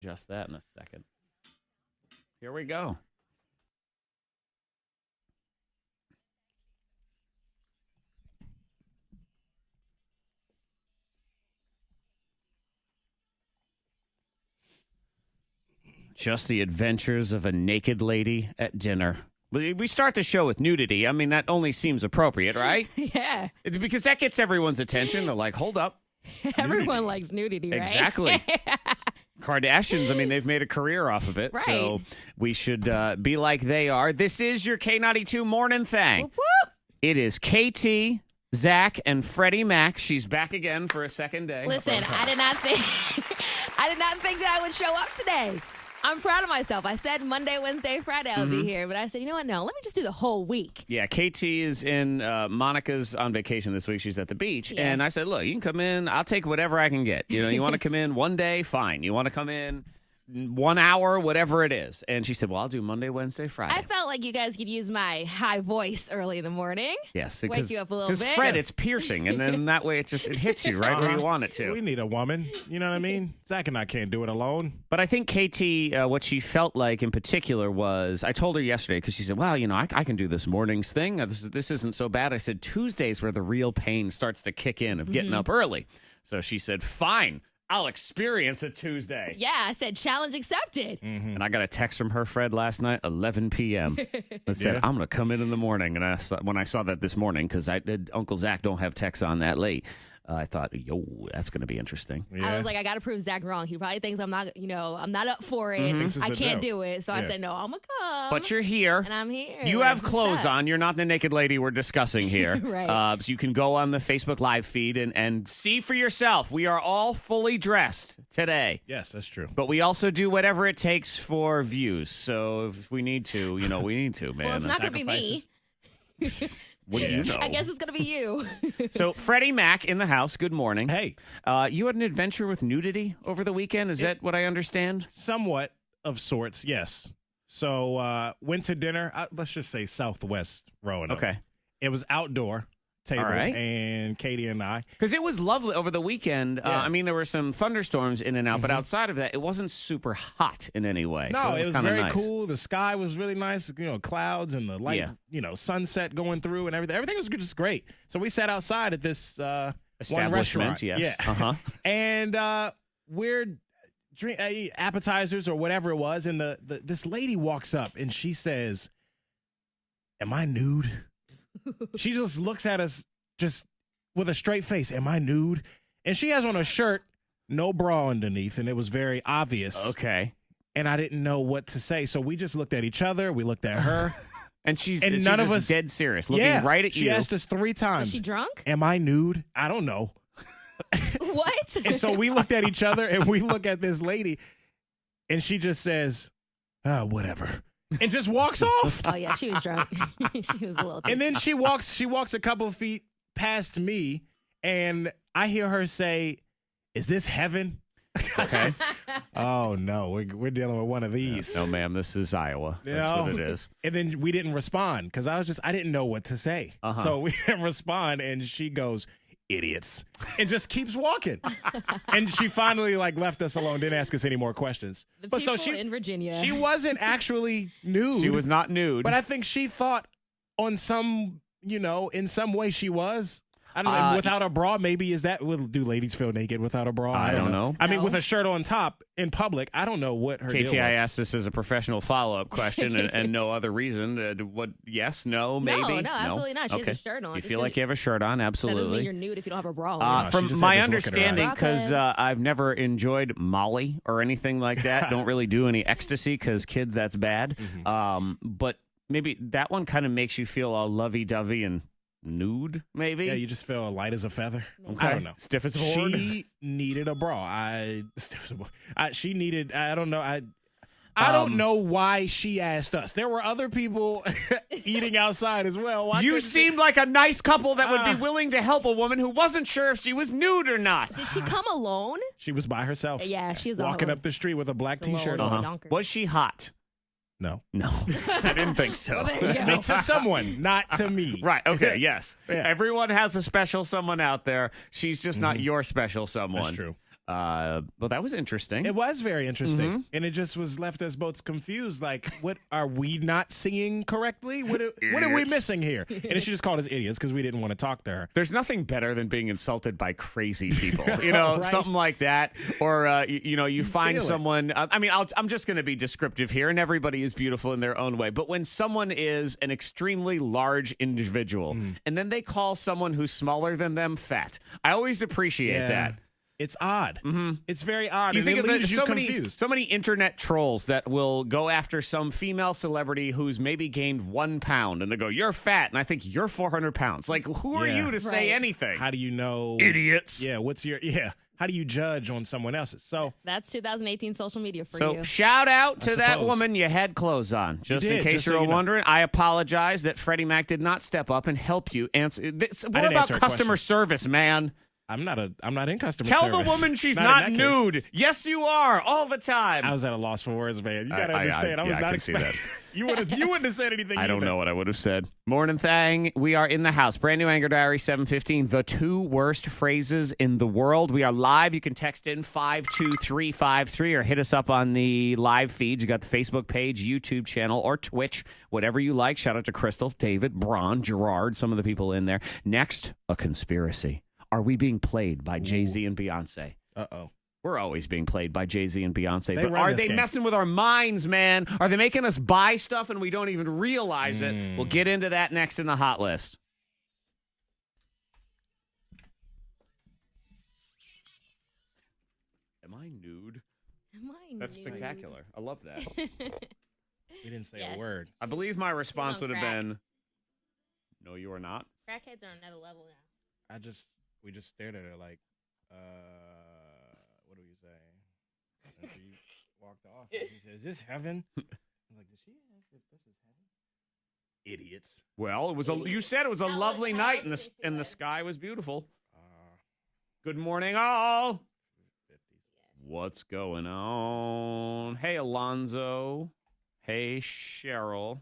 Just that in a second. Here we go. Just the adventures of a naked lady at dinner. We start the show with nudity. I mean, that only seems appropriate, right? Yeah. Because that gets everyone's attention. They're like, hold up. Everyone likes nudity, right? Exactly. Kardashians, I mean, they've made a career off of it. Right. So we should be like they are. This is your K92 Mornin Thang. Whoop, whoop. It is KT, Zack, and Freddie Mac. She's back again for a second day. Listen, I did not think that I would show up today. I'm proud of myself. I said Monday, Wednesday, Friday I would be here, but I said, you know what? No, let me just do the whole week. Yeah, KT is in Monica's on vacation this week. She's at the beach. Yeah. And I said, look, you can come in. I'll take whatever I can get. You know, you want to come in one day? Fine. You want to come in 1 hour, whatever it is. And she said, well, I'll do Monday, Wednesday, Friday. I felt like you guys could use my high voice early in the morning. Yes. Wake you up a little bit. Because Fred, it's piercing. And then that way it hits you right where you want it to. We need a woman. You know what I mean? Zach and I can't do it alone. But I think KT, what she felt like in particular was, I told her yesterday because she said, well, you know, I can do this mornings thing. This isn't so bad. I said, Tuesdays where the real pain starts to kick in of getting up early. So she said, fine, I'll experience a Tuesday. Yeah, I said challenge accepted. And I got a text from her, Fred, last night, 11 p.m. that said, I'm going to come in the morning. And when I saw that this morning, because Uncle Zack don't have texts on that late, I thought, yo, that's going to be interesting. I was like, I got to prove Zack wrong. He probably thinks I'm not, I'm not up for it. I can't do it. So I said, no, I'm going to come. But you're here. And I'm here. You have clothes on. You're not the naked lady we're discussing here. Right. So you can go on the Facebook Live feed and see for yourself. We are all fully dressed today. Yes, that's true. But we also do whatever it takes for views. So if we need to, we need to, man. Well, it's not going to be me. What do you know? I guess it's going to be you. So Freddie Mac in the house. Good morning. Hey. You had an adventure with nudity over the weekend. Is that what I understand? Somewhat of sorts, yes. So went to dinner. Let's just say Southwest Roanoke. Okay. It was outdoor table, All right. and Katie and I. Because it was lovely over the weekend. Yeah. I mean, there were some thunderstorms in and out, but outside of that, it wasn't super hot in any way. No, so it was kinda very nice. cool. The sky was really nice. Clouds and the light, sunset going through and everything. Everything was just great. So we sat outside at this one Establishment, restaurant. yes. Yeah. Uh-huh. And we're appetizers or whatever it was, and this lady walks up and she says, "Am I nude?" She just looks at us just with a straight face. "Am I nude?" And she has on a shirt, no bra underneath, and it was very obvious. Okay. And I didn't know what to say, so we just looked at each other. We looked at her. And she's And she's none of just us- dead serious, looking Yeah, right at you. She asked us 3 times. Is she drunk? "Am I nude?" I don't know. What? And so we looked at each other, and we look at this lady, and she just says, whatever, and just walks off. Oh, yeah, she was drunk. She was a little And then she walks a couple of feet past me, and I hear her say, "Is this heaven?" Okay. Oh, no, we're dealing with one of these. No, ma'am, this is Iowa. You That's know? what it is. And then we didn't respond because I didn't know what to say. Uh-huh. So we didn't respond, and she goes, "Idiots," and just keeps walking. And she finally left us alone, didn't ask us any more questions. The But people so in Virginia. she wasn't actually nude. She was not nude. But I think she thought on some, in some way she was. I don't know. Without a bra, maybe do ladies feel naked without a bra? I don't know. I mean, No. with a shirt on top in public, I don't know what her deal KT, I was. asked this as a professional follow-up question and no other reason. What? Yes, no, maybe? No, absolutely not. She has okay. a shirt on. You Just feel 'cause like you have a shirt on, That doesn't mean absolutely. you're nude if you don't have a bra on. she From just my had this look in her understanding, eyes. because I've never enjoyed Molly or anything like that. Don't really do any ecstasy because kids, that's bad. But maybe that one kind of makes you feel all lovey-dovey and nude, maybe? Yeah, you just feel light as a feather. Okay. I don't know. Stiff as a board? She needed a bra. She needed. I don't know. I don't know why she asked us. There were other people eating outside as well. Why You couldn't she- seemed like a nice couple that would be willing to help a woman who wasn't sure if she was nude or not. Did she come alone? She was by herself. Yeah, she's walking alone. up the street with a black Alone. T-shirt Uh-huh. on. Donker. Was she hot? No, No, I didn't think so. Well, there you go. I mean, to someone, not to me. Right, okay, yes. Yeah. Everyone has a special someone out there. She's just not your special someone. That's true. Well, that was interesting. It was very interesting. And it just was left us both confused. Like, what are we not seeing correctly? What are we missing here? And she just called us idiots because we didn't want to talk to her. There's nothing better than being insulted by crazy people, right? Something like that. Or, you find someone, I'm just going to be descriptive here, and everybody is beautiful in their own way. But when someone is an extremely large individual, and then they call someone who's smaller than them fat, I always appreciate that. It's odd. It's very odd. You think it of leaves you confused. So many internet trolls that will go after some female celebrity who's maybe gained 1 pound, and they go, "You're fat," and I think you're 400 pounds. Like, who are you to say anything? How do you know? Idiots. Yeah. How do you judge on someone else's? So that's 2018 social media for you. So shout out to that woman you had clothes on. Just in case you're wondering, I apologize that Freddie Mac did not step up and help you answer. What about customer service, man? I'm not in customer service. Tell the woman she's not nude. Yes, you are all the time. I was at a loss for words, man. You gotta understand. I was not expecting. You wouldn't have said anything. I don't know what I would have said. Morning Thang. We are in the house. Brand new Anger Diary 715. The 2 worst phrases in the world. We are live. You can text in 52353 or hit us up on the live feed. You got the Facebook page, YouTube channel, or Twitch. Whatever you like. Shout out to Crystal, David, Braun, Gerard, some of the people in there. Next, a conspiracy. Are we being played by Jay-Z and Beyonce? Uh-oh. We're always being played by Jay-Z and Beyonce. But are they messing with our minds, man? Are they making us buy stuff and we don't even realize it? We'll get into that next in the hot list. Am I nude? That's spectacular. I love that. We didn't say a word. I believe my response would have been, no, you are not. Crackheads are on another level now. We just stared at her like, what do you say? And she walked off. And she said, "Is this heaven?" I was like, "Did she ask if this is heaven?" Idiots. Well, you said it was a lovely night, and the sky was beautiful. Good morning, all. What's going on? Hey, Alonzo. Hey, Cheryl.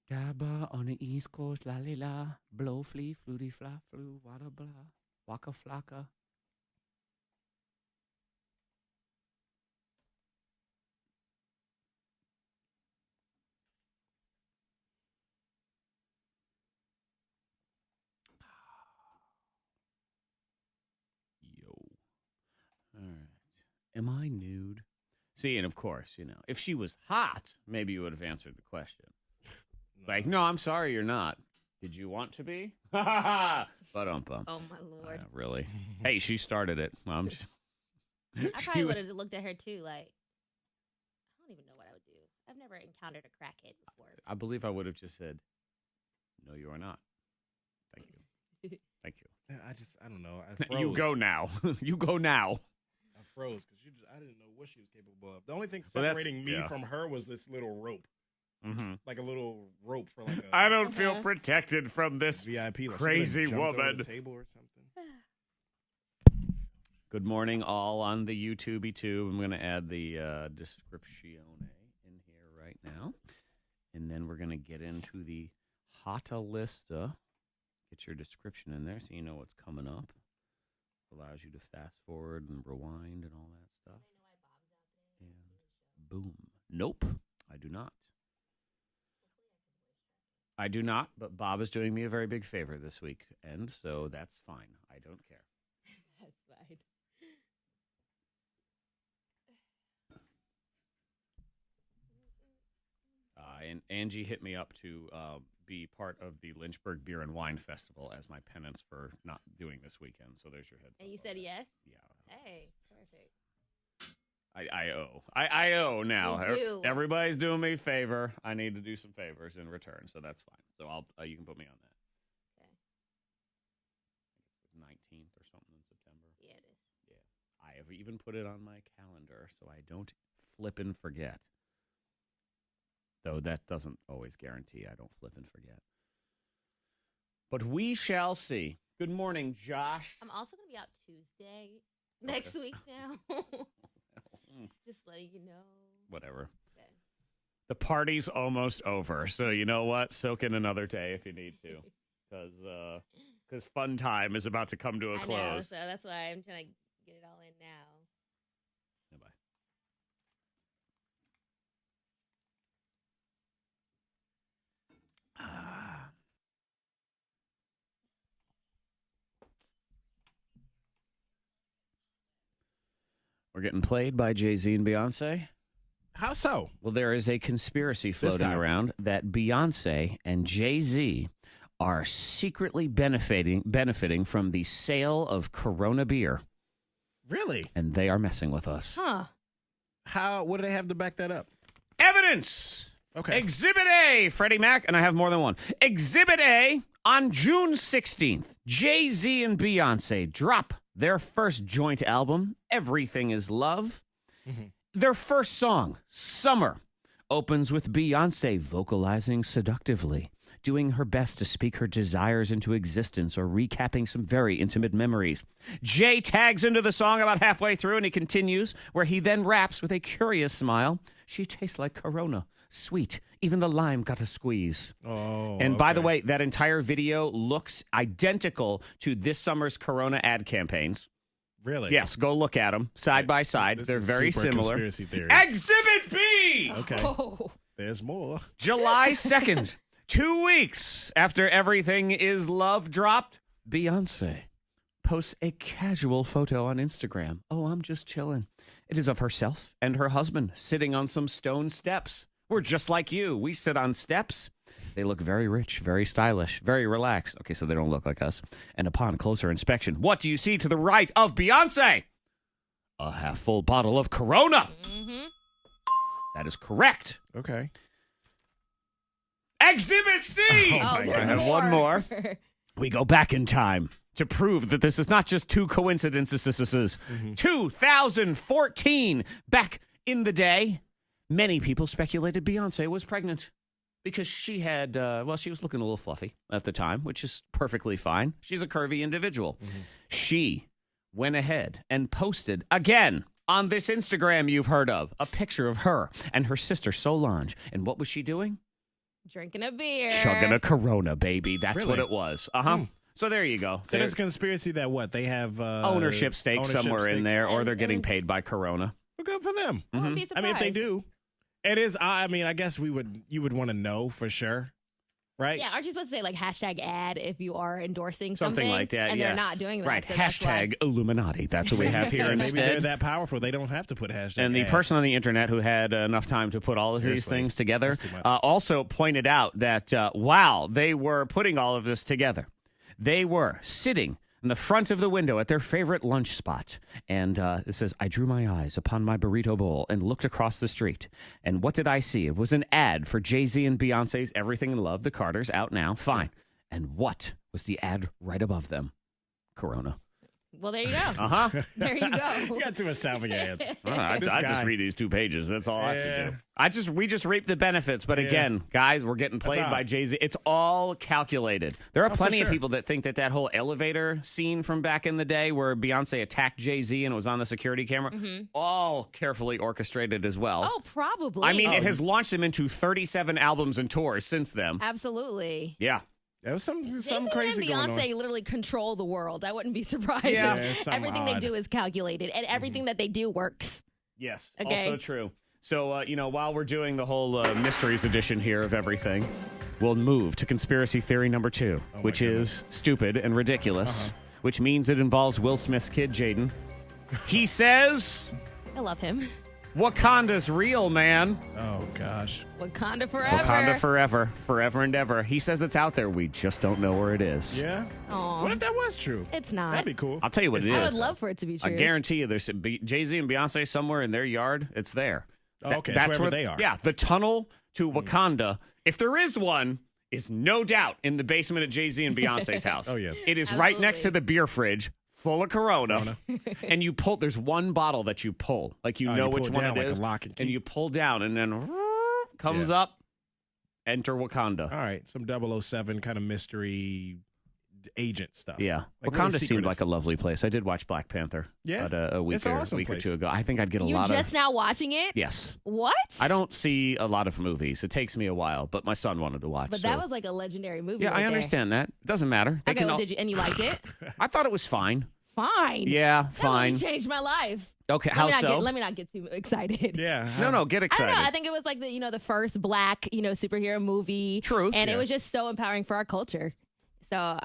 Dabba on the East Coast, la la la, blow flea, fluty fla flu, wada blah, waka flocka. Yo. All right. Am I nude? See, and of course, if she was hot, maybe you would have answered the question. Like, no, I'm sorry, you're not. Did you want to be? But Oh my Lord! Really? Hey, she started it. I probably would have looked at her too. Like, I don't even know what I would do. I've never encountered a crackhead before. I believe I would have just said, "No, you are not." Thank you. Thank you. I don't know. I froze. You go now. You go now. I froze because I didn't know what she was capable of. The only thing separating me from her was this little rope. Like a little rope for like a... I don't feel protected from this VIP, like crazy woman. Table or something. Good morning, all on the YouTube tube. I'm going to add the description in here right now. And then we're going to get into the Hata Lista. Get your description in there so you know what's coming up. Allows you to fast forward and rewind and all that stuff. And boom. Nope, I do not. I do not, but Bob is doing me a very big favor this week, and so that's fine. I don't care. That's fine. And Angie hit me up to be part of the Lynchburg Beer and Wine Festival as my penance for not doing this weekend. So there's your heads up. And you said yes? Yeah. Hey, perfect. I owe now. You do. Everybody's doing me a favor. I need to do some favors in return, so that's fine. So you can put me on that. Okay. It's the 19th or something in September. Yeah, it is. Yeah. I have even put it on my calendar so I don't flip and forget. Though that doesn't always guarantee I don't flip and forget. But we shall see. Good morning, Josh. I'm also going to be out Tuesday next week now. Just letting you know. Whatever. Okay. The party's almost over, so you know what? Soak in another day if you need to, because fun time is about to come to a close. I know, so that's why I'm trying to get it all in now. Bye. We're getting played by Jay-Z and Beyonce. How so? Well, there is a conspiracy floating time. around that Beyonce and Jay-Z are secretly benefiting from the sale of Corona beer. Really? And they are messing with us. Huh. What do they have to back that up? Evidence! Okay. Exhibit A, Freddie Mac, and I have more than one. Exhibit A, on June 16th, Jay-Z and Beyonce drop their first joint album, Everything Is Love. Mm-hmm. Their first song, Summer, opens with Beyonce vocalizing seductively, doing her best to speak her desires into existence or recapping some very intimate memories. Jay tags into the song about halfway through, and he continues, where he then raps with a curious smile. She tastes like Corona. Sweet. Even the lime got a squeeze. Oh, and by the way, that entire video looks identical to this summer's Corona ad campaigns. Really? Yes, go look at them side by side. This They're is very super similar. Conspiracy theory. Exhibit B! Okay. Oh. There's more. July 2nd, 2 weeks after Everything Is Love dropped, Beyonce posts a casual photo on Instagram. Oh, I'm just chilling. It is of herself and her husband sitting on some stone steps. We're just like you. We sit on steps. They look very rich, very stylish, very relaxed. Okay, so they don't look like us. And upon closer inspection, what do you see to the right of Beyonce? A half-full bottle of Corona. Mm-hmm. That is correct. Okay. Exhibit C! Oh, I my have gosh. one more. We go back in time to prove that this is not just two coincidences. This is 2014. Back in the day, many people speculated Beyonce was pregnant because she had, she was looking a little fluffy at the time, which is perfectly fine. She's a curvy individual. She went ahead and posted again on this Instagram you've heard of a picture of her and her sister Solange. And what was she doing? Drinking a beer. Chugging a Corona, baby. That's Really? what it was. Uh-huh. So there you go. So there's a conspiracy that what? They have ownership stakes somewhere in there, or they're getting paid by Corona. Well, good for them. I wouldn't be I mean, if they surprised. do, it is. I mean, I guess you would want to know for sure, right? Yeah, aren't you supposed to say like hashtag ad if you are endorsing Something like that, and yes. they're not doing that. Right. So that's why- Hashtag Illuminati. That's what we have here Maybe they're instead. that powerful. They don't have to put hashtag. And the ad. person on the internet who had enough time to put all of these Seriously, things together that's too much. also pointed out that while they were putting all of this together, they were sitting in the front of the window at their favorite lunch spot. And it says, I drew my eyes upon my burrito bowl and looked across the street. And what did I see? It was an ad for Jay-Z and Beyonce's Everything in Love. The Carters out now. Fine. And what was the ad right above them? Corona. Well, there you go. Uh-huh. There you go. You got too much time for your ads. I This just guy. read these 2 pages. That's all I have to Yeah. do. We just reap the benefits. But again, guys, we're getting played all. by Jay-Z. It's all calculated. There are for plenty of sure. people that think that whole elevator scene from back in the day where Beyonce attacked Jay-Z and it was on the security camera, all carefully orchestrated as well. Oh, probably. I mean, it has launched them into 37 albums and tours since then. Absolutely. Yeah. There was some Jay-Z crazy and going on. Beyonce literally control the world. I wouldn't be surprised. Yeah. if There's something everything they odd. do is calculated, and everything that they do works. Yes, Okay. also true. So, while we're doing the whole mysteries edition here of everything, we'll move to conspiracy theory number 2, which is stupid and ridiculous, which means it involves Will Smith's kid, Jaden. He says, I love him. Wakanda's real, man. Oh gosh. Wakanda forever. Wakanda forever, forever and ever. He says it's out there. We just don't know where it is. Yeah. Aw. What if that was true? It's not. That'd be cool. I'll tell you what it is. I would love for it to be I true. guarantee you there's Jay-Z and Beyonce somewhere in their yard. It's there. Oh, okay, it's wherever where they are. Yeah, the tunnel to Wakanda, if there is one, is no doubt in the basement at Jay-Z and Beyonce's house. Oh, yeah. It is right next to Absolutely. the beer fridge, full of Corona. And you pull, there's one bottle that you pull. Like you Oh, know you pull which it one down it like a is. lock and And key. you pull down and then comes Yeah. up, enter Wakanda. All right, some 007 kind of mystery agent stuff. Yeah. Like, Wakanda really seemed secretive. like a lovely place. I did watch Black Panther Yeah. about a week, It's an or, awesome week or place. two ago. I think I'd get a You're lot just of... now watching it? Yes. What? I don't see a lot of movies. It takes me a while, but my son wanted to watch. But so. that was like a legendary movie. Yeah, right I there. understand that. It doesn't matter. They Okay, can well, all... did you? And you liked it? I thought it was fine. Fine. Yeah, That fine. movie changed my life. Okay, Let how me not so? let me not get too excited. Yeah. No, get I excited. don't know. I think it was like the first black superhero movie. Truth, and yeah. it was just so empowering for our culture. So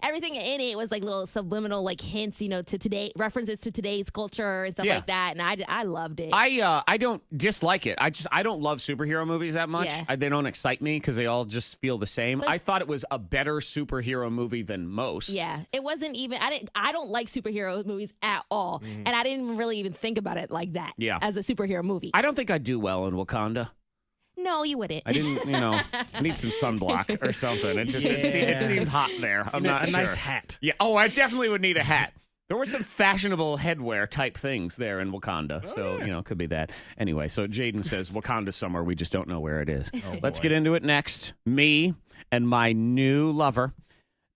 everything in it was like little subliminal like hints, to today references to today's culture and stuff Yeah. like that. And I loved it. I don't dislike it. I don't love superhero movies that much. Yeah. They don't excite me because they all just feel the same. But- I thought it was a better superhero movie than most. Yeah, it wasn't even. I don't like superhero movies at all, and I didn't really even think about it like that. Yeah. As a superhero movie. I don't think I'd do well in Wakanda. No, you wouldn't. I didn't, I need some sunblock or something. It just it Yeah. seemed hot there. I'm not a sure. nice hat. Yeah. Oh, I definitely would need a hat. There were some fashionable headwear type things there in Wakanda. So, it could be that. Anyway, so Jaden says Wakanda's somewhere. We just don't know where it is. Let's boy. get into it next. Me and my new lover.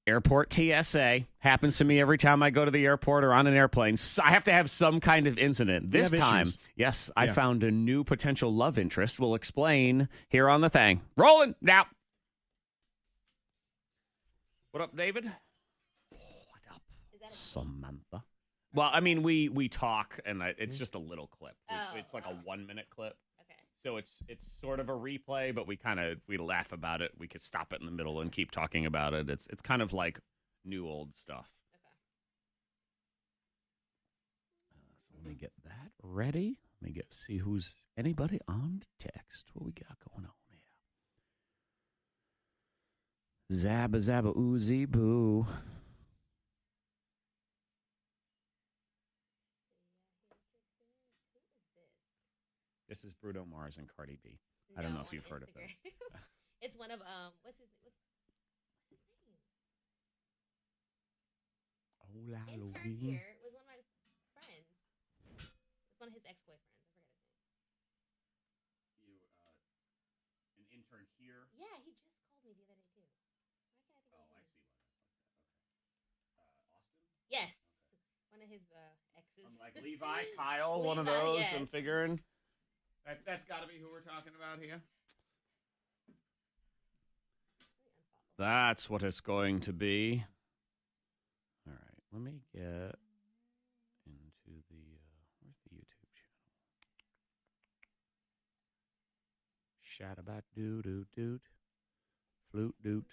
Airport TSA happens to me every time I go to the airport or on an airplane. So I have to have some kind of incident. This have time, issues. yes, I Yeah. found a new potential love interest. We'll explain here on the thing. Rolling now. What up, David? What up, Samantha? Well, I mean, we talk, and it's just a little clip. It's like a 1 minute clip. Okay. So it's sort of a replay, but we laugh about it. We could stop it in the middle and keep talking about it. It's kind of like new old stuff. So let me get that ready. Let me see who's anybody on text. What we got going on here? Zabba zabba oozy boo. This is Bruno Mars and Cardi B. I don't know if you've heard of them. It's one of what's his name? Oh, la Intern here was one of my friends. It's one of his ex-boyfriends. I forget his name. An intern here. Yeah, he just called me the other day too. Why can't I think of his name? Austin? Yes, one of his exes. I'm like Levi, Kyle, one of Levi, those. yes. I'm figuring. That's got to be who we're talking about here. That's what it's going to be. All right, let me get into the where's the YouTube channel? Shadabat doo doo doot, flute doot.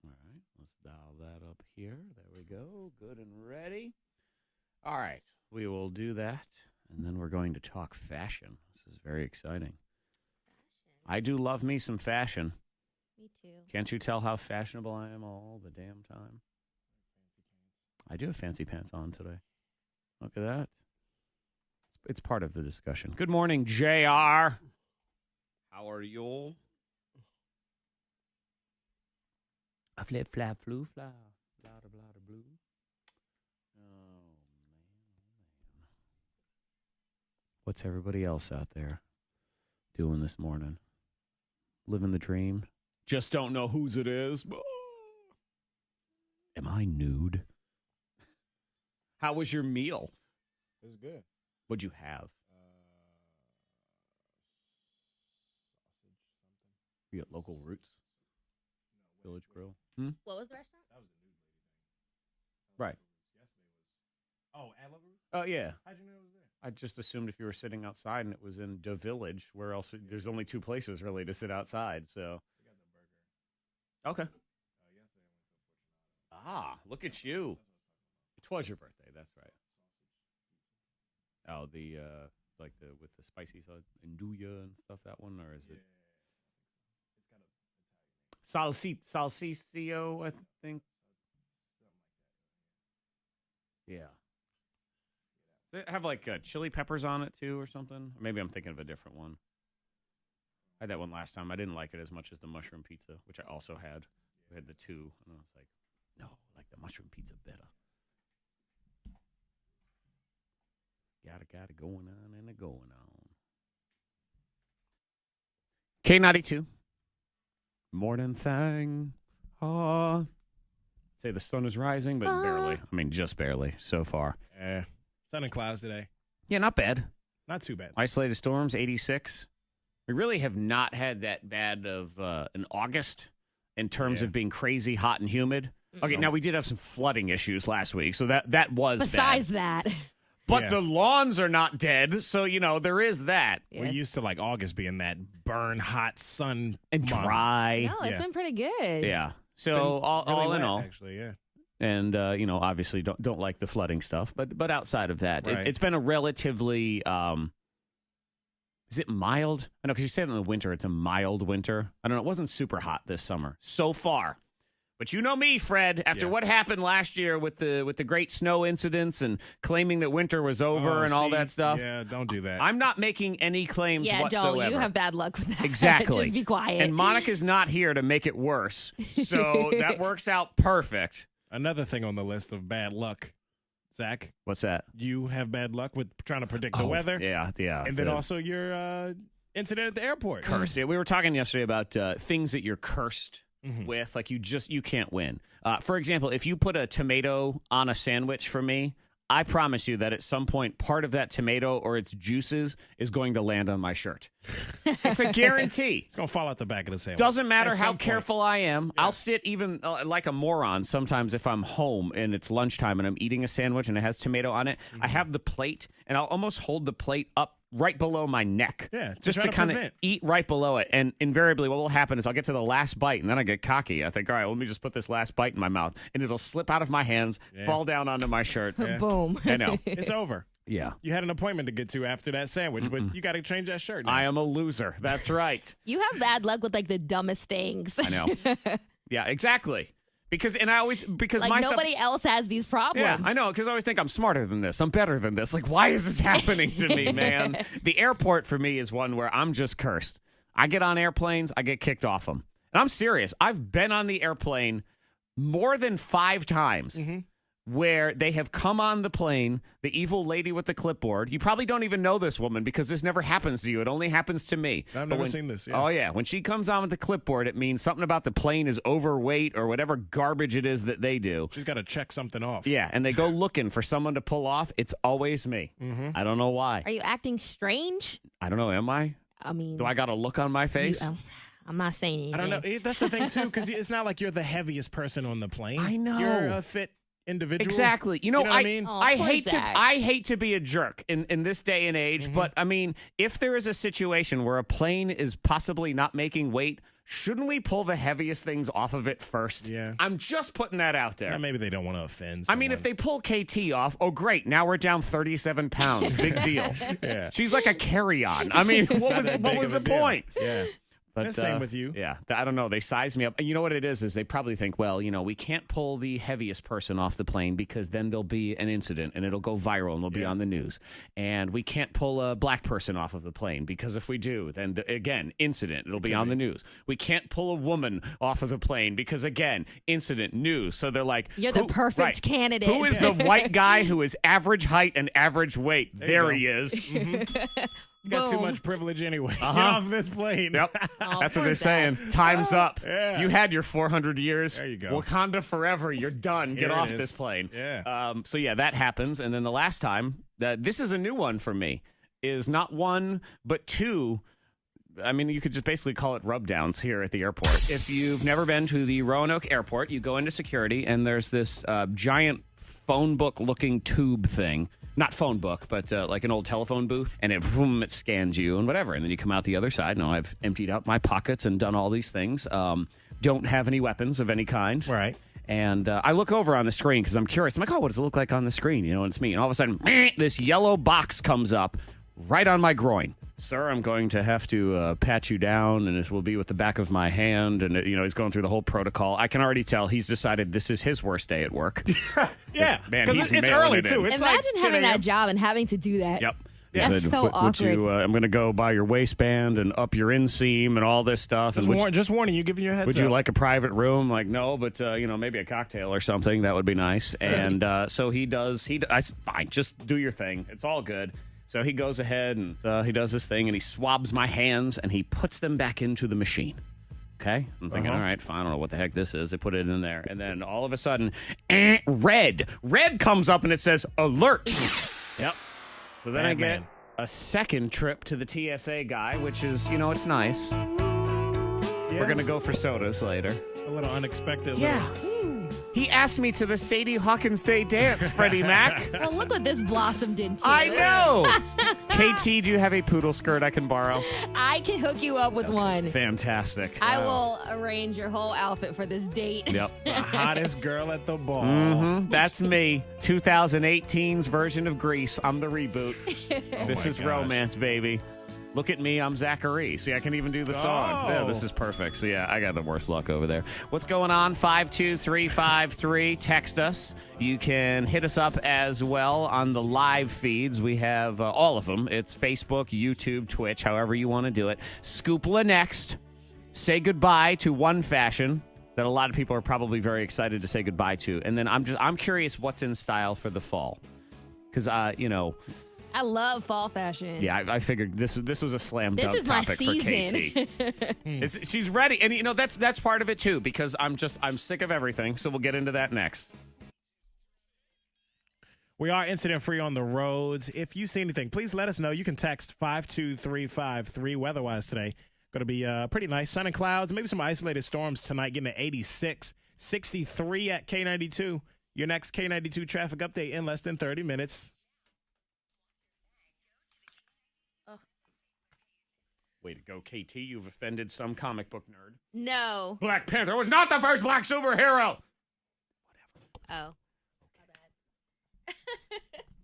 All right, let's dial that up here. There we go. Good and ready. All right, we will do that, and then we're going to talk fashion. This is very exciting. I do love me some fashion. Me too. Can't you tell how fashionable I am all the damn time? I do have fancy pants on today. Look at that. It's part of the discussion. Good morning, JR. How are you? I flip, flap, flu, fly, blah, blah, blah, blue. Oh, man. What's everybody else out there doing this morning? Living the dream? Just don't know whose it is. Am I nude? How was your meal? It was good. What'd you have? Sausage something. You got local roots? Village Grill? What was the restaurant? That was a nude lady thing. Right. Yesterday was. Oh, at Lover Roots? Oh, yeah. How'd you know it was there? I just assumed if you were sitting outside and it was in the village, where else? There's only two places really to sit outside. So, They got the burger. okay. Yesterday I went to Fortunato. Look at you. It was your birthday. That's right. Oh, the like the with the spicy sauce, andouille and stuff. That one, or is it It's got a Italian name. salsiccio? I think. Yeah. Does it have like chili peppers on it too, or something? Or maybe I'm thinking of a different one. I had that one last time. I didn't like it as much as the mushroom pizza, which I also had. We had the two, and I was like, no, I like the mushroom pizza better. Got it going on and a going on. K92 Mornin Thang. Say the sun is rising, but barely. I mean, just barely so far. Sun and clouds today. Yeah, not bad. Not too bad. Isolated storms, 86. We really have not had that bad of an August in terms of being crazy hot and humid. Okay, now we did have some flooding issues last week, so that was Besides bad. that. But the lawns are not dead, so, there is that. Yeah. We're used to, August being that burn hot sun And month. dry. No, it's been pretty good. Yeah. So all wet, in all. Actually, yeah. And, obviously don't like the flooding stuff. But outside of that, Right. it's been a relatively, is it mild? I know, because you say in the winter, it's a mild winter. I don't know. It wasn't super hot this summer so far. But you know me, Fred, after what happened last year with the great snow incidents and claiming that winter was over and all that stuff. Yeah, don't do that. I'm not making any claims whatsoever. Don't. You have bad luck with that. Exactly. Just be quiet. And Monica's not here to make it worse. So that works out perfect. Another thing on the list of bad luck, Zach. What's that? You have bad luck with trying to predict the weather. Yeah. And then also your incident at the airport. Curse. Yeah, we were talking yesterday about things that you're cursed with, like you can't win. For example, if you put a tomato on a sandwich for me, I promise you that at some point, part of that tomato or its juices is going to land on my shirt. It's a guarantee. It's going to fall out the back of the sandwich. Doesn't matter At how some point. careful I am. Yeah. I'll sit even like a moron sometimes if I'm home and it's lunchtime and I'm eating a sandwich and it has tomato on it. I have the plate and I'll almost hold the plate up right below my neck. Yeah, just to kind of eat right below it. And invariably what will happen is I'll get to the last bite and then I get cocky. I think, all right, let me just put this last bite in my mouth. And it'll slip out of my hands, fall down onto my shirt. Yeah. Boom. I know. It's over. Yeah. You had an appointment to get to after that sandwich, but you got to change that shirt now. I am a loser. That's right. You have bad luck with the dumbest things. I know. Yeah, exactly. Because my nobody stuff, else has these problems. Yeah, I know, because I always think I'm smarter than this. I'm better than this. Like, why is this happening to me, man? The airport for me is one where I'm just cursed. I get on airplanes, I get kicked off them. And I'm serious. I've been on the airplane more than 5 times where they have come on the plane, the evil lady with the clipboard. You probably don't even know this woman because this never happens to you. It only happens to me. I've never seen this. Yeah. Oh, yeah. When she comes on with the clipboard, it means something about the plane is overweight or whatever garbage it is that they do. She's got to check something off. Yeah, and they go looking for someone to pull off. It's always me. I don't know why. Are you acting strange? I don't know. Am I? I mean, Do I got a look on my face? I'm not saying anything. I don't know. That's the thing, too, because it's not like you're the heaviest person on the plane. I know. You're a fit individual. Exactly. You know what I mean? Oh, I poor hate Zack. I hate to be a jerk in this day and age, but I mean, if there is a situation where a plane is possibly not making weight, shouldn't we pull the heaviest things off of it first? Yeah. I'm just putting that out there. Yeah, maybe they don't want to offend I mean, if they pull KT off, oh, great. Now we're down 37 pounds. Big deal. Yeah. She's like a carry-on. I mean, what was the point? Yeah. But, same with you. Yeah. I don't know. They size me up. And you know what it is they probably think, well, we can't pull the heaviest person off the plane because then there'll be an incident and it'll go viral and it'll be on the news. And we can't pull a black person off of the plane because if we do, then, again, incident. It'll be on the news. We can't pull a woman off of the plane because, again, incident, news. So they're like, You're the perfect candidate. Who is the white guy who is average height and average weight? There he is. You got too Boom. much privilege anyway. Get off this plane. Yep. Oh, That's what poor they're Zack. saying. Time's up. Yeah. You had your 400 years. There you go. Wakanda forever. You're done. Here Get it off is. this plane. Yeah. So, yeah, that happens. And then the last time, this is a new one for me, is not one, but 2. I mean, you could just basically call it rub downs here at the airport. If you've never been to the Roanoke airport, you go into security, and there's this giant phone book looking tube thing. Not phone book, but like an old telephone booth. And it scans you and whatever. And then you come out the other side. Now, I've emptied out my pockets and done all these things. Don't have any weapons of any kind. Right. And I look over on the screen because I'm curious. I'm like, oh, what does it look like on the screen? And it's me. And all of a sudden, this yellow box comes up right on my groin. Sir, I'm going to have to pat you down, and it will be with the back of my hand. And, he's going through the whole protocol. I can already tell he's decided this is his worst day at work. Yeah. Man, he's it's mailing early, it in. too. It's Imagine like having 10 a.m. that job and having to do that. Yep. That's He said, so would awkward. you, I'm going to go by your waistband and up your inseam and all this stuff. And Just warning you, giving you a heads would up. you like a private room? Like, no, but, maybe a cocktail or something. That would be nice. And so he does. Fine, just do your thing. It's all good. So he goes ahead and he does his thing, and he swabs my hands, and he puts them back into the machine. Okay. I'm thinking, Uh-huh. all right, fine. I don't know what the heck this is. They put it in there. And then all of a sudden, red. Red comes up and it says alert. Yep. So then I get a second trip to the TSA guy, which is, it's nice. Yeah. We're going to go for sodas later. A little unexpected. Yeah. He asked me to the Sadie Hawkins Day dance, Freddie Mac. Well, look what this blossomed into. I know. KT, do you have a poodle skirt I can borrow? I can hook you up with one. Fantastic. I will arrange your whole outfit for this date. Yep. The hottest girl at the ball. That's me. 2018's version of Grease. I'm the reboot. This my is gosh. romance, baby. Look at me, I'm Zachary. See, I can even do the song. Oh. Yeah, this is perfect. So, yeah, I got the worst luck over there. What's going on? 52353. Text us. You can hit us up as well on the live feeds. We have all of them. It's Facebook, YouTube, Twitch, however you want to do it. Scoopla next. Say goodbye to one fashion that a lot of people are probably very excited to say goodbye to. And then I'm curious what's in style for the fall. Because, I love fall fashion. yeah, I figured this was a slam dunk This is my topic for season. KT. She's ready, and that's part of it too because I'm sick of everything. So we'll get into that next. We are incident free on the roads. If you see anything, please let us know. You can text 52353. Weather-wise today, going to be pretty nice. Sun and clouds, maybe some isolated storms tonight. Getting to 86, 63 at K92. Your next K92 traffic update in less than 30 minutes. Way to go, KT. You've offended some comic book nerd. No. Black Panther was not the first black superhero. Oh.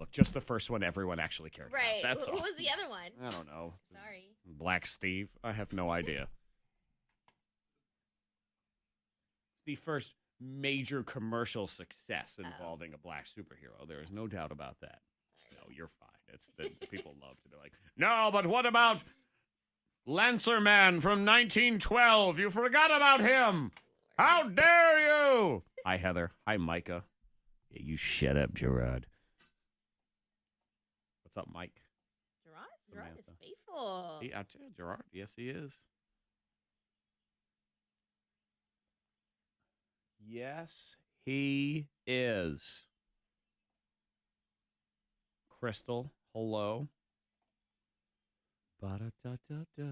Look, just the first one everyone actually cared Right. about. That's Who all. was the other one? I don't know. Sorry. Black Steve? I have no idea. The first major commercial success involving a black superhero. There is no doubt about that. No, you're fine. It's the people love to be like, no, but what about Lancer Man from 1912? You forgot about him. How dare you? Hi, Heather. Hi, Micah. Yeah, you shut up, Gerard. What's up, Mike? Gerard is faithful. I tell you, Gerard. Yes, he is. Yes, he is. Crystal, hello. Ba-da-da-da-da.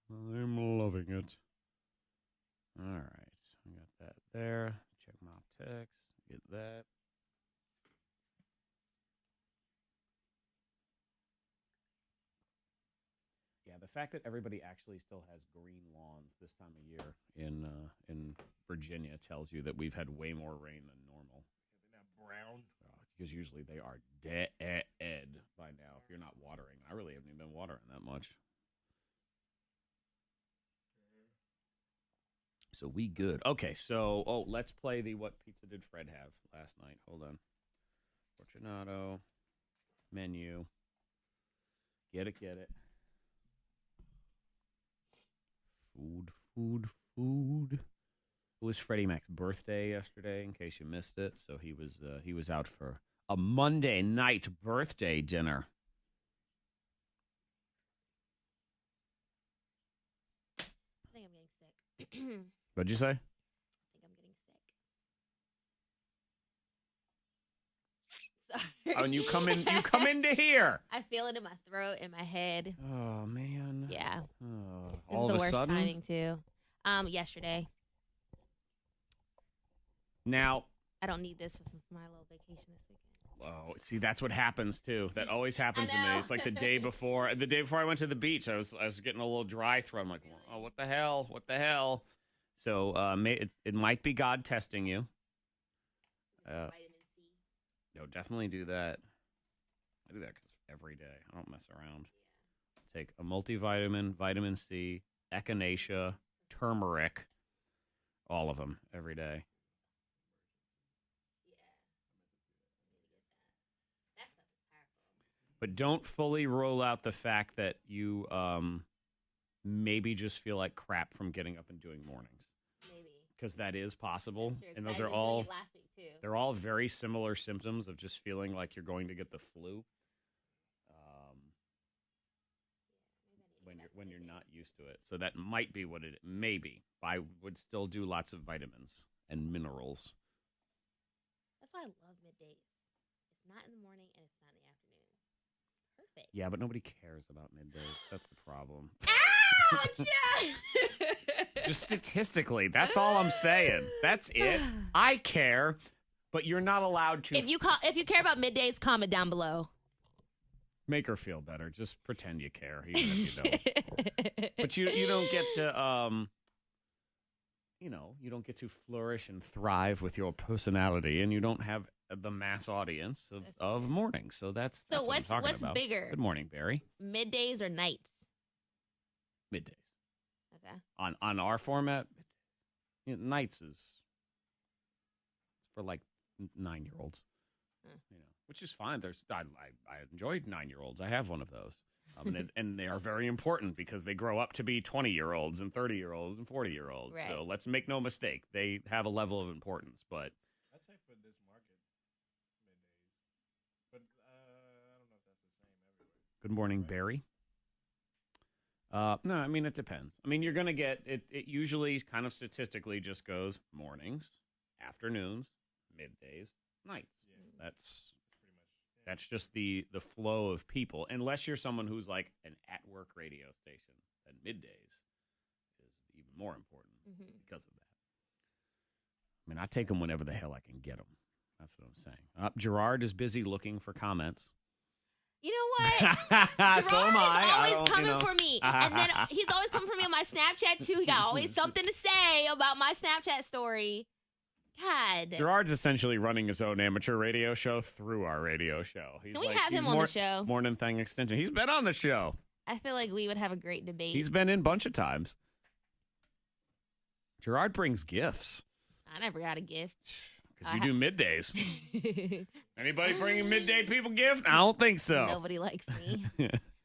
I'm loving it. All right. I got that there. Check my text. Get that. Yeah, the fact that everybody actually still has green lawns this time of year in Virginia tells you that we've had way more rain than normal. They're not brown. Because usually they are dead by now if you're not watering. I really haven't even been watering that much. So we good. Okay, so let's play the what pizza did Fred have last night. Hold on. Fortunato. Menu. Get it. Food. It was Freddie Mac's birthday yesterday, in case you missed it. So he was out for a Monday night birthday dinner. I think I'm getting sick. What'd you say? I think I'm getting sick. Sorry. Oh, and you come into here. I feel it in my throat, in my head. Oh man. Yeah. Oh, This all is the of a worst sudden. timing too. Yesterday. Now. I don't need this for my little vacation this weekend. Oh, see, that's what happens too. That always happens to me. know. It's like the day before. The day before I went to the beach, I was getting a little dry throat. I'm like, oh, what the hell? So it might be God testing you. Vitamin C. No, definitely do that. I do that every day. I don't mess around. Take a multivitamin, vitamin C, echinacea, turmeric, all of them every day. But don't fully roll out the fact that you maybe just feel like crap from getting up and doing mornings. Maybe. Because that is possible. Sure, and 'cause those I are was doing all it last week too. they're all very similar symptoms of just feeling like you're going to get the flu. when you're not used to it. So that might be what it may be. I would still do lots of vitamins and minerals. That's why I love middays. It's not in the morning and it's not in the afternoon. Perfect. Yeah, but nobody cares about middays. That's the problem. Ouch! Just statistically, that's all I'm saying. That's it. I care, but you're not allowed to. If you care about middays, comment down below. Make her feel better. Just pretend you care, even if you don't. But you don't get to you don't get to flourish and thrive with your personality, and you don't have the mass audience of mornings. So that's what I'm talking what's about. bigger? Good morning, Barry. Middays or nights? Middays. Okay. On our format, nights is it's for like 9-year-olds. Which is fine. I enjoy 9-year-olds. I have one of those. And they are very important because they grow up to be 20-year-olds and 30-year-olds and 40-year-olds. Right. So let's make no mistake. They have a level of importance. But I'd say for this market, middays. But I don't know if that's the same everywhere. good morning, Barry. No, I mean, it depends. I mean, you're going to get it. It usually kind of statistically just goes mornings, afternoons, middays, nights. Yeah. That's just the flow of people. Unless you're someone who's like an at-work radio station, then middays is even more important because of that. I mean, I take them whenever the hell I can get them. That's what I'm saying. Gerard is busy looking for comments. You know what? Gerard So am I. is always coming for me. And then he's always coming for me on my Snapchat, too. He got always something to say about my Snapchat story. God. Gerard's essentially running his own amateur radio show through our radio show. Can we have him on the show? Mornin Thang extension. He's been on the show. I feel like we would have a great debate. He's been in a bunch of times. Gerard brings gifts. I never got a gift. Because you do middays. Anybody bringing midday people gift? I don't think so. Nobody likes me.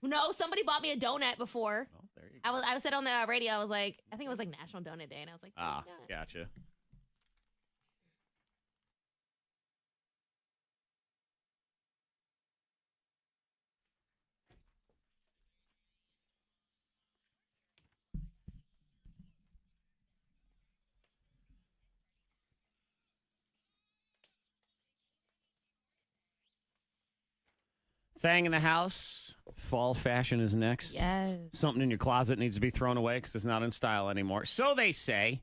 No, somebody bought me a donut before. Oh, there you go. I said on the radio, I was like, I think it was like National Donut Day, and I was like, Gotcha. Thang in the house. Fall fashion is next. Yes. Something in your closet needs to be thrown away because it's not in style anymore. So they say.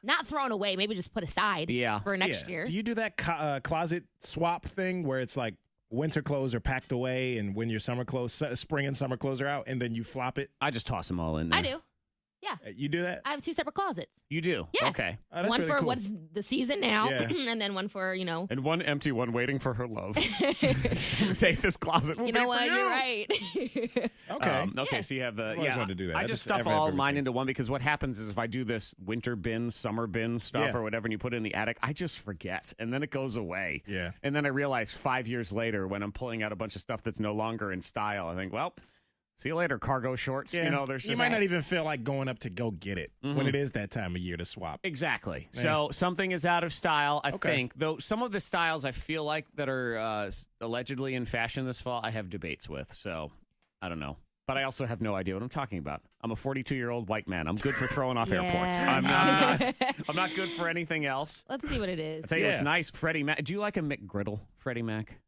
Not thrown away, maybe just put aside for next year. Do you do that closet swap thing where it's like winter clothes are packed away and when your summer clothes, spring and summer clothes are out and then you flop it? I just toss them all in there. I do. Yeah. You do that? I have 2 separate closets. You do? Yeah. Okay. Oh, that's one really for cool. what's the season now, Yeah. and then one for, And one empty one waiting for her love. Take this closet. You know what? You're right. Okay. So you have always wanted to do that. I I just just stuff never all have mine everything. into one because what happens is if I do this winter bin, summer bin stuff Yeah. or whatever, and you put it in the attic, I just forget, and then it goes away. Yeah. And then I realize 5 years later when I'm pulling out a bunch of stuff that's no longer in style, I think, well, see you later, cargo shorts. Yeah. You know, there's you just might not even feel like going up to go get it when it is that time of year to swap. Exactly. Yeah. So something is out of style, I Okay. think. Though some of the styles I feel like that are allegedly in fashion this fall, I have debates with. So I don't know. But I also have no idea what I'm talking about. I'm a 42-year-old white man. I'm good for throwing off airports. Yeah. I'm not good for anything else. Let's see what it is. I'll tell you what's Yeah. nice. Freddie Mac. Do you like a McGriddle, Freddie Mac?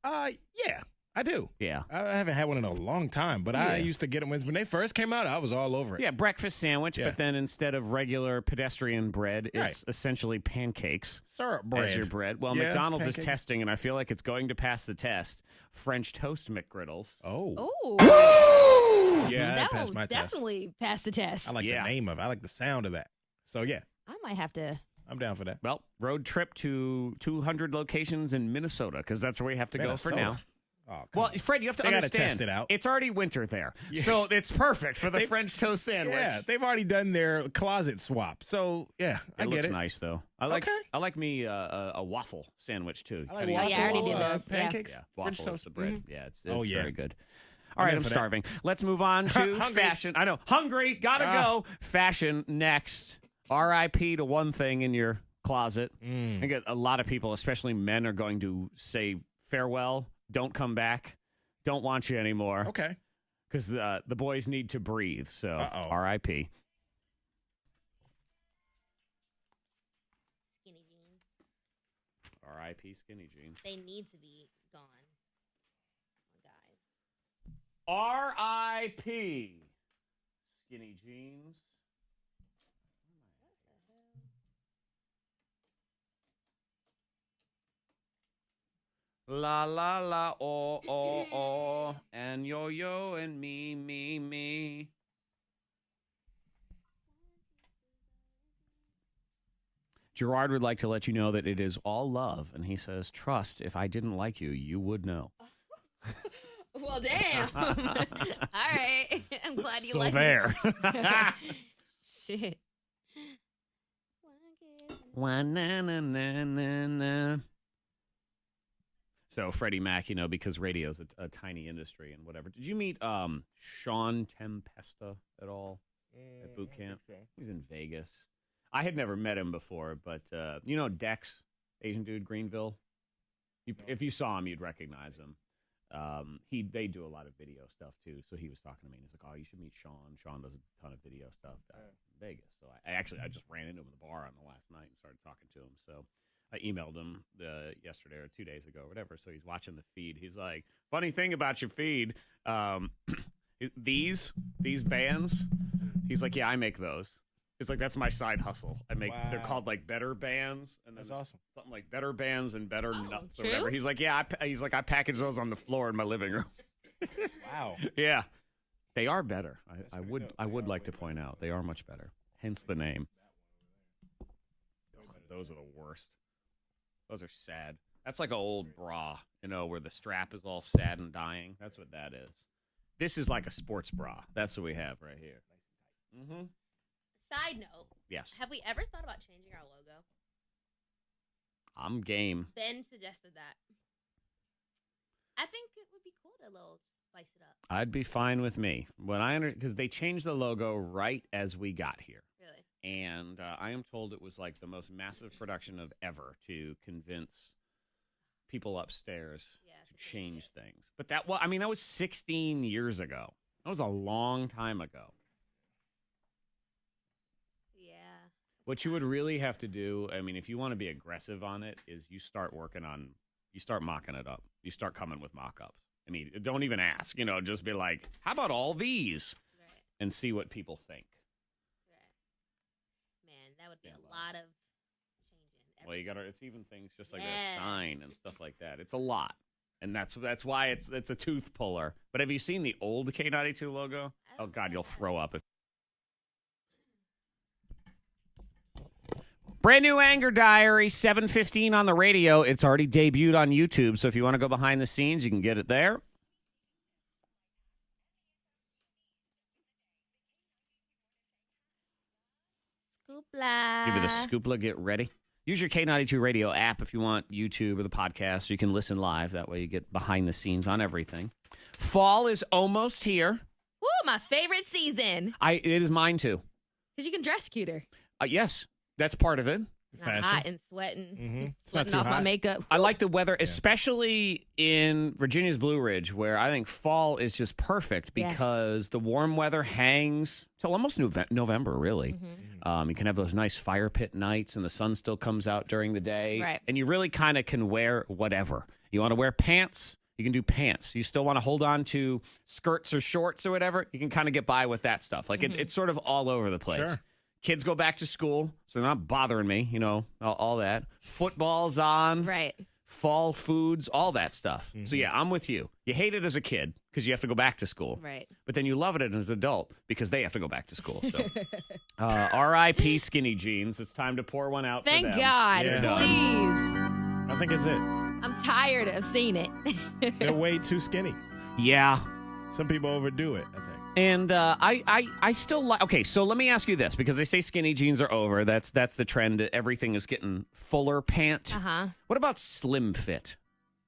Yeah, I do. Yeah. I haven't had one in a long time, but I used to get them when they first came out. I was all over it. Yeah, breakfast sandwich, Yeah. but then instead of regular pedestrian bread, it's Right. essentially pancakes. Syrup bread. As your bread. Well, Yeah, McDonald's is pancakes. testing, and I feel like it's going to pass the test. French toast McGriddles. Oh. Oh. Yeah, No, I passed my test. definitely pass the test. I like Yeah. the name of it. I like the sound of that. So, yeah, I might have to. I'm down for that. Well, road trip to 200 locations in Minnesota, because that's where you have to go for Minnesota. now. Oh, come Well, on. Fred, you have to They gotta understand. test it out. It's already winter there, Yeah. so it's perfect for the French toast sandwich. Yeah, they've already done their closet swap. So, yeah, I It get looks it. nice though. I like Okay. me a waffle sandwich too. I like Kinda Oh, yeah, I already waffles, did those. Yeah. pancakes, Yeah, French waffle is toast. the bread. Mm-hmm. Yeah, it's Oh, yeah. very good. All right, in I'm for that. starving. Let's move on to Hungry. fashion. I know, hungry. Gotta go. Fashion next. R.I.P. to one thing in your closet. I think a lot of people, especially men, are going to say farewell. Don't come back. Don't want you anymore. Okay. because the boys need to breathe. So R.I.P. Skinny jeans. R.I.P. Skinny jeans. They need to be gone, guys. R.I.P. Skinny jeans. La la la, oh oh oh, and yo yo and me. Gerard would like to let you know that it is all love, and he says, "Trust. If I didn't like you, you would know." Well, damn. All right, I'm glad you like there. Shit. Na. So Freddie Mac, because radio's a tiny industry and whatever. Did you meet Sean Tempesta at all at boot camp? So. He's in Vegas. I had never met him before, but Dex, Asian dude, Greenville. If you saw him, you'd recognize him. They do a lot of video stuff too. So he was talking to me, and he's like, "Oh, you should meet Sean. Sean does a ton of video stuff in Vegas." So I just ran into him at the bar on the last night and started talking to him. So I emailed him yesterday or 2 days ago or whatever. So he's watching the feed. He's like, "Funny thing about your feed, these bands." He's like, "Yeah, I make those." It's like, that's my side hustle. They're called like Better Bands. And that's awesome. Something like Better Bands and Better Nuts or true? whatever. He's like, "Yeah, I package those on the floor in my living room." Wow. Yeah. They are better. I would like to point out they are much better. Hence the name. Those are the worst. Those are sad. That's like an old bra, where the strap is all sad and dying. That's what that is. This is like a sports bra. That's what we have right here. Mm-hmm. Side note. Yes. Have we ever thought about changing our logo? I'm game. Ben suggested that. I think it would be cool to spice it up. I'd be fine with me. Because they changed the logo right as we got here. Really? And I am told it was like the most massive production of ever to convince people upstairs to change things. But that was 16 years ago. That was a long time ago. Yeah. What you would really have to do, if you want to be aggressive on it, is you start mocking it up. You start coming with mock-ups. Don't even ask, just be like, "How about all these?" Right. And see what people think. Right. Man, that would be a lot of changing. Well, it's even things just like a sign and stuff like that. It's a lot. And that's why it's a tooth puller. But have you seen the old K92 logo? Oh, God, you'll throw up. Brand new Anger Diary, 7:15 on the radio. It's already debuted on YouTube, so if you want to go behind the scenes, you can get it there. Scoopla. Give it a scoopla, get ready. Use your K92 radio app if you want YouTube or the podcast. You can listen live. That way you get behind the scenes on everything. Fall is almost here. Woo, my favorite season. It is mine too. Because you can dress cuter. Yes, that's part of it. Not hot and sweating. Mm-hmm. Sweating off my makeup. I like the weather, especially in Virginia's Blue Ridge, where I think fall is just perfect because the warm weather hangs till almost November, really. Mm-hmm. You can have those nice fire pit nights, and the sun still comes out during the day. Right. And you really kind of can wear whatever. You want to wear pants? You can do pants. You still want to hold on to skirts or shorts or whatever? You can kind of get by with that stuff. Like it's sort of all over the place. Sure. Kids go back to school, so they're not bothering me, all that. Football's on. Right. Fall foods, all that stuff. Mm-hmm. So, yeah, I'm with you. You hate it as a kid because you have to go back to school. Right. But then you love it as an adult because they have to go back to school. So, R.I.P. skinny jeans. It's time to pour one out Thank for them. God. Yeah. Please. I think it's it. I'm tired of seeing it. They're way too skinny. Yeah. Some people overdo it, I think. And I still like. Okay, so let me ask you this, because they say skinny jeans are over. That's the trend. Everything is getting fuller pant. Uh-huh. What about slim fit?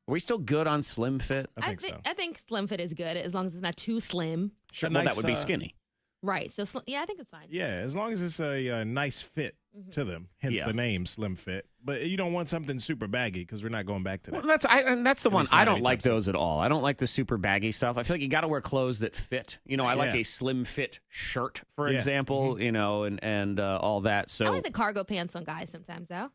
Are we still good on slim fit? I think so. I think slim fit is good as long as it's not too slim. Sure. A Well, nice, that would be skinny. Right. So, yeah, I think it's fine. Yeah, as long as it's a nice fit to them, hence the name Slim Fit. But you don't want something super baggy because we're not going back to that. Well, that's the one. least I not don't anytime like soon. those at all. I don't like the super baggy stuff. I feel like you got to wear clothes that fit. You know, I like Yeah. a slim fit shirt, for Yeah. example. You know, and all that. So I like the cargo pants on guys sometimes, though.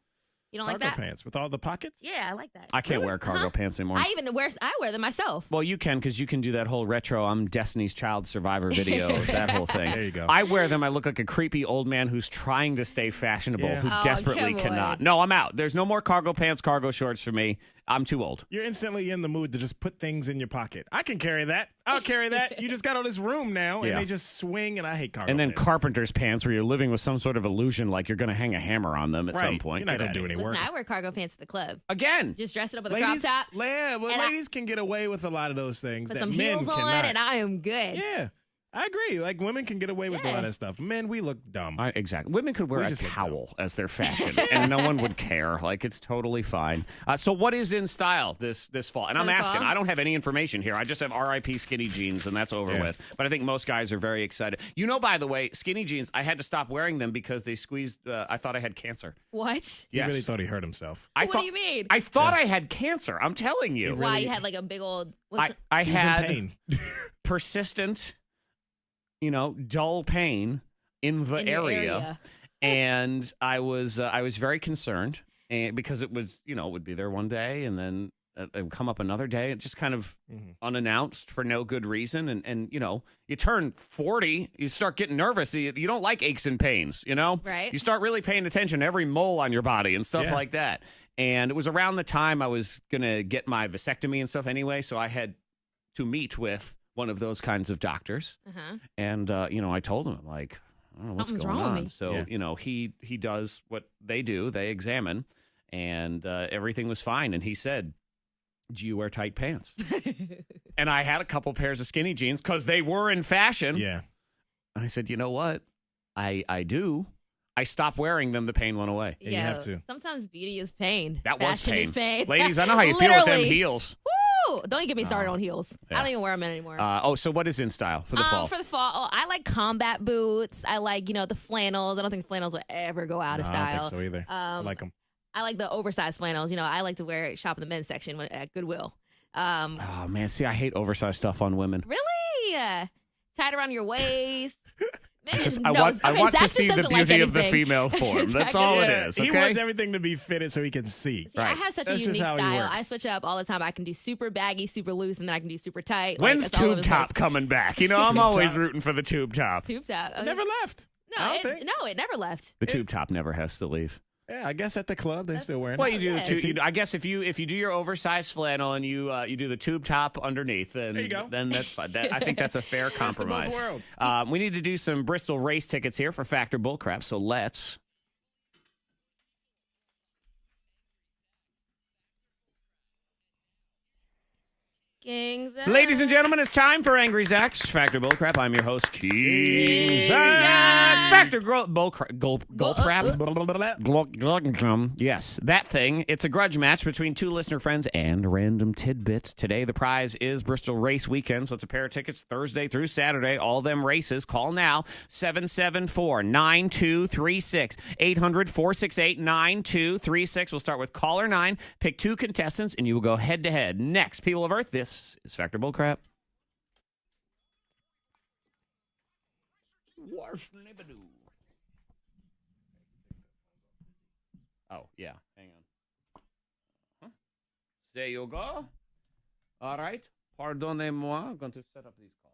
You don't Cargo like that? pants with all the pockets? Yeah, I like that. I can't wear cargo pants anymore. I wear them myself. Well, you can because you can do that whole retro I'm Destiny's Child Survivor video, that whole thing. There you go. I wear them. I look like a creepy old man who's trying to stay fashionable, Yeah. who Oh, desperately come cannot. on. No, I'm out. There's no more cargo pants, cargo shorts for me. I'm too old. You're instantly in the mood to just put things in your pocket. I can carry that. I'll carry that. You just got all this room now, Yeah. and they just swing, and I hate cargo And then pants. carpenter's pants where you're living with some sort of illusion like you're going to hang a hammer on them at some point. You're not Get going outta to do here. any work. Listen, I wear cargo pants at the club. Again. Just dress it up with a Ladies, crop top, yeah, well, and ladies can get away with a lot of those things put that some men heels on, cannot. and I am good. Yeah, I agree. Like, women can get away with a Yeah. lot of stuff. Men, we look dumb. Exactly. Women could wear We a just look towel as their fashion, and no one would care. Like, it's totally fine. So what is in style this fall? And I'm For the asking. fall? I don't have any information here. I just have R.I.P. skinny jeans, and that's over Yeah. with. But I think most guys are very excited. You know, by the way, skinny jeans, I had to stop wearing them because they squeezed, I thought I had cancer. What? He Yes. really thought he hurt himself. I What thought, do you mean? I thought I had cancer. I'm telling you. Why you had like a big old? I He was in had pain. persistent, dull pain in the in your area. And I was very concerned, and because it was, it would be there one day and then it would come up another day. It just kind of unannounced for no good reason. And you turn 40, you start getting nervous. You don't like aches and pains, Right. You start really paying attention to every mole on your body and stuff Yeah. like that. And it was around the time I was going to get my vasectomy and stuff anyway. So I had to meet with one of those kinds of doctors. Uh-huh. And, I told him, I'm like, I don't know what's Something's going wrong with on. me. So, Yeah. he does what they do. They examine, and everything was fine. And he said, do you wear tight pants? And I had a couple pairs of skinny jeans because they were in fashion. Yeah. And I said, you know what? I do. I stopped wearing them. The pain went away. Yeah, you have to. Sometimes beauty is pain. That was Fashion pain. is pain. Ladies, I know how you feel with them Literally. heels. Woo! Don't even get me started on heels. yeah. I don't even wear them anymore. So what is in style for the fall? For the fall, I like combat boots. I like, the flannels. I don't think flannels will ever go out of No, style. I don't think so either. I like them. I like the oversized flannels. I like to wear shop in the men's section at Goodwill. Oh, man. See, I hate oversized stuff on women. Really? Tied around your waist. Man, I want Zach to just see the doesn't like beauty of the anything. female form. Zach That's all it Yeah, is. He Okay. wants everything to be fitted so he can see. See, I Right. have such That's a just unique how he style. works. I switch it up all the time. I can do super baggy, super loose, and then I can do super tight. When's it's all over tube the top place. coming back? I'm Tube always top. rooting for the tube top. Tube top. It never left. No, I don't think. it never left. The tube top never has to leave. Yeah, I guess at the club they're still wearing Well, it. you do yeah. the I guess if you do your oversized flannel and you do the tube top underneath, then There you go. then that's fine. I think that's a fair Best of both compromise. worlds. We need to do some Bristol race tickets here for Factor Bullcrap, so let's. Kings. Ladies and gentlemen, it's time for Angry Zack's Factor Bullcrap. I'm your host, King Zack. Factor Bullcrap. Yes, that thing. It's a grudge match between two listener friends and random tidbits. Today, the prize is Bristol Race Weekend, so it's a pair of tickets Thursday through Saturday. All them races. Call now, 774-9236. 800-468-9236. We'll start with caller 9. Pick 2 contestants, and you will go head-to-head. Next, people of Earth, this is Factor Bullcrap. Oh, yeah. Hang on. There you go. All right. Pardonnez-moi. I'm going to set up these calls.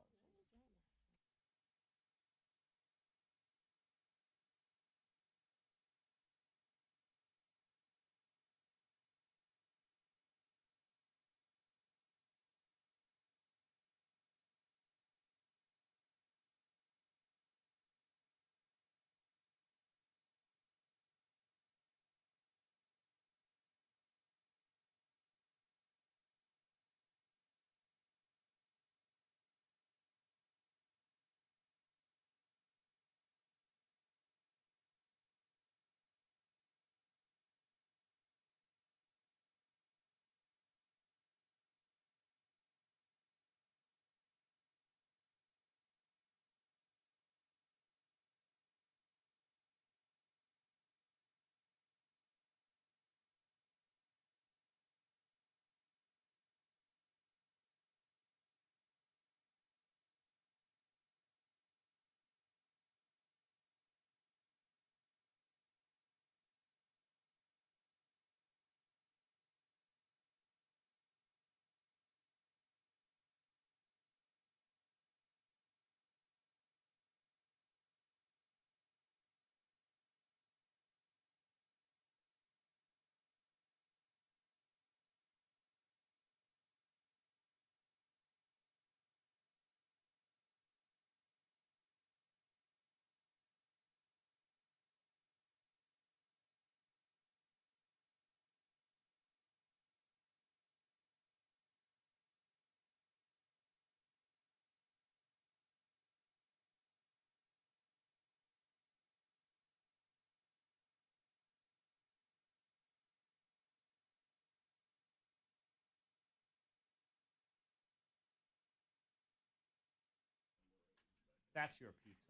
That's your pizza.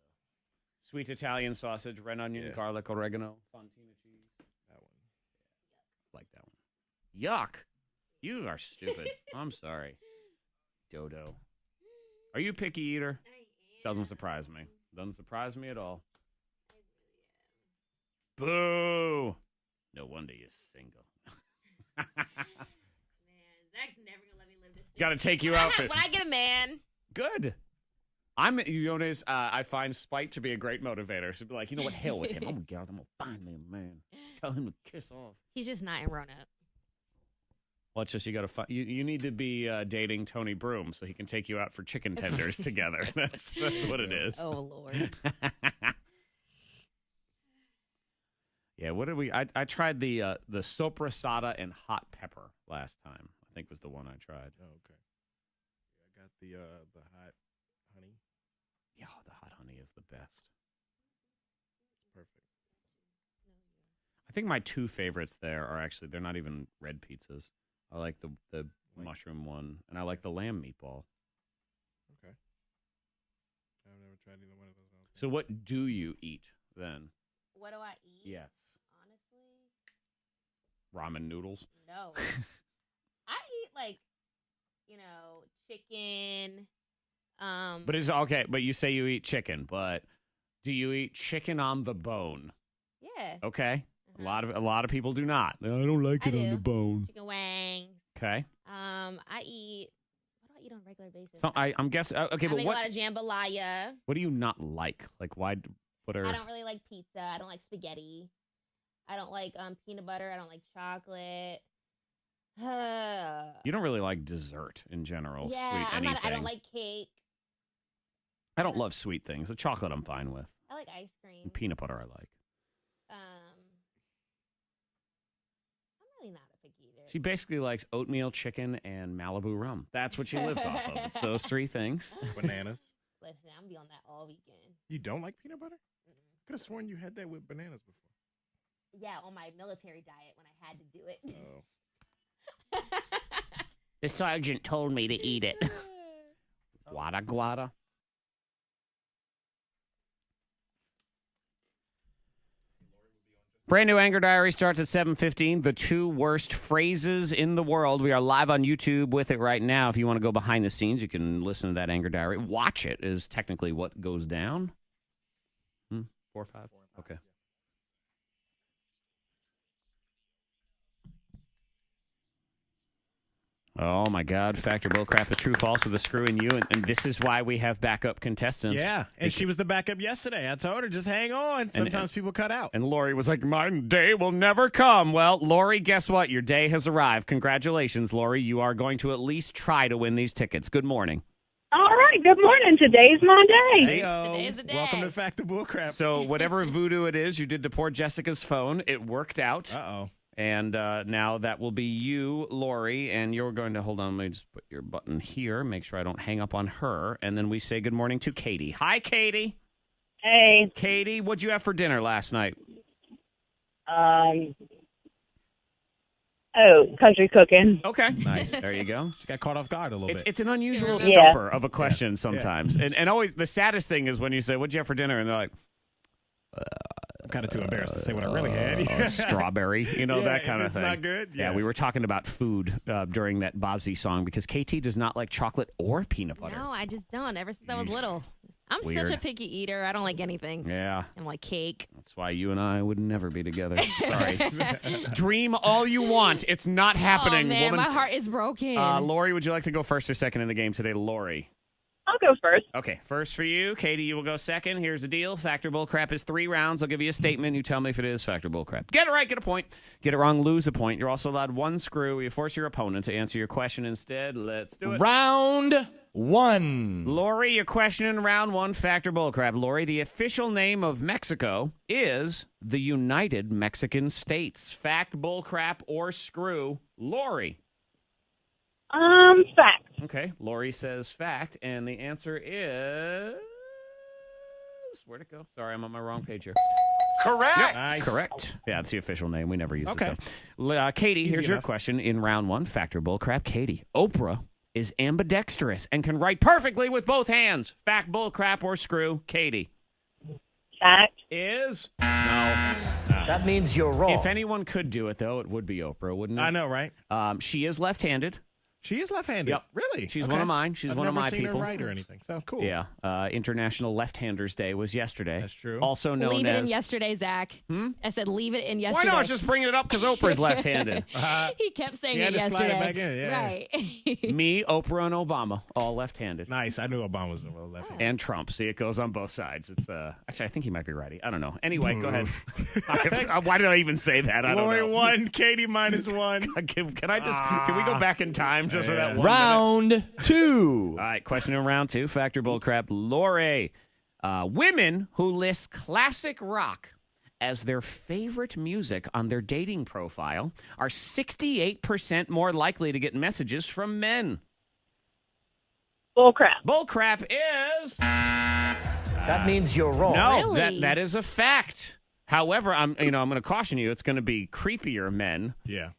Sweet Italian sausage, red onion, garlic, oregano, fontina cheese. That one. Like that one. Yuck. You are stupid. I'm sorry. Dodo. Are you a picky eater? I am. Doesn't surprise me. Doesn't surprise me at all. Boo. No wonder you're single. Man, Zach's never gonna let me live this. Got to take you out. When I get a man. Good. You notice, I find spite to be a great motivator. So be like, you know what? Hell with him. I'm going to get out. I'm going to find me a man. Tell him to kiss off. He's just not in Roanoke. Well, it's just you got to find. You need to be dating Tony Broom so he can take you out for chicken tenders together. That's what it is. Oh, Lord. Yeah, what did we? I tried the sopressata and hot pepper last time. I think was the one I tried. Oh, okay. I got the hot honey. Yeah, the hot honey is the best. Perfect. I think my two favorites there are actually they're not even red pizzas. I like the mushroom one, and I like the lamb meatball. Okay. I've never tried either one of those. So what do you eat then? What do I eat? Yes. Honestly? Ramen noodles? No. I eat like, chicken. But it's okay. But you say you eat chicken, but do you eat chicken on the bone? Yeah. Okay. A lot of people do not. I don't like it on the bone. Chicken wings. Okay. I eat. What do I eat on a regular basis? So I'm guessing. Okay, I but make what? a lot of jambalaya. What do you not like? Like why? What are? I don't really like pizza. I don't like spaghetti. I don't like peanut butter. I don't like chocolate. You don't really like dessert in general. Yeah, sweet anything. I don't like cake. I don't love sweet things. The chocolate I'm fine with. I like ice cream. And peanut butter I like. I'm really not a picky eater. She basically likes oatmeal chicken and Malibu rum. That's what she lives off of. It's those three things. Bananas. Listen, I'm gonna be on that all weekend. You don't like peanut butter? Could have sworn you had that with bananas before. Yeah, on my military diet when I had to do it. Oh. The sergeant told me to eat it. Guada guada. Brand new Anger Diary starts at 7:15. The 2 worst phrases in the world. We are live on YouTube with it right now. If you want to go behind the scenes, you can listen to that Anger Diary. Watch it is technically what goes down. 4 or 5? Okay. Oh, my God. Factor Bullcrap is true, false, of the screw in you. And this is why we have backup contestants. Yeah, and she was the backup yesterday. I told her, just hang on. Sometimes people cut out. And Lori was like, my day will never come. Well, Lori, guess what? Your day has arrived. Congratulations, Lori. You are going to at least try to win these tickets. Good morning. All right. Good morning. Today's my day. Today's the day. Welcome to Factor Bullcrap. So whatever voodoo it is you did to poor Jessica's phone, it worked out. Uh-oh. And now that will be you, Lori, and you're going to, hold on, let me just put your button here, make sure I don't hang up on her, and then we say good morning to Katie. Hi, Katie. Hey. Katie, what'd you have for dinner last night? Country cooking. Okay. Nice. There you go. She got caught off guard a little bit. It's an unusual stumper of a question sometimes. Yeah. And always, the saddest thing is when you say, what'd you have for dinner? And they're like, I'm kind of too embarrassed to say what I really had. Strawberry, that kind of thing. It's not good. Yeah, we were talking about food during that Bozzy song because KT does not like chocolate or peanut butter. No, I just don't. Ever since I was little. I'm Weird. such a picky eater. I don't like anything. Yeah. I don't like cake. That's why you and I would never be together. Sorry. Dream all you want. It's not happening, oh, man, woman. my heart is broken. Lori, would you like to go first or second in the game today? Lori. I'll go first. Okay, first for you. Katie, you will go second. Here's the deal. Factor Bullcrap is 3 rounds. I'll give you a statement. You tell me if it is Factor Bullcrap. Get it right, get a point. Get it wrong, lose a point. You're also allowed 1 screw. You force your opponent to answer your question instead. Let's do it. Round 1. Lori, your question in round 1, Factor Bullcrap. Lori, the official name of Mexico is the United Mexican States. Fact, Bullcrap, or screw. Lori. Fact. Okay, Lori says fact, and the answer is... Where'd it go? Sorry, I'm on my wrong page here. Correct. Yep, Nice. correct. Yeah, that's the official name. We never use Okay. it. Katie, Easy here's your enough. question in round 1, Factor Bullcrap. Katie, Oprah is ambidextrous and can write perfectly with both hands. Fact, bull, crap, or screw. Katie. Fact. Is? No. That means you're wrong. If anyone could do it, though, it would be Oprah, wouldn't it? I know, right? She is left-handed. She is left-handed. Yep. Really? She's one of mine. She's one of my I've never seen people. her write or anything. So cool. Yeah. International Left-Handers Day was yesterday. That's true. Also known Leave as... it in yesterday, Zach. I said leave it in Why yesterday. not? I was just bringing it up because Oprah's left-handed. He kept saying He had it to slide yesterday. it back in, yeah. Right. Me, Oprah, and Obama, all left-handed. Nice. I knew Obama was left-handed. And Trump. See, it goes on both sides. It's actually, I think he might be righty. I don't know. Anyway, go ahead. Why did I even say that? I don't Lori know. 1, Katie -1. Can we go back in time just for that one minute? Round 2. All right, question in round 2. Factor bullcrap. Lori. Women who list classic rock as their favorite music on their dating profile are 68% more likely to get messages from men. Bullcrap. Bullcrap is... That means you're wrong. No, Really? that is a fact. However, I'm going to caution you. It's going to be creepier men Yeah.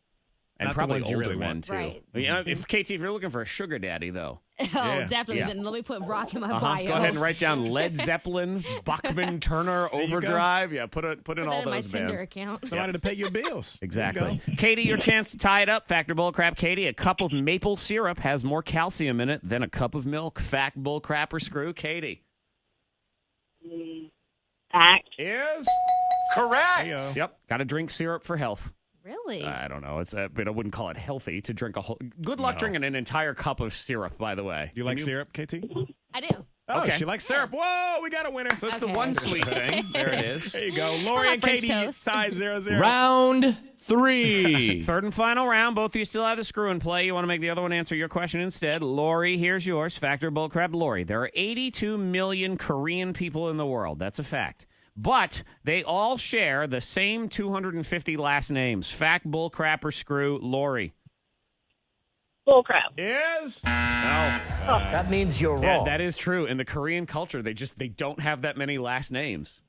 and Not the probably ones you older really men want. too. Right. You know, if you're looking for a sugar daddy though, Oh, Yeah. definitely. Yeah. Then let me put rock in my bio. go ahead and write down Led Zeppelin, Buckman, Turner, you go. Overdrive. Yeah, put in Put all that in my those Tinder bands. account. Somebody to pay your bills. Exactly. There you Katie, your chance to tie it up. Factor bullcrap. Katie, a cup of maple syrup has more calcium in it than a cup of milk. Fact, bullcrap, or screw. Katie. Fact. Is Correct. There you go. Yep. Got to drink syrup for health. Really? I don't know. But I wouldn't call it healthy to drink a whole. Good luck drinking an entire cup of syrup, by the way. Do you like syrup, KT? I do. Oh, Okay. she likes syrup. Whoa, we got a winner. So it's the Okay. one sweet thing. There it is. There you go. Lori and French Katie toast. tied 0-0. Round 3. Third and final round. Both of you still have the screw in play. You want to make the other one answer your question instead. Lori, here's yours. Factor bullcrap. Lori, there are 82 million Korean people in the world. That's a fact. But they all share the same 250 last names. Fact, bullcrap, or screw. Lori. Bullcrap. Is? No. That means you're Yeah, wrong. that is true. In the Korean culture, they don't have that many last names.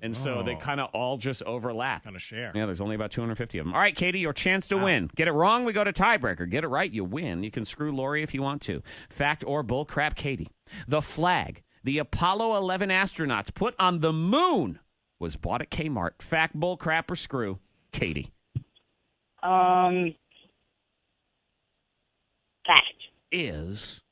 And so they kind of all just overlap. Kind of share. Yeah, there's only about 250 of them. All right, Katie, your chance to win. Get it wrong, we go to tiebreaker. Get it right, you win. You can screw Lori if you want to. Fact or bull crap, Katie. The flag the Apollo 11 astronauts put on the moon was bought at Kmart. Fact, bull crap, or screw, Katie. Fact. Is...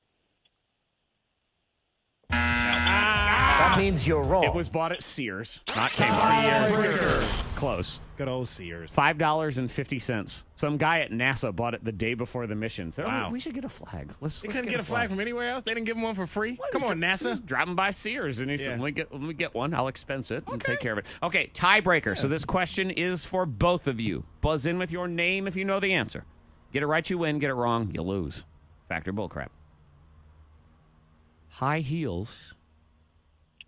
That means you're wrong. It was bought at Sears, not Kmart. Close. Good old Sears. $5.50. Some guy at NASA bought it the day before the mission. Said, Wow. we should get a flag. Let's They couldn't get a flag from anywhere else? They didn't give them one for free? Come on, NASA. He's driving by Sears, and he said, Yeah. let me get one. I'll expense it and take care of it. Okay, tiebreaker. So this question is for both of you. Buzz in with your name if you know the answer. Get it right, you win. Get it wrong, you lose. Factor bullcrap. High heels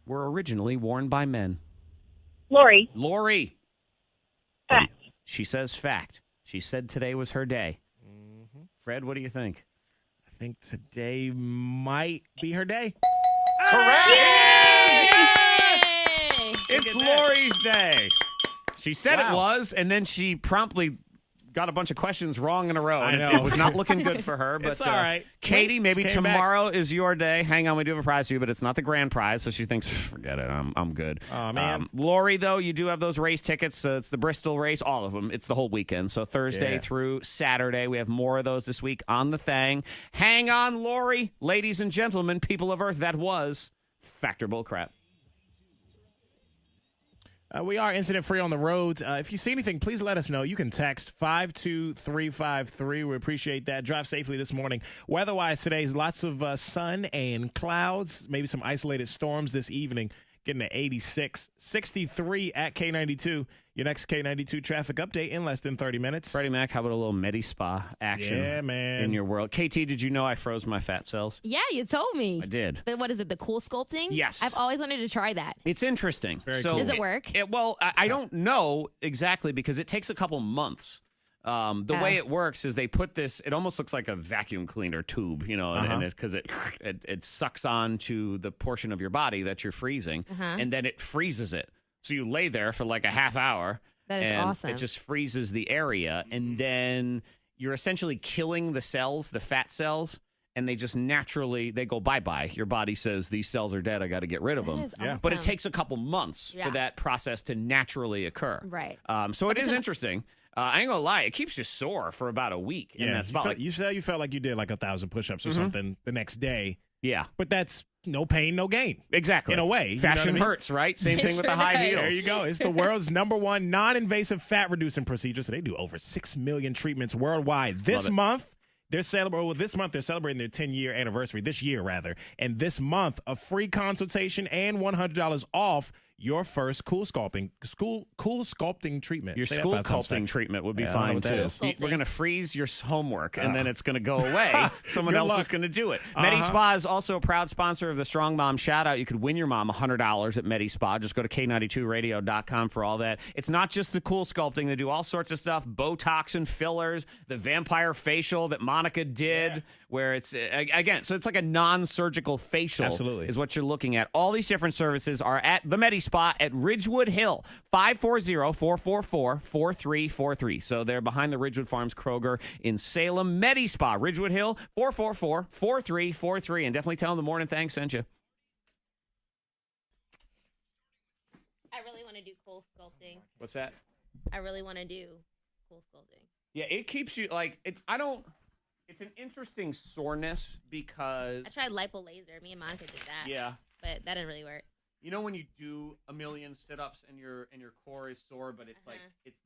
were originally worn by men. Lori. Lori. Fact. She says fact. She said today was her day. Fred, what do you think? I think today might be her day. Correct. Yay! It's Look at that. Lori's day. She said it Wow. was, and then she promptly got a bunch of questions wrong in a row. I And know. it was not looking good for her. But It's all right. Katie, maybe She came back. tomorrow is your day. Hang on, we do have a prize for you, but it's not the grand prize. So she thinks, forget it, I'm good. Aw, man. Lori, though, you do have those race tickets. So it's the Bristol race, all of them. It's the whole weekend. So Thursday Yeah. through Saturday. We have more of those this week on the Thang. Hang on, Lori. Ladies and gentlemen, people of Earth, that was Factor Bullcrap. We are incident free on the roads. If you see anything, please let us know. You can text 52353. We appreciate that. Drive safely this morning. Weather-wise today, lots of sun and clouds, maybe some isolated storms this evening. Getting to 86, 63 at K92. Your next K92 traffic update in less than 30 minutes. Freddie Mac, how about a little Medi-Spa action Yeah, man. in your world? KT, did you know I froze my fat cells? Yeah, you told me. I did. What is it? The cool sculpting? Yes. I've always wanted to try that. It's interesting. very so cool. Does it work? Well, I don't know exactly because it takes a couple months. The way it works is they put this, it almost looks like a vacuum cleaner tube, you know, and because it sucks on to the portion of your body that you're freezing, and then it freezes it. So you lay there for like a half hour. That is and awesome. It just freezes the area, and then you're essentially killing the cells, the fat cells, and they just naturally they go bye-bye. Your body says these cells are dead. I got to get rid of them. That is Yeah. But it awesome. takes a couple months for that process to naturally occur. Right. So it is interesting. I ain't gonna lie, it keeps you sore for about a week in that spot. You said you felt like you did like 1,000 push-ups or something the next day, Yeah, but that's no pain, no gain. exactly. In a way, you know fashion what I mean? hurts, right? Same thing with the high Sure heels. does. There you go. It's the world's #1 non-invasive fat-reducing procedure. So they do over 6 million treatments worldwide. This month, they're celebrating their 10-year anniversary, this year rather. And this month, a free consultation and $100 off your first cool sculpting treatment. Your Say that school 5 times sculpting fast. treatment would be Yeah, I don't know fine what that too. is. Sculpting. We're going to freeze your homework and then it's going to go away. Someone Good else luck. is going to do it. MediSpa is also a proud sponsor of the Strong Mom Shout Out. You could win your mom $100 at MediSpa. Just go to K92radio.com for all that. It's not just the cool sculpting. They do all sorts of stuff, Botox and fillers, the vampire facial that Monica did, where it's, again, so it's like a non-surgical facial. Absolutely. Is what you're looking at. All these different services are at the MediSpa at Ridgewood Hill, 540-444-4343. So they're behind the Ridgewood Farms Kroger in Salem. MediSpa, Ridgewood Hill, 444-4343. And definitely tell them the Morning Thang sent you. I really want to do cool sculpting. What's that? I really want to do cool sculpting. Yeah, it keeps you, like, it's an interesting soreness because... I tried lipo laser. Me and Monica did that. Yeah. But that didn't really work. You know when you do a million sit-ups and your core is sore, but it's like it's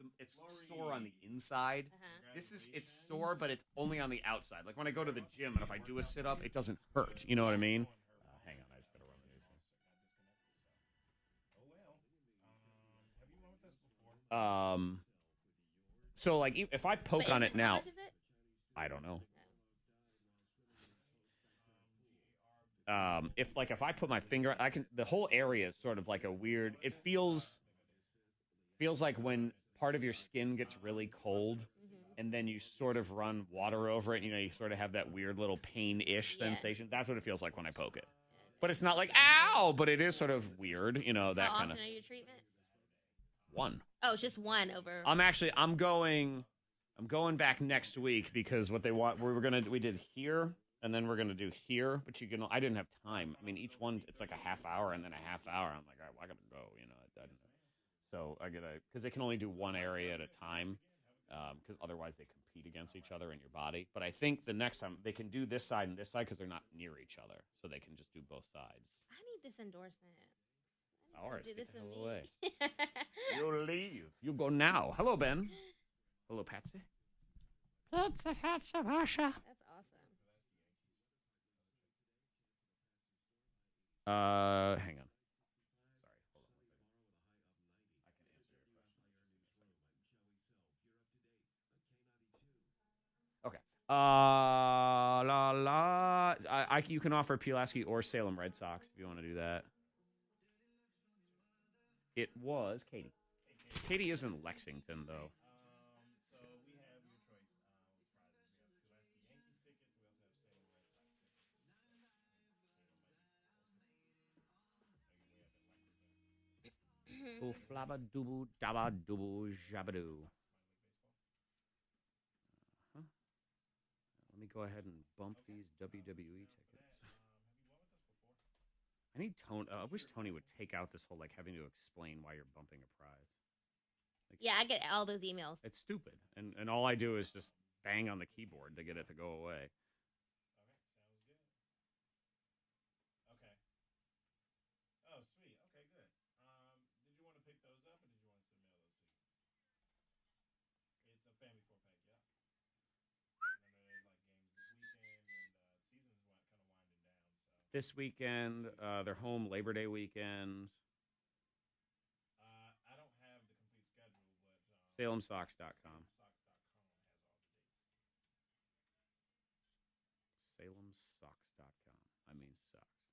sore on the inside. It's sore, but it's only on the outside. Like when I go to the gym and if I do a sit-up, it doesn't hurt. You know what I mean? Hang on, I just gotta run the news. So like if I poke on it now, How much is it? I don't know. If I put my finger, the whole area is sort of like a weird, it feels like when part of your skin gets really cold and then you sort of run water over it, you sort of have that weird little pain-ish sensation. That's what it feels like when I poke it. But it's not like, ow, but it is sort of weird, that How kind of. often are your treatment? One. Oh, it's just one over. I'm going back next week because what they want, we did here. And then we're going to do here, but I didn't have time. I mean, each one, it's like a half hour and then a half hour. I'm like, all right, well, I got to go, So I because they can only do one area at a time, because otherwise they compete against each other in your body. But I think the next time they can do this side and this side because they're not near each other. So they can just do both sides. I need this endorsement. It's ours. Do Get this the in hell me. away. You leave. You go now. Hello, Ben. Hello, Patsy. That's awesome. Hang on. Sorry, hold on. Okay. You can offer Pulaski or Salem Red Sox if you want to do that. It was Katie. Katie is in Lexington, though. Flabba doobu dabba doobu jabadoo. Let me go ahead and bump these WWE tickets. I need Tony. I wish Tony would take out this whole having to explain why you're bumping a prize. Yeah, I get all those emails. It's stupid, and all I do is just bang on the keyboard to get it to go away. This weekend, they're home Labor Day weekend. I don't have the complete schedule, but SalemSocks.com. SalemSocks.com. I mean socks.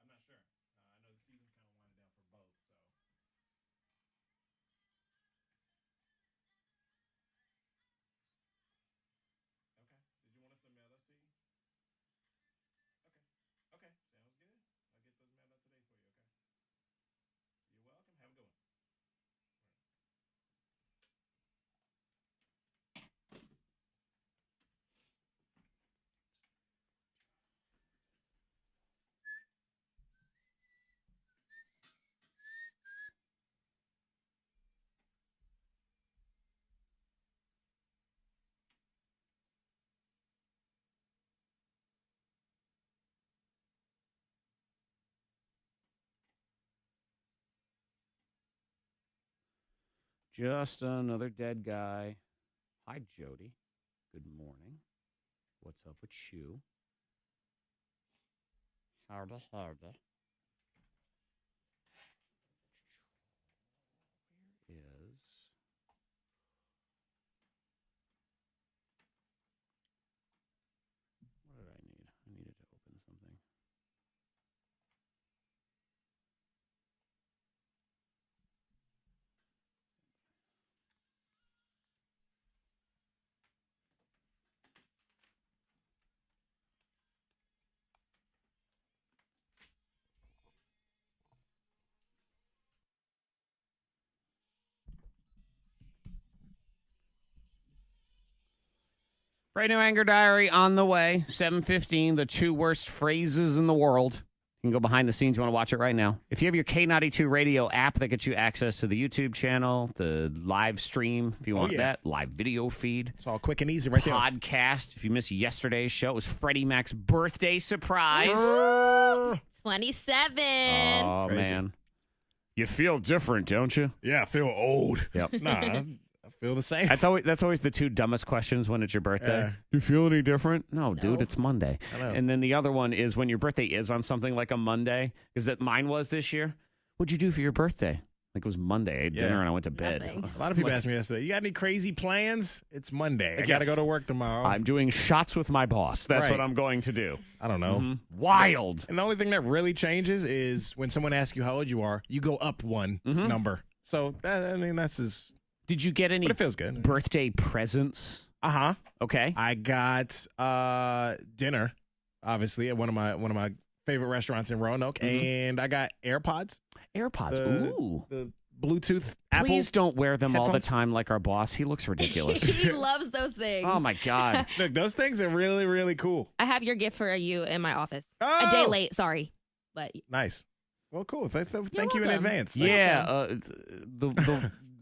I'm not sure. I know the season's kind of winding down for both, so. Just another dead guy. Hi, Jody. Good morning. What's up with you? Harda. Where is... What did I need? I needed to open something. Brand new Anger Diary on the way. 7:15, the 2 worst phrases in the world. You can go behind the scenes. You want to watch it right now. If you have your K92 radio app that gets you access to the YouTube channel, the live stream, if you want that, live video feed. It's all quick and easy right there. Podcast. If you missed yesterday's show, it was Freddie Mac's birthday surprise. 27. Oh, Crazy. man. You feel different, don't you? Yeah, I feel old. Yep. Nah, I feel the same. That's always the 2 dumbest questions when it's your birthday. Yeah. You feel any different? No, dude, it's Monday. I know. And then the other one is when your birthday is on something like a Monday, because that mine was this year. What'd you do for your birthday? Like it was Monday. I ate dinner and I went to bed. Nothing. A lot of people asked me yesterday, you got any crazy plans? It's Monday. I got to go to work tomorrow. I'm doing shots with my boss. That's Right. what I'm going to do. I don't know. Wild. And the only thing that really changes is when someone asks you how old you are, you go up one number. So, that's as... Did you get any But it feels good. birthday presents? Uh-huh. Okay. I got dinner, obviously, at one of my favorite restaurants in Roanoke, and I got AirPods. AirPods. Ooh. The Bluetooth Please Apple. don't wear them all the headphones. time like our boss. He looks ridiculous. He loves those things. Oh, my God. Look, those things are really, really cool. I have your gift for you in my office. A Oh! day late, sorry. But Nice. Well, cool. Thank you in welcome. advance. Yeah.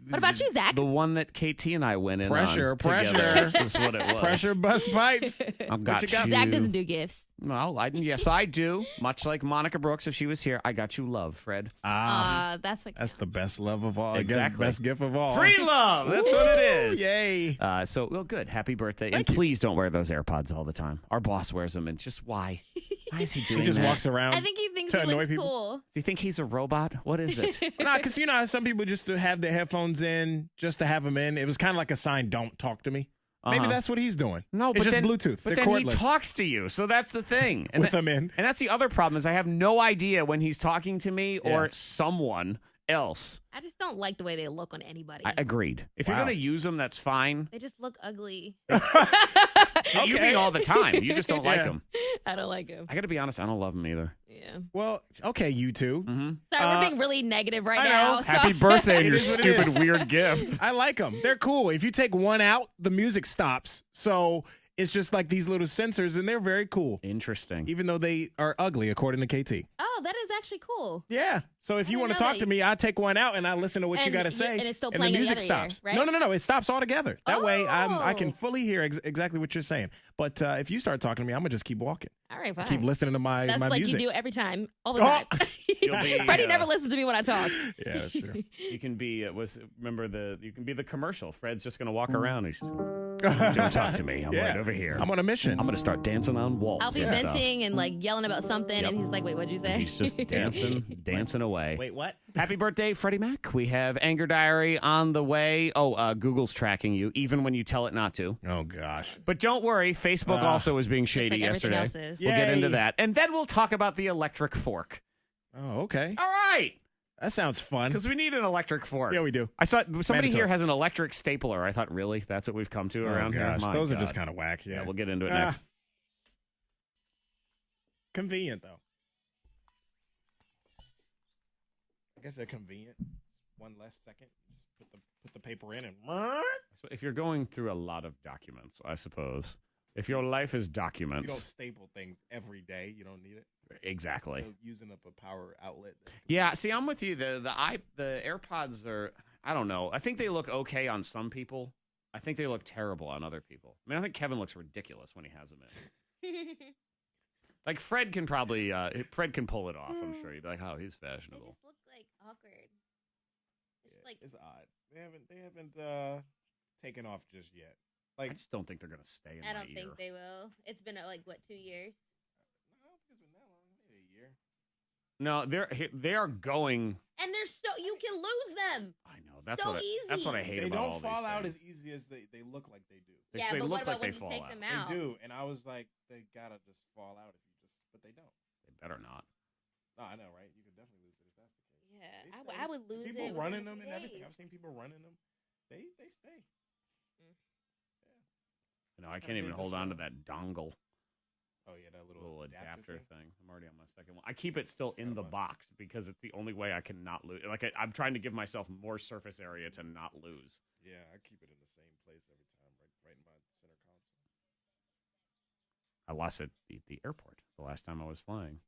what about you, Zach? The one that KT and I went in Pressure, on pressure. together is what it was. Pressure bust pipes. I've got you got? Zach doesn't do gifts. Well, yes, I do. Much like Monica Brooks, if she was here, I got you love, Fred. That's what That's the best love of all. Exactly. Best gift of all. Free love. That's what it is. Yay. Well, good. Happy birthday. And please don't wear those AirPods all the time. Our boss wears them, and just why? Why is he doing He just that? walks around. I think he thinks to he annoy looks people. cool. Do you think he's a robot? What is it? Nah, because how some people just have their headphones in just to have them in. It was kind of like a sign, don't talk to me. Maybe that's what he's doing. No, it's but just then, Bluetooth. But They're then cordless. he talks to you, so that's the thing. With them in. And that's the other problem is I have no idea when he's talking to me or Yeah. someone else. I just don't like the way they look on anybody. I agreed. If you're Wow. going to use them, that's fine. They just look ugly. You mean all the time. You just don't like Yeah. them. I don't like them. I got to be honest, I don't love them either. Yeah. Well, okay, you two. Sorry, we're being really negative right I know. now. Happy so- birthday and It your is what it is. stupid weird gift. I like them. They're cool. If you take one out, the music stops. So it's just like these little sensors, and they're very cool, Interesting. even though they are ugly, according to KT. Oh, that is actually cool. Yeah. So if you I want to didn't know talk that. to me, I take one out and I listen to what you And got to you- say, and it's still the playing in the music other ear, stops. right? No. It stops altogether. That way, I can Oh. fully hear exactly what you're saying. But if you start talking to me, I'm gonna just keep walking, All right, fine. keep listening to my That's like music. you do every time, all the Oh. time. You'll be, Freddie never listens to me when I talk. Yeah, that's true. You can be you can be the commercial. Fred's just gonna walk around. He's just, don't talk to me. I'm Yeah. right over here. I'm on a mission. I'm gonna start dancing on walls. I'll be and stuff. venting and like yelling about something, Yep. and he's like, "Wait, what'd you say?" He's just dancing away. Wait, what? Happy birthday, Freddie Mac. We have Anger Diary on the way. Oh, Google's tracking you, even when you tell it not to. Oh gosh. But don't worry, Facebook also was being shady like everything yesterday. else is. We'll get into Yay. that. And then we'll talk about the electric fork. Oh, okay. All right. That sounds fun. Because we need an electric fork. Yeah, we do. I saw somebody Mandatory. here has an electric stapler. I thought, really? That's what we've come to around oh, gosh. here? My Those are God. just kind of whack. Yeah. Yeah, we'll get into it Ah. next. Convenient though. I guess they're convenient. One less second. Just put the paper in and. So if you're going through a lot of documents, I suppose. If your life is You don't documents. staple things every day. You don't need it. Exactly. So using up a power outlet. Yeah, see, I'm with you. The AirPods are, I don't know. I think they look okay on some people. I think they look terrible on other people. I mean, I think Kevin looks ridiculous when he has them in. Like Fred can probably, Fred can pull it off. I'm sure he'd be like, oh, he's They fashionable. just look like awkward. It's just Like, It's odd. They haven't taken off just yet. I just don't think they're gonna stay in I my don't ear. think they will. It's been like what, 2 years? No, I don't think it's been that long. Maybe a year. No, they are going. And they're so you can lose them. I know that's So what easy. that's what I hate They about all don't fall these out things. as easy as they look like they do. Yeah, They but look what about like they when you fall take out. them out? They do, and I was like, they gotta just fall out if you just, but they don't. They better not. No, I know, right? You could definitely lose it if that's the case. Yeah, They I stay. would lose it. People within running a them few and everything. days. I've seen people running them. They stay. No, I can't even hold on to that dongle. Oh yeah, that Little adapter thing. I'm already on my second one. I keep it still in the box because it's the only way I can not lose. Like I'm trying to give myself more surface area to not lose. Yeah, I keep it in the same place every time, right in my center console. I lost it at the airport the last time I was flying.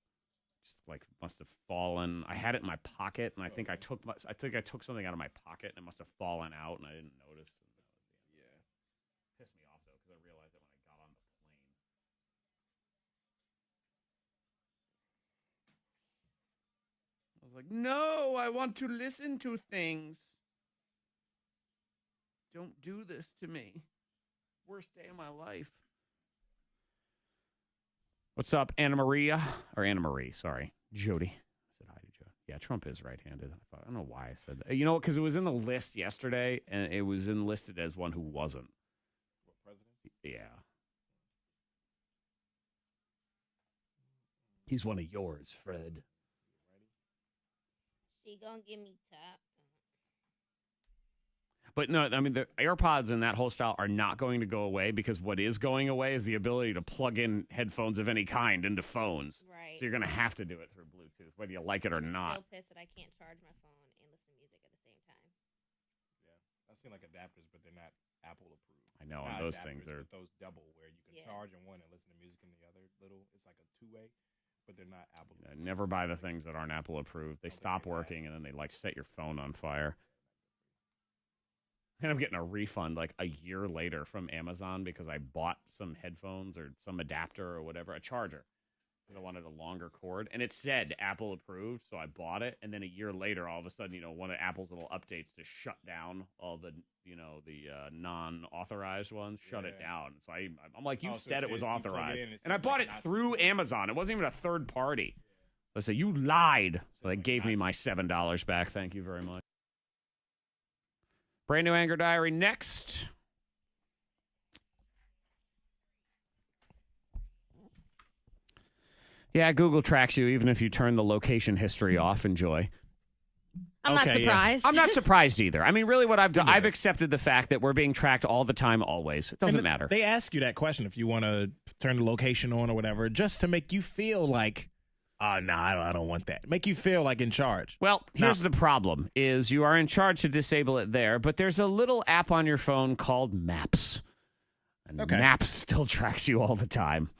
Just like must have fallen. I had it in my pocket, and I think I took something out of my pocket, and it must have fallen out, and I didn't notice. Yeah. Pissed me off though because I realized it when I got on the plane. I was like, no, I want to listen to things. Don't do this to me. Worst day of my life. What's up, Anna Maria? Or Anna Marie, sorry. Jody. I said hi to Jody. Yeah, Trump is right-handed. I don't know why I said that. You know, because it was in the list yesterday, and it was enlisted as one who wasn't. What, president? Yeah. He's one of yours, Fred. She gonna give me top. But no, I mean, the AirPods and that whole style are not going to go away because what is going away is the ability to plug in headphones of any kind into phones. Right. So you're going to have to do it through Bluetooth, whether you like it or I'm not. still pissed that I can't charge my phone and listen to music at the same time. Yeah, I've seen like adapters, but they're not Apple approved. I know, Not and those adapters, things are... but those double where you can Yeah. charge in one and listen to music in the other. Little, it's like a two-way, but they're not Apple. Never buy the things that aren't Apple approved. They Don't think stop they working, last. and then they, like, set your phone on fire. And I'm getting a refund, like, a year later from Amazon because I bought some headphones or some adapter or whatever, a charger, because I wanted a longer cord. And it said Apple approved, so I bought it. And then a year later, all of a sudden, you know, one of Apple's little updates to shut down all the, you know, the non-authorized ones, shut it Yeah. down. So I'm like, you Oh, so said it it was says you plug it authorized. in, it And I says, bought like, it not through secure. Amazon. It wasn't even a third party. I said, you lied. So they like gave me not my $7 back. Thank you very much. Brand new Anger Diary next. Yeah, Google tracks you even if you turn the location history off. Enjoy. I'm not Okay, yeah. surprised. I'm not surprised either. I mean, really what I've done, I've accepted the fact that we're being tracked all the time, always. It doesn't matter. They ask you that question if you want to turn the location on or whatever, just to make you feel like, no, I don't want that. Make you feel like in charge. Well, here's the problem, is you are in charge to disable it there, but there's a little app on your phone called Maps. And Okay. Maps still tracks you all the time.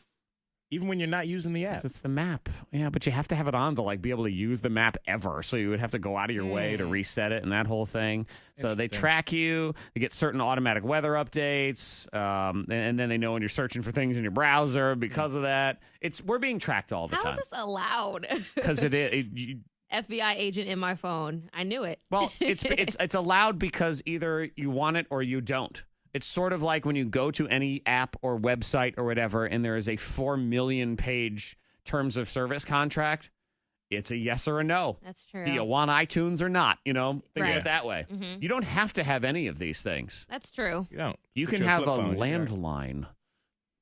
Even when you're not using the app. Yes, it's the map. Yeah, but you have to have it on to like be able to use the map ever. So you would have to go out of your way to reset it and that whole thing. So they Interesting. track you. They get certain automatic weather updates, and then they know when you're searching for things in your browser because of that. We're being tracked all the How is time this allowed? because FBI agent in my phone. I knew it. well, it's allowed because either you want it or you don't. It's sort of like when you go to any app or website or whatever, and there is a 4 million page terms of service contract. It's a yes or a no. That's true. Do you want iTunes or not? You know, think of Right. it that way. Mhm. You don't have to have any of these things. That's true. You don't. You Put can your have a flip phone, you got it. landline.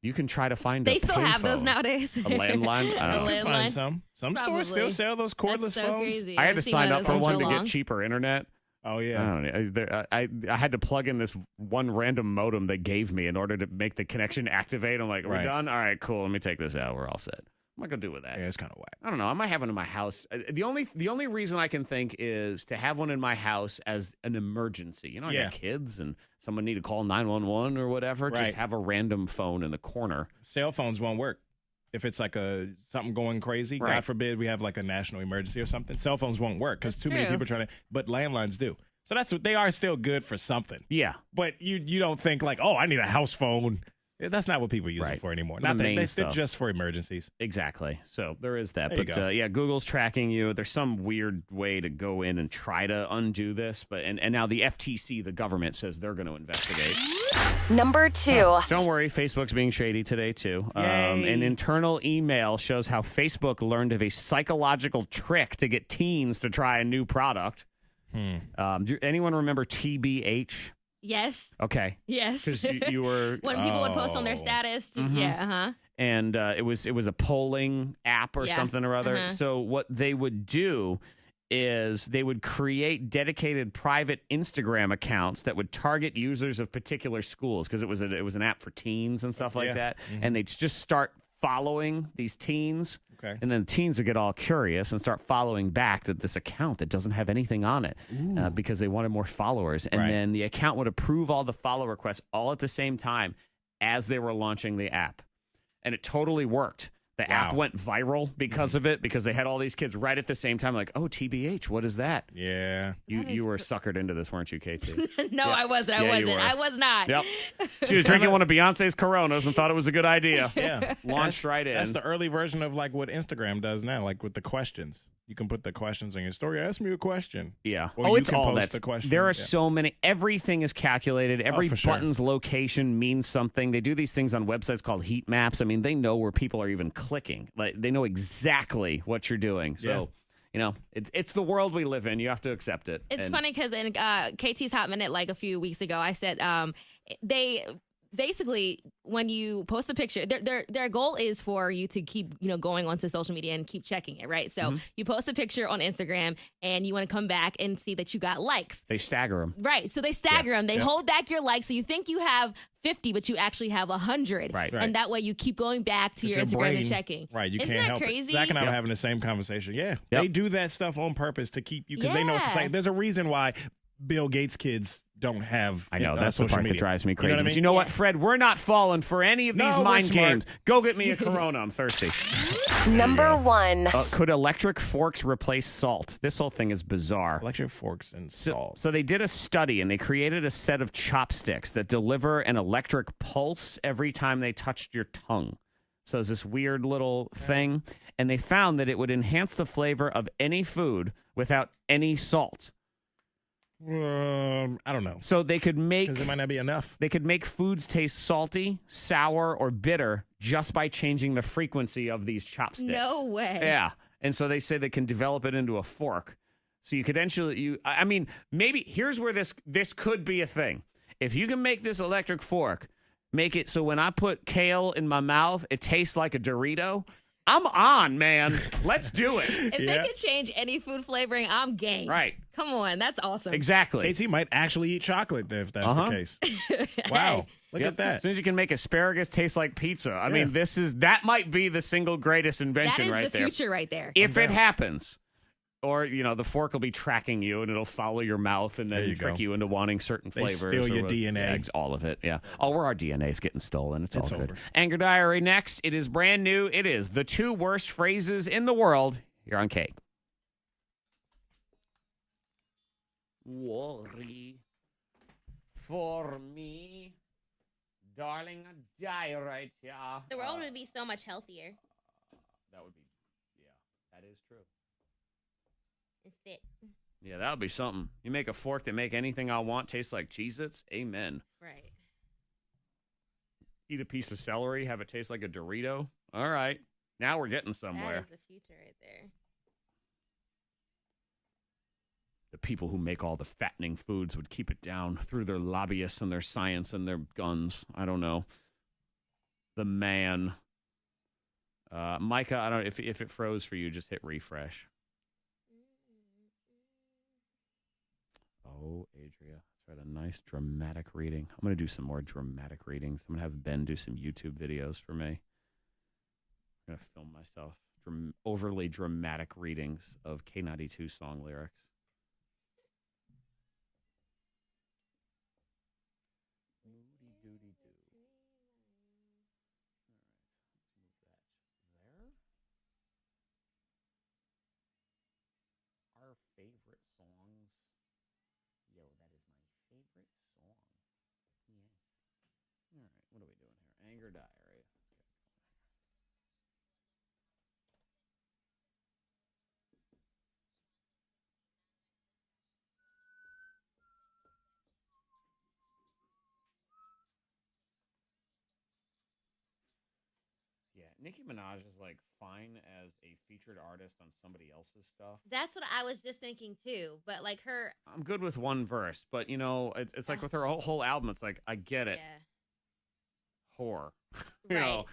You can try to find They a still have those payphone. nowadays. A landline? I don't know. You can find landline. some. Some stores Probably. still sell those cordless That's so phones. crazy. I had I've to seen sign one up of for those one so to long. get cheaper internet. Oh, I yeah. don't know. I had to plug in this one random modem they gave me in order to make the connection activate. I'm like, we're Right. done? All right, cool. Let me take this out. We're all set. What am I going to do with that? Yeah, it's kind of whack. I don't know. I might have one in my house. The only reason I can think is to have one in my house as an emergency. You know, I Yeah. got kids and someone need to call 911 or whatever. Right. Just have a random phone in the corner. Cell phones won't work. If it's like something going crazy, Right. God forbid we have like a national emergency or something, cell phones won't work because That's too many true. people trying to. But landlines do. So that's what they are still good for something. Yeah. But you don't think like, oh, I need a house phone. That's not what people use it for anymore. For the main they're stuff. just for emergencies. Exactly. So there is that. There you But go. yeah, Google's tracking you. There's some weird way to go in and try to undo this. But and now the FTC, the government, says they're going to investigate. Number 2. Don't worry, Facebook's being shady today, too. Yay. An internal email shows how Facebook learned of a psychological trick to get teens to try a new product. Do anyone remember TBH? Yes. Okay. Yes. Because you were... when people would post on their status. Yeah, And it was a polling app or Yeah. something or other. Uh-huh. So what they would do is they would create dedicated private Instagram accounts that would target users of particular schools because it was an app for teens and stuff like Yeah. that. And they'd just start following these teens. Okay. And then the teens would get all curious and start following back to this account that doesn't have anything on it because they wanted more followers. And Right. then the account would approve all the follow requests all at the same time as they were launching the app. And it totally worked. The app went viral because of it, because they had all these kids right at the same time, like, oh, TBH, what is that? Yeah. You were suckered into this, weren't you, KT? No, I wasn't. Yeah, you were. I was not. Yep. She was drinking one of Beyonce's Coronas and thought it was a good idea. Yeah. Launched right in. That's the early version of like what Instagram does now, like with the questions. You can put the questions in your story. Ask me a question. Yeah. Or Oh, you it's can all post that. the question. There are Yeah. so many. Everything is calculated. Every for sure. button's location means something. They do these things on websites called heat maps. I mean, they know where people are even clicking. Like they know exactly what you're doing. So, you know, it's the world we live in. You have to accept it. It's And- funny because in KT's Hot Minute, like a few weeks ago, I said they basically, when you post a picture, their goal is for you to keep going onto social media and keep checking it, right? So you post a picture on Instagram and you want to come back and see that you got likes. They stagger them. Right. So they stagger them. They hold back your likes. So you think you have 50, but you actually have 100. Right. And that way you keep going back to your Instagram brain- and checking. Right, you Isn't can't that help crazy? it. Zach and I were having the same conversation. Yeah, Yep. they do that stuff on purpose to keep you because they know what to say. Yeah. There's a reason why Bill Gates' kids don't have. I know, that's the social part media. that drives me You crazy. know what I But mean? you know what, Yeah. Fred? We're not falling for any of No, these we're mind smart. games. Go get me a Corona. I'm thirsty. Number 1. Could electric forks replace salt? This whole thing is bizarre. Electric forks and So, salt. so they did a study and they created a set of chopsticks that deliver an electric pulse every time they touched your tongue. So it's this weird little thing. And they found that it would enhance the flavor of any food without any salt. I don't know So they could make because it might not be enough. they could make foods taste salty, sour, or bitter just by changing the frequency of these chopsticks. No way. Yeah. And so they say they can develop it into a fork. So you could I mean, maybe here's where this could be a thing. If you can make this electric fork, make it so when I put kale in my mouth, it tastes like a Dorito. I'm on, man. Let's do it. If Yeah. they could change any food flavoring, I'm game. Right. Come on. That's awesome. Exactly. KT might actually eat chocolate if that's Uh-huh. the case. Wow, look Yep. at that. As soon as you can make asparagus taste like pizza. I mean, that might be the single greatest That invention is right the there. future right there. If it happens. Or, the fork will be tracking you and it'll follow your mouth and There then you trick go. you into wanting certain They flavors. steal or your what- DNA. Yeah, all of it, yeah. Oh, our DNA is getting stolen. It's all It's good. over. Anger Diary next. It is brand new. It is the 2 worst phrases in the world. You're on K. Worry for me. Darling, I die right here. The world would be so much healthier. That would be, that is true. And fit. Yeah, that would be something. You make a fork that make anything I want taste like Cheez-Its. Amen. Right. Eat a piece of celery, have it taste like a Dorito. All right. Now we're getting That somewhere. is the future right there. The people who make all the fattening foods would keep it down through their lobbyists and their science and their guns. I don't know. The man. Micah, I don't know if it froze for you, just hit refresh. Oh, Adria. That's right, a nice dramatic reading. I'm going to do some more dramatic readings. I'm going to have Ben do some YouTube videos for me. I'm going to film myself overly dramatic readings of K92 song lyrics. Our favorite songs. Yo, that is my favorite song. All right, what are we doing here? Anger Diary. Yeah, Nicki Minaj is like fine as a featured artist on somebody else's stuff. That's what I was just thinking too. But like her, I'm good with one verse, but you know, it's like with her whole album, it's like I get it. yeah, Whore. You right. know,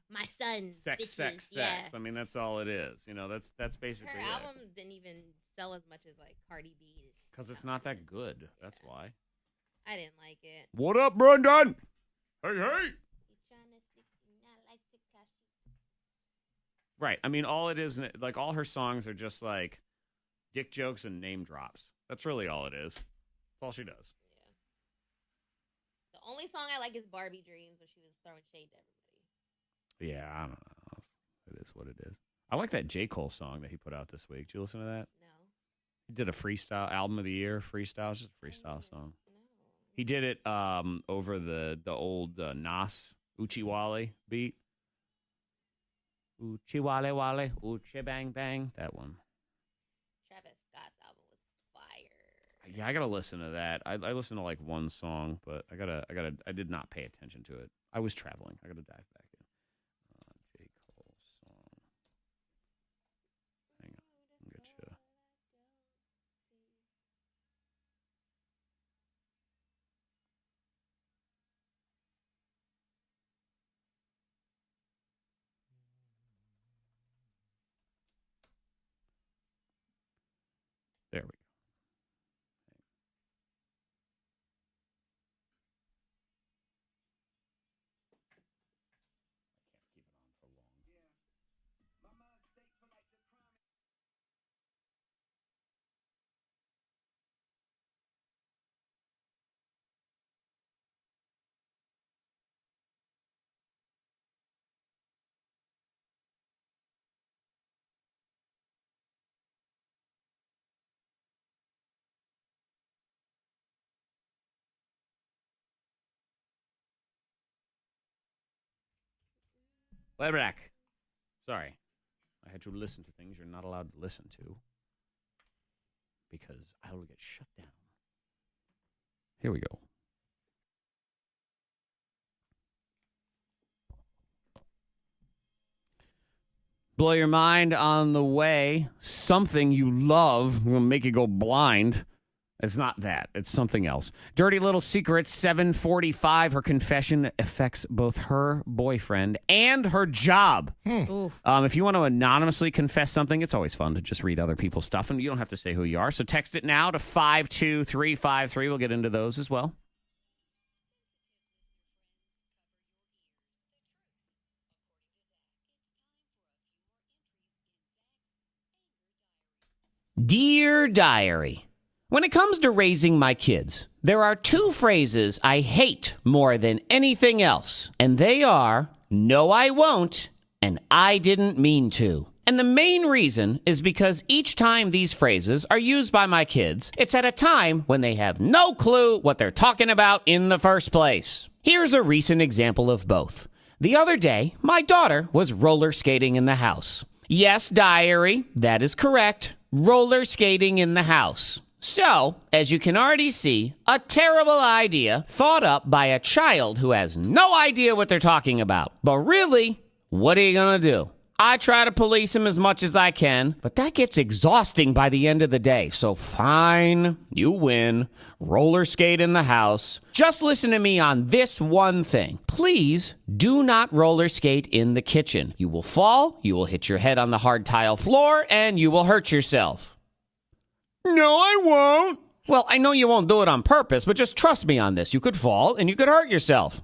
My son, sex, bitches, sex, yeah. sex. I mean, that's all it is. You know, that's basically Her it. album didn't even sell as much as like Cardi B's. Because it's not that good. That's why. I didn't like it. What up, Brendan? Hey, hey. Right. I mean, all it is, like, all her songs are just like dick jokes and name drops. That's really all it is. That's all she does. Yeah. The only song I like is Barbie Dreams, where she was throwing shade to everybody. Yeah, I don't know. It is what it is. I like that J. Cole song that he put out this week. Did you listen to that? No. He did a freestyle album of the year. Freestyle. It's just a freestyle song. No. He did it over the old Nas Uchiwale beat. Uchiwale wale, uchi bang bang. That one. Travis Scott's album was fire. Yeah, I gotta listen to that. I listened to like one song, but I did not pay attention to it. I was traveling. I gotta dive back in. J. Cole song. Hang on, I'll get you. There we go. We're back. Sorry. I had to listen to things you're not allowed to listen to because I will get shut down. Here we go. Blow your mind on the way. Something you love will make you go blind. It's not that. It's something else. Dirty Little Secret, 7:45. Her confession affects both her boyfriend and her job. If you want to anonymously confess something, it's always fun to just read other people's stuff, and you don't have to say who you are. So text it now to 52353. We'll get into those as well. Dear Diary, when it comes to raising my kids, there are two phrases I hate more than anything else, and they are, no, I won't, and I didn't mean to. And the main reason is because each time these phrases are used by my kids, it's at a time when they have no clue what they're talking about in the first place. Here's a recent example of both. The other day, my daughter was roller skating in the house. Yes, Diary, that is correct. Roller skating in the house. So, as you can already see, a terrible idea thought up by a child who has no idea what they're talking about. But really, what are you going to do? I try to police him as much as I can, but that gets exhausting by the end of the day. So fine, you win. Roller skate in the house. Just listen to me on this one thing. Please do not roller skate in the kitchen. You will fall, you will hit your head on the hard tile floor, and you will hurt yourself. No, I won't. Well, I know you won't do it on purpose, but just trust me on this. You could fall and you could hurt yourself.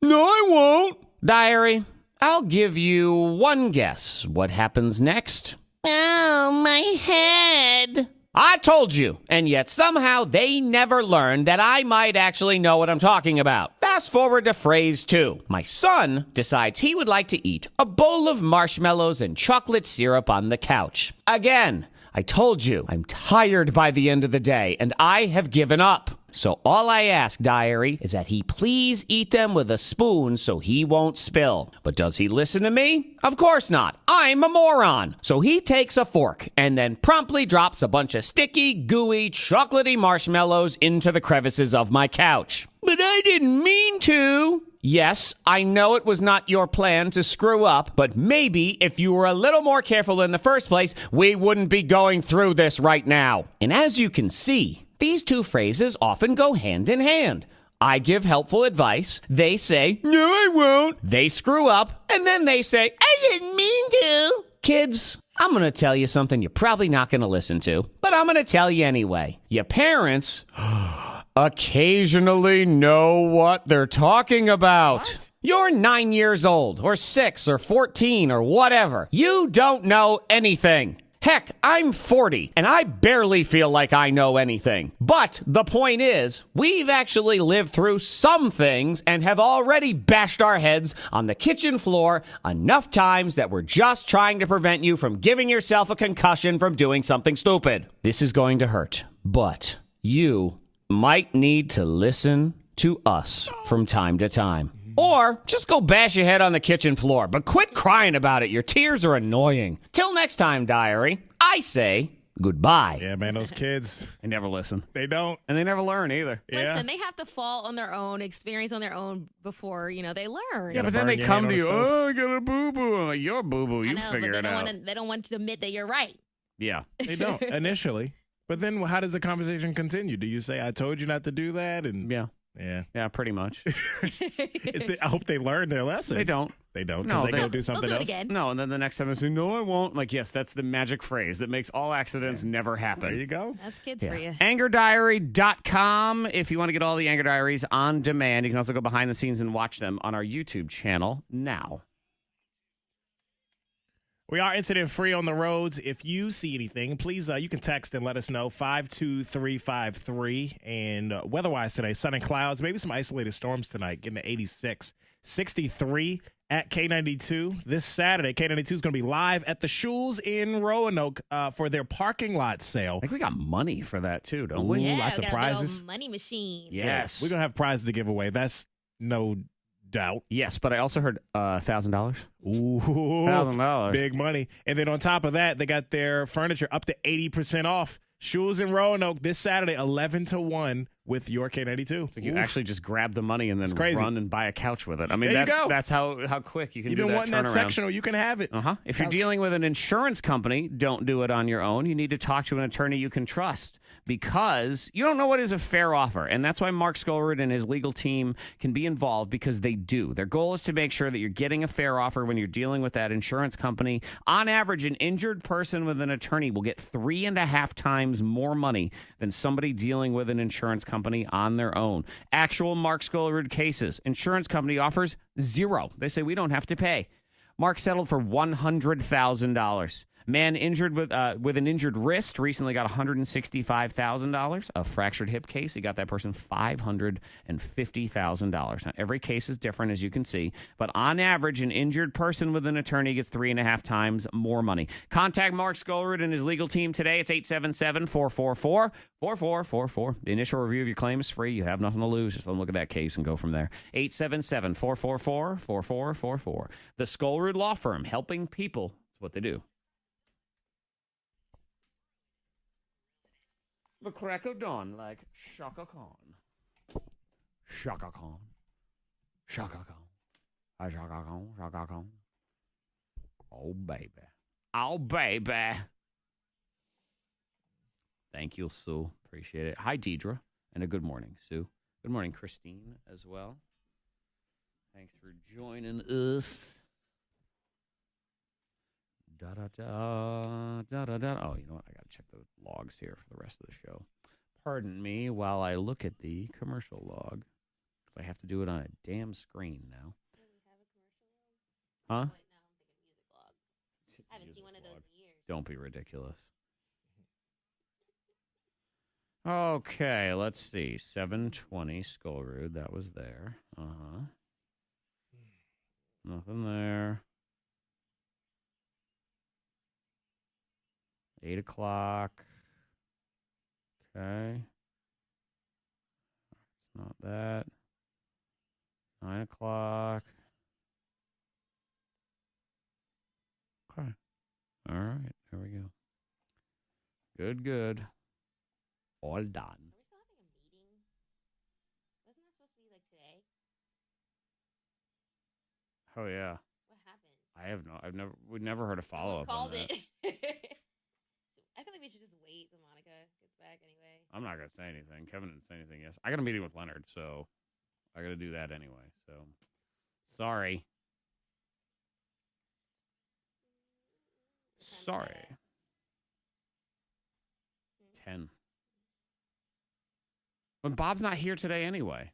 No, I won't. Diary, I'll give you one guess. What happens next? Oh, my head. I told you, and yet somehow they never learned that I might actually know what I'm talking about. Fast forward to phrase 2. My son decides he would like to eat a bowl of marshmallows and chocolate syrup on the couch. Again, I told you, I'm tired by the end of the day, and I have given up. So all I ask, diary, is that he please eat them with a spoon so he won't spill. But does he listen to me? Of course not. I'm a moron. So he takes a fork and then promptly drops a bunch of sticky, gooey, chocolatey marshmallows into the crevices of my couch. But I didn't mean to. Yes, I know it was not your plan to screw up, but maybe if you were a little more careful in the first place, we wouldn't be going through this right now. And as you can see, these two phrases often go hand in hand. I give helpful advice. They say, no, I won't. They screw up, and then they say, I didn't mean to. Kids, I'm going to tell you something you're probably not going to listen to, but I'm going to tell you anyway. Your parents occasionally know what they're talking about. What? You're 9 years old, or 6, or 14, or whatever. You don't know anything. Heck, I'm 40, and I barely feel like I know anything. But the point is, we've actually lived through some things and have already bashed our heads on the kitchen floor enough times that we're just trying to prevent you from giving yourself a concussion from doing something stupid. This is going to hurt, but you might need to listen to us from time to time. Or just go bash your head on the kitchen floor, but quit crying about it. Your tears are annoying. Till next time, diary, I say goodbye. Yeah, man, those kids. They never listen. They don't. And they never learn either. Listen, they have to fall on their own, experience on their own before, they learn. Yeah, but then they come to you, I got a boo-boo. I'm like, you're boo-boo. You figure it out. They don't want to admit that you're right. Yeah. They don't, initially. But then how does the conversation continue? Do you say, I told you not to do that? And Yeah, pretty much. I hope they learn their lesson. They don't. They don't, because they go do something else. Again. No, and then the next time they say, no, I won't. Like, yes, that's the magic phrase that makes all accidents never happen. There you go. That's kids for you. AngerDiary.com if you want to get all the Anger Diaries on demand. You can also go behind the scenes and watch them on our YouTube channel now. We are incident free on the roads. If you see anything, please, you can text and let us know, 52353. And weather-wise today, sun and clouds, maybe some isolated storms tonight, getting to 86. 63 at K92. This Saturday, K92 is going to be live at the Shules in Roanoke for their parking lot sale. I think we got money for that, too, don't we? Yeah, lots of prizes. Money machine. Yes. We're going to have prizes to give away. That's no doubt. Yes, but I also heard $1,000. Ooh, $1,000. Big money. And then on top of that, they got their furniture up to 80% off. Shules in Roanoke this Saturday, 11 to 1 with your K92. So you actually just grab the money and then run and buy a couch with it. I mean, that's how quick you can do that. You've been wanting that sectional, you can have it. If you're dealing with an insurance company, don't do it on your own. You need to talk to an attorney you can trust, because you don't know what is a fair offer. And that's why Mark Skolrud and his legal team can be involved, because they do. Their goal is to make sure that you're getting a fair offer when you're dealing with that insurance company. On average, an injured person with an attorney will get 3.5 times more money than somebody dealing with an insurance company on their own. Actual Mark Skolrud cases, insurance company offers $0. They say we don't have to pay. Mark settled for $100,000. Man injured with an injured wrist recently got $165,000. A fractured hip case, he got that person $550,000. Now, every case is different, as you can see, but on average, an injured person with an attorney gets 3.5 times more money. Contact Mark Skolrud and his legal team today. It's 877-444-4444. The initial review of your claim is free. You have nothing to lose. Just let them look at that case and go from there. 877-444-4444. The Skolrud Law Firm, helping people. That's what they do. The crack of dawn, like Shaka Khan. Shaka Khan. Shaka Khan. Shaka Khan. Shaka Khan. Oh, baby. Oh, baby. Thank you, Sue. Appreciate it. Hi, Deidre. And a good morning, Sue. Good morning, Christine, as well. Thanks for joining us. Da-da-da, da-da-da. Oh, you know what? I got to check the logs here for the rest of the show. Pardon me while I look at the commercial log, because I have to do it on a damn screen now. Huh? I haven't seen one of those in years. Don't be ridiculous. Okay, let's see. 720 Skolrud. That was there. Nothing there. 8 o'clock. Okay. not that. 9 o'clock. Okay. All right. There we go. Good. All done. Are we still having a meeting? Wasn't that supposed to be like today? Oh yeah. What happened? We've never heard a follow up. Called on that. it. I feel like we should just wait till Monica gets back anyway. I'm not gonna say anything. Kevin didn't say anything. Yes, I got a meeting with Leonard, so I got to do that anyway. So sorry. Sorry. 10. When Bob's not here today anyway,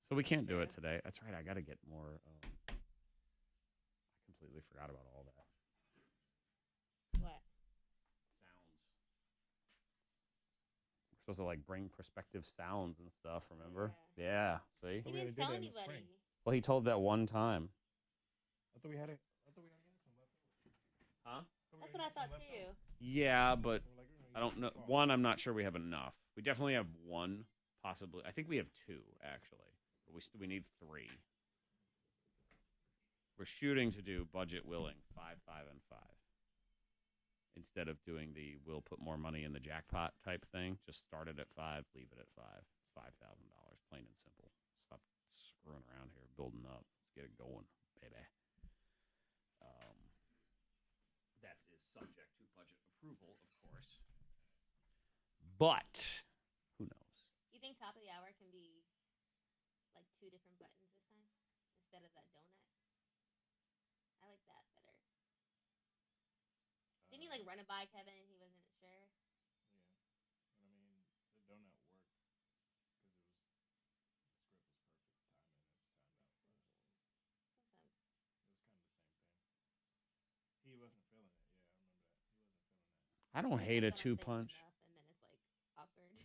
so we can't do it today. That's right. I got to get more. I completely forgot about all that. What? Sounds. We're supposed to like bring perspective sounds and stuff. Remember? Yeah. See. He didn't tell anybody. Well, he told that one time. I thought we had it. Some left. Huh? That's what I thought too. Yeah, but I don't know. One, I'm not sure we have enough. We definitely have one, possibly. I think we have 2 actually. But we need 3. We're shooting to do budget willing 5, 5, and 5. Instead of doing the we'll put more money in the jackpot type thing, just start it at 5, leave it at 5. It's $5,000, plain and simple. Stop screwing around here, building up. Let's get it going, baby. That is subject to budget approval, of course. But who knows? You think top of the hour can be like 2 different buttons this time instead of that donut? I like that better. Didn't you like run it by Kevin and he wasn't sure? Yeah, but I mean, the donut worked because the script was perfect timing. It was timed out. Sometimes. It was kind of the same thing. He wasn't feeling it. Yeah, I remember that. He wasn't feeling that. I don't hate a Sometimes I'm 2-punch. saying enough and then it's like awkward.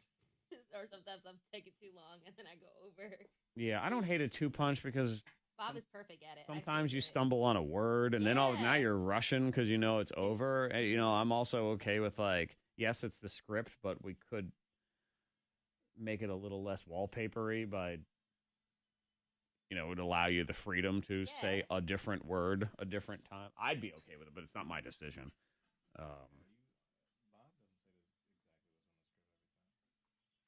Or sometimes I'm taking too long and then I go over. Yeah, I don't hate a 2-punch because Bob is perfect at it. I sometimes you feel it. stumble on a word and then now Yeah. you're rushing because you know it's over. And, I'm also okay with like, yes, it's the script, but we could make it a little less wallpapery by, it would allow you the freedom to say a different word a different time. I'd be okay with it, but it's not my decision. Bob doesn't say exactly what's on the script every time.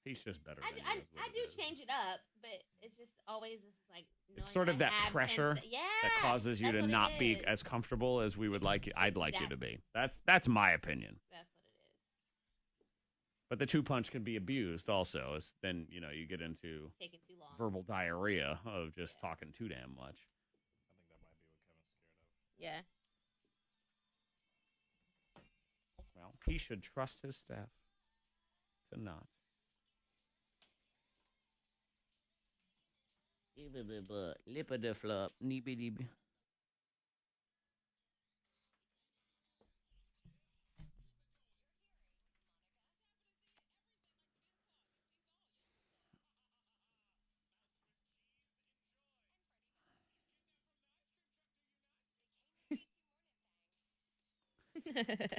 He's just better. I than do, you is what I it do is. change it up, but it's just always this like. It's knowing sort of I that have 10 pressure yeah, that causes you that's to what it not be is. as comfortable as we would like you. I'd like you to be. That's my opinion. That's what it is. But the 2-punch can be abused also. Then you get into Taking too long. verbal diarrhea of just talking too damn much. I think that might be what Kevin's scared of. Yeah. Well, he should trust his staff to not. Lip of the flop.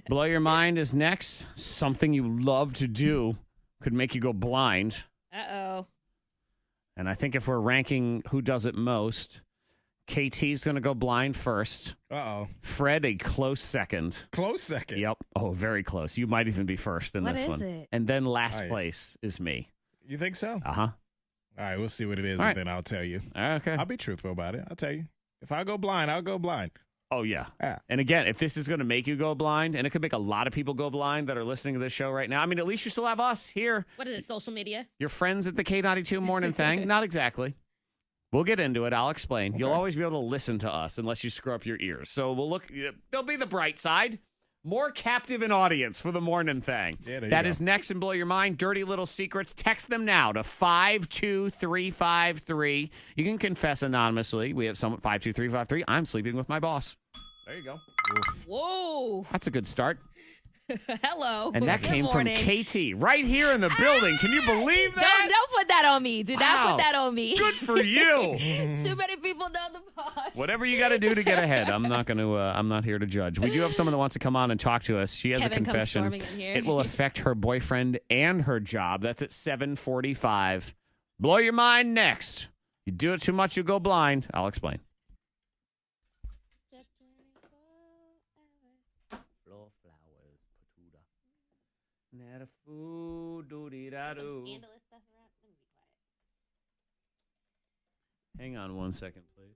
Blow Your Mind is next. Something you love to do could make you go blind. Uh-oh. And I think if we're ranking who does it most, KT's going to go blind first. Uh-oh. Fred, a close second. Close second. Yep. Oh, very close. You might even be first in What this is one. it? And then last All right. place is me. You think so? Uh-huh. All right, we'll see what it is, All right. and then I'll tell you. Okay. I'll be truthful about it. I'll tell you. If I go blind, I'll go blind. Oh, yeah. Yeah. And again, if this is going to make you go blind, and it could make a lot of people go blind that are listening to this show right now, I mean, at least you still have us here. What is it, social media? Your friends at the K92 Morning Thang. Not exactly. We'll get into it. I'll explain. You'll always be able to listen to us unless you screw up your ears. So we'll look. There'll be the bright side. More captive in audience for the Morning Thang. Yeah, there that you is go. next and Blow Your Mind. Dirty Little Secrets. Text them now to 52353. You can confess anonymously. We have someone 52353. I'm sleeping with my boss. There you go. Whoa. That's a good start. Hello. And that Good came morning. from KT right here in the building. Can you believe that? Don't put that on me. Do not Wow. put that on me. Good for you. Too many people know the boss. Whatever you got to do to get ahead. I'm not going to. I'm not here to judge. We do have someone that wants to come on and talk to us. She has Kevin a comes confession. storming in here. It will affect her boyfriend and her job. That's at 7:45. Blow your mind next. You do it too much, you go blind. I'll explain. Hang on 1 second, please.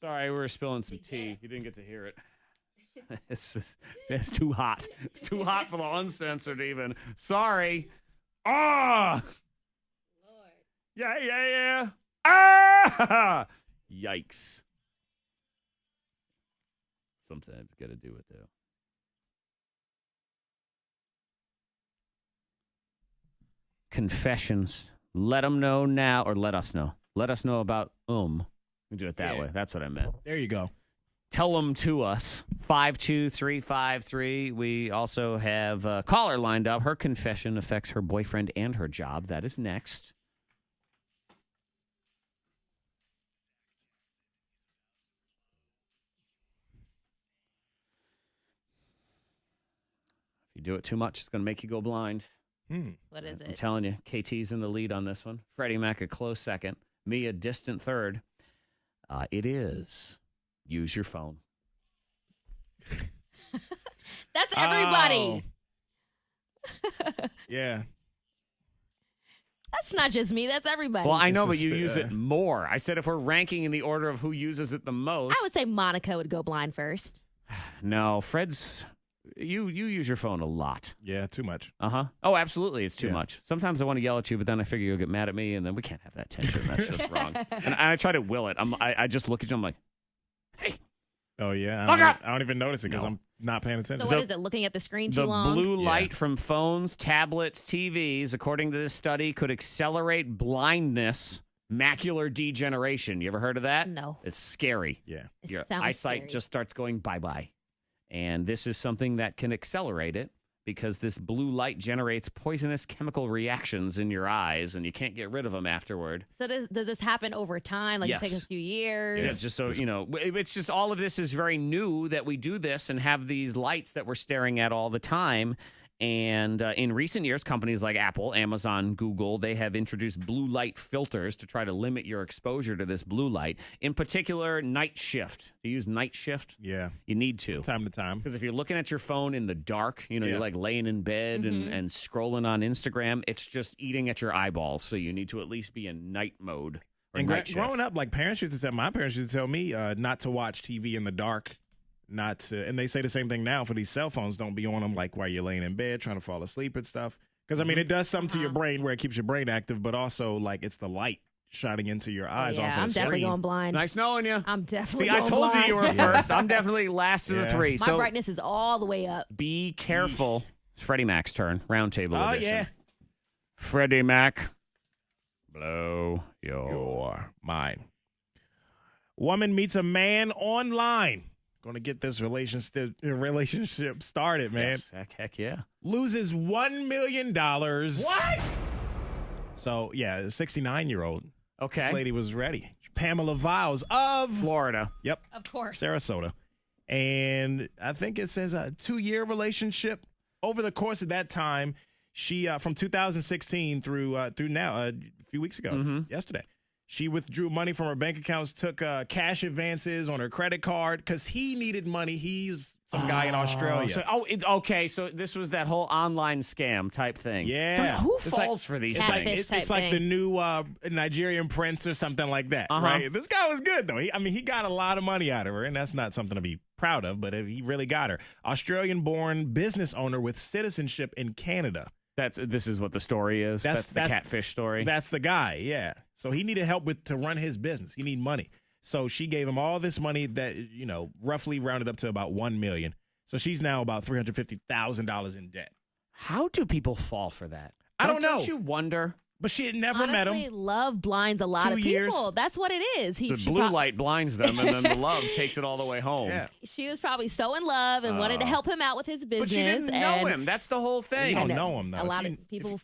Sorry, we were spilling some tea. You didn't get to hear it. It's too hot. It's too hot for the uncensored even. Sorry. Ah! Lord. Yeah. Ah! Yikes. Sometimes got to do it, though. Confessions. Let them know now, or let us know. Let us know about We do it that way. That's what I meant. There you go. Tell them to us. 52353. We also have a caller lined up. Her confession affects her boyfriend and her job. That is next. If you do it too much, it's going to make you go blind. What is it? I'm telling you, KT's in the lead on this one. Freddie Mac a close second. Me a distant third. It is use your phone. That's everybody. Oh. Yeah. That's not just me. That's everybody. Well, I know, but you use it more. I said if we're ranking in the order of who uses it the most. I would say Monica would go blind first. No, Fred's... You use your phone a lot. Yeah, too much. Uh-huh. Oh, absolutely. It's too much. Sometimes I want to yell at you, but then I figure you'll get mad at me, and then we can't have that tension. That's just wrong. And I try to will it. I just look at you. I'm like, hey. Oh, yeah. I don't even notice it because I'm not paying attention. So what is it? Looking at the screen too The long? blue light from phones, tablets, TVs, according to this study, could accelerate blindness, macular degeneration. You ever heard of that? No. It's scary. Yeah. It Your sounds eyesight scary. just starts going bye-bye. And this is something that can accelerate it because this blue light generates poisonous chemical reactions in your eyes, and you can't get rid of them afterward. So does this happen over time? Like Yes. it takes a few years? Yeah, just so you know, it's just all of this is very new that we do this and have these lights that we're staring at all the time. And in recent years, companies like Apple, Amazon, Google, they have introduced blue light filters to try to limit your exposure to this blue light. In particular, night shift. Do you use night shift? Yeah. You need to. Time to time. Because if you're looking at your phone in the dark, you know, Yeah. you're like laying in bed and scrolling on Instagram, it's just eating at your eyeballs. So you need to at least be in night mode or And night shift. growing up, like my parents used to tell me not to watch TV in the dark. Not to, and they say the same thing now for these cell phones. Don't be on them like while you're laying in bed trying to fall asleep and stuff. Because I mean, it does something to your brain where it keeps your brain active, but also like it's the light shining into your eyes off of I'm the definitely screen. going blind. Nice knowing you. I'm definitely See, going I told blind. you were first. I'm definitely last of the three. My So brightness is all the way up. be careful. It's Freddie Mac's turn. Roundtable Oh edition. yeah, Freddie Mac, blow your mind. Woman meets a man online. Going to get this relationship started, man. Yes, heck yeah. Loses $1 million. What? So yeah, a 69-year-old. Okay. This lady was ready. Pamela Viles of Florida. Yep. Of course. Sarasota. And I think it says a 2-year relationship. Over the course of that time, she from 2016 through now, a few weeks ago, yesterday, she withdrew money from her bank accounts, took cash advances on her credit card because he needed money. He's some guy in Australia. Okay. So this was that whole online scam type thing. Yeah. But who It's falls for these it's like, things? Catfish it's type like the thing. new Nigerian prince or something like that, right? This guy was good, though. He got a lot of money out of her, and that's not something to be proud of, but he really got her. Australian-born business owner with citizenship in Canada. This is what the story is. That's the catfish story. That's the guy, yeah. So he needed help to run his business. He needed money. So she gave him all this money that, roughly rounded up to about $1 million. So she's now about $350,000 in debt. How do people fall for that? I don't know. Don't you wonder? But she had never met Honestly, him. love blinds a lot 2 of years. people. That's what it is. The blue light blinds them, and then the love takes it all the way home. Yeah. She was probably so in love and wanted to help him out with his business. But you didn't know and him. That's the whole thing. You don't I know him, though. A lot If of people.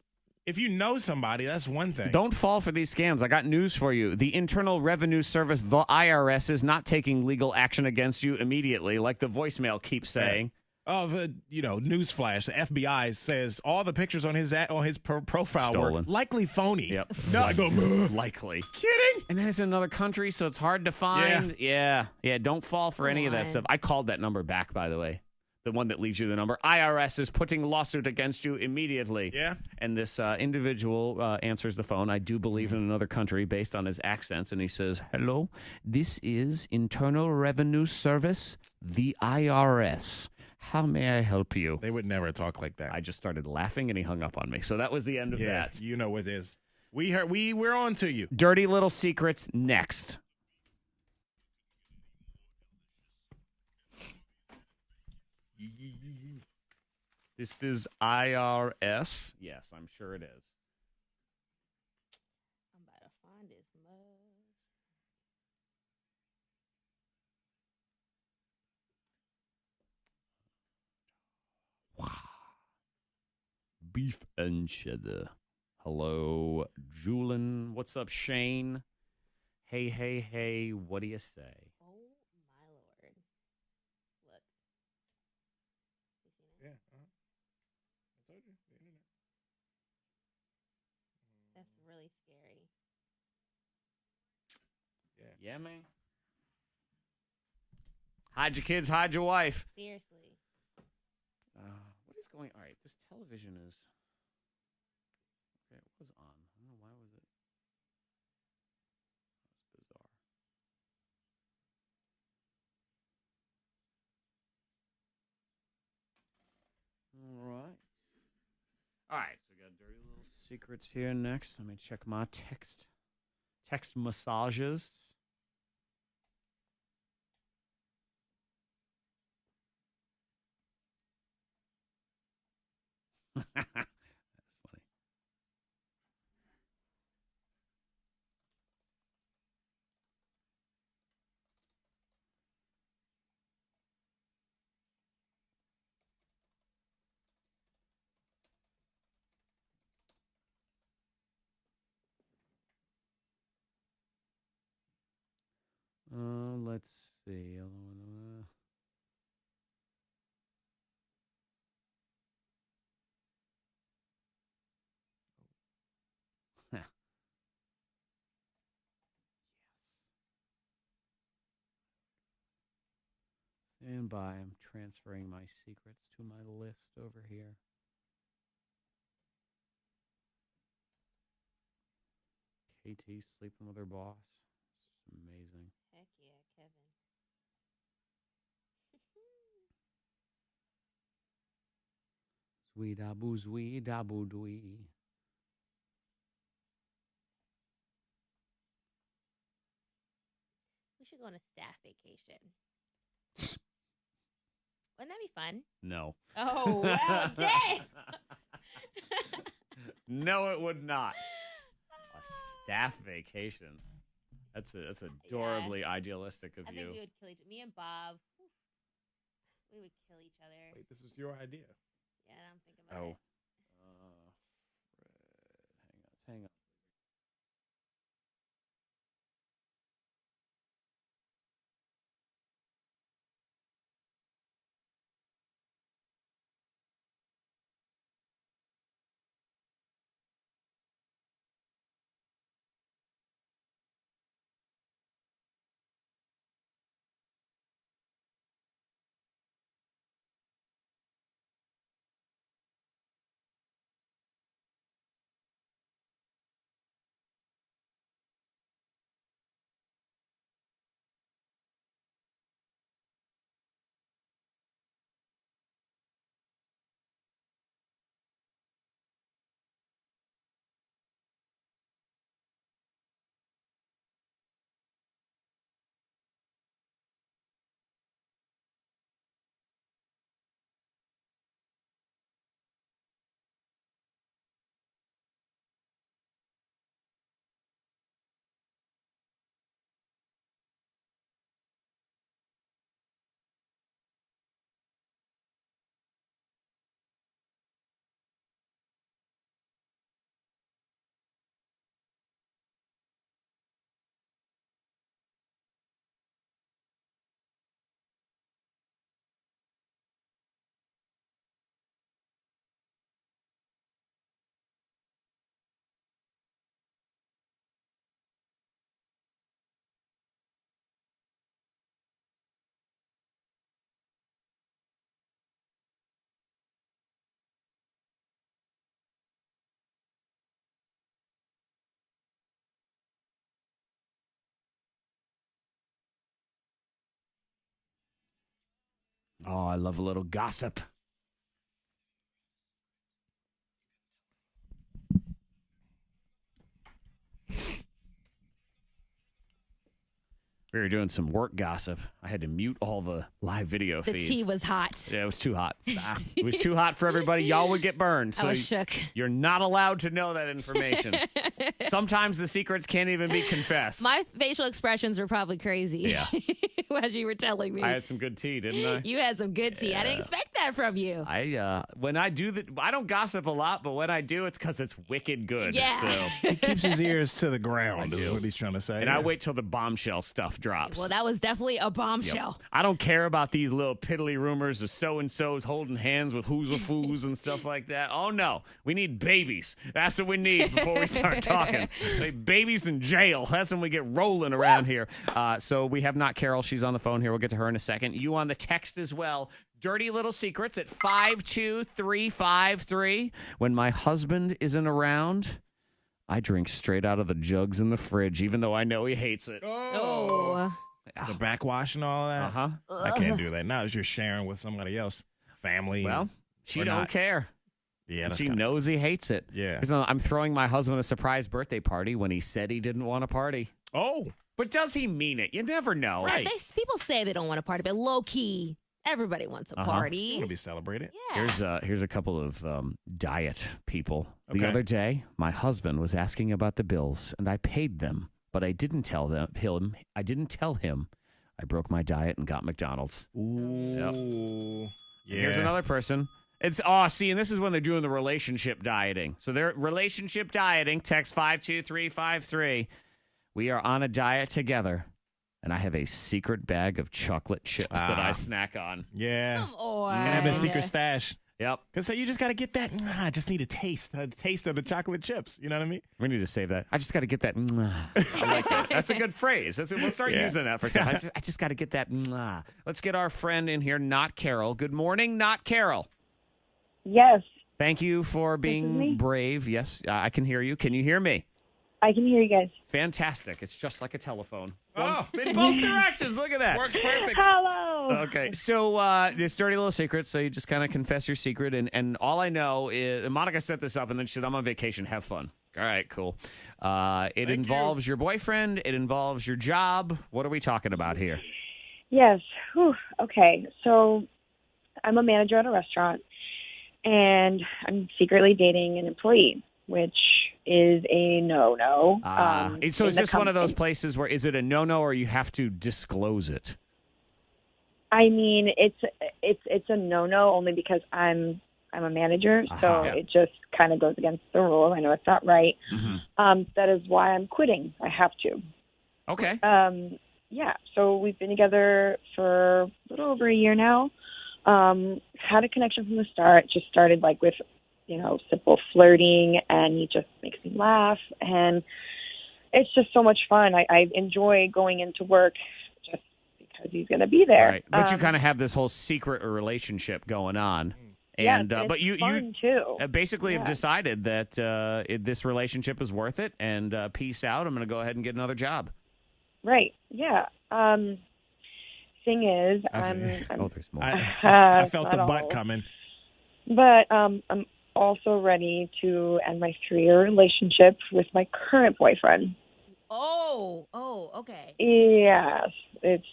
If you know somebody, that's one thing. Don't fall for these scams. I got news for you. The Internal Revenue Service, the IRS, is not taking legal action against you immediately, like the voicemail keeps saying. Newsflash. The FBI says all the pictures on his profile Stolen. were likely phony. Yep. No, I go, Likely. kidding? And then it's in another country, so it's hard to find. Yeah. Don't fall for any of that on. stuff. I called that number back, by the way. The one that leaves you the number. IRS is putting lawsuit against you immediately. Yeah. And this individual answers the phone. I do believe in another country based on his accents. And he says, hello, this is Internal Revenue Service, the IRS. How may I help you? They would never talk like that. I just started laughing and he hung up on me. So that was the end of that. You know what it is. We're on to you. Dirty Little Secrets next. This is IRS. Yes, I'm sure it is. I'm about to find this mug. Beef and cheddar. Hello, Julian. What's up, Shane? Hey, what do you say? Oh my lord! Look. You seen it? Yeah. I told you. The internet. That's really scary. Yeah, man. Hide your kids, hide your wife. Seriously. What is going? All right, this television is. Okay, it was on. I don't know why was it. That's bizarre. All right, so we got dirty little secrets here next. Let me check my text massages. That's funny. Let's see. Huh. Stand by. I'm transferring my secrets to my list over here. KT sleeping with her boss. It's amazing. Heck yeah, Kevin. Sweet abu sweet abu dwee. We should go on a staff vacation. Wouldn't that be fun? No. Oh, wow, dang. No, it would not. A staff vacation. That's adorably idealistic of I you. think we would kill each other. Me and Bob, we would kill each other. Wait, this is your idea. Yeah, I'm thinking about it. Fred, hang on. Oh, I love a little gossip. We were doing some work gossip. I had to mute all the live video The feeds. tea was hot. Yeah, it was too hot. It was too hot for everybody. Y'all would get burned. So I was shook. You're not allowed to know that information. Sometimes the secrets can't even be confessed. My facial expressions were probably crazy. Yeah. As you were telling me. I had some good tea, didn't I? You had some good tea. I didn't expect that from you. When I do I don't gossip a lot, but when I do, it's because it's wicked good. Yeah. So. He keeps his ears to the ground, I is do. what he's trying to say. And I wait till the bombshell stuff drops. Well, that was definitely a bombshell. I don't care about these little piddly rumors of so-and-so's holding hands with who's-a-foos and stuff like that. Oh, no. We need babies. That's what we need before we start talking. Babies in jail. That's when we get rolling around here. So we have not Carol. She's on the phone here. We'll get to her in a second. You on the text as well. Dirty Little Secrets at 52353. When my husband isn't around, I drink straight out of the jugs in the fridge, even though I know he hates it. Oh. The backwash and all that. Uh-huh. I can't do that. Now that you're sharing with somebody else, family. Well, she or don't not. care. Yeah, And that's she kinda- knows he hates it. Yeah. 'Cause I'm throwing my husband a surprise birthday party when he said he didn't want a party. Oh, But does he mean it? You never know. Right. People say they don't want to party, but low key, Everybody wants a You party. want to be celebrated. Yeah. Here's a couple of diet people. Okay. The other day, my husband was asking about the bills, and I paid them, but I didn't tell him. I didn't tell him. I broke my diet and got McDonald's. Ooh. Yeah. Here's another person. And this is when they're doing the relationship dieting. So they're relationship dieting. Text 52353. We are on a diet together, and I have a secret bag of chocolate chips that I snack on. Yeah. Come on. I have a secret stash. Yep. Because you just got to get that. I just need a taste of the chocolate chips. You know what I mean? We need to save that. I just got to get that. I like that. That's a good phrase. We'll start using that for time. I just got to get that. Let's get our friend in here, Not Carol. Good morning, Not Carol. Yes, Thank you for being brave. Yes, I can hear you. Can you hear me? I can hear you guys. Fantastic. It's just like a telephone. Oh. In both directions. Look at that. Works perfect. Hello. Okay, so this dirty little secret. So you just kind of confess your secret, and all I know is Monica set this up, and then she said, "I'm on vacation. Have fun." All right, cool. It involves your boyfriend. It involves your job. What are we talking about here? Yes. Whew. Okay. So I'm a manager at a restaurant, and I'm secretly dating an employee, which is a no-no. So in is the this one of those company. places where is it a no-no or you have to disclose it? I mean, it's a no-no only because I'm a manager, so it just kind of goes against the rules. I know it's not right. That is why I'm quitting. I have to. Okay. Yeah. So we've been together for a little over a year now. Had a connection from the start. Just started like with, simple flirting, and he just makes me laugh, and it's just so much fun. I enjoy going into work just because he's going to be there. Right. But you kind of have this whole secret relationship going on. And it's but you fun too. basically have decided that this relationship is worth it, and peace out. I'm going to go ahead and get another job. Right. Yeah. Thing is, there's more. I felt the not butt all. coming. But I'm also ready to end my 3-year relationship with my current boyfriend. Oh, okay. Yes, it's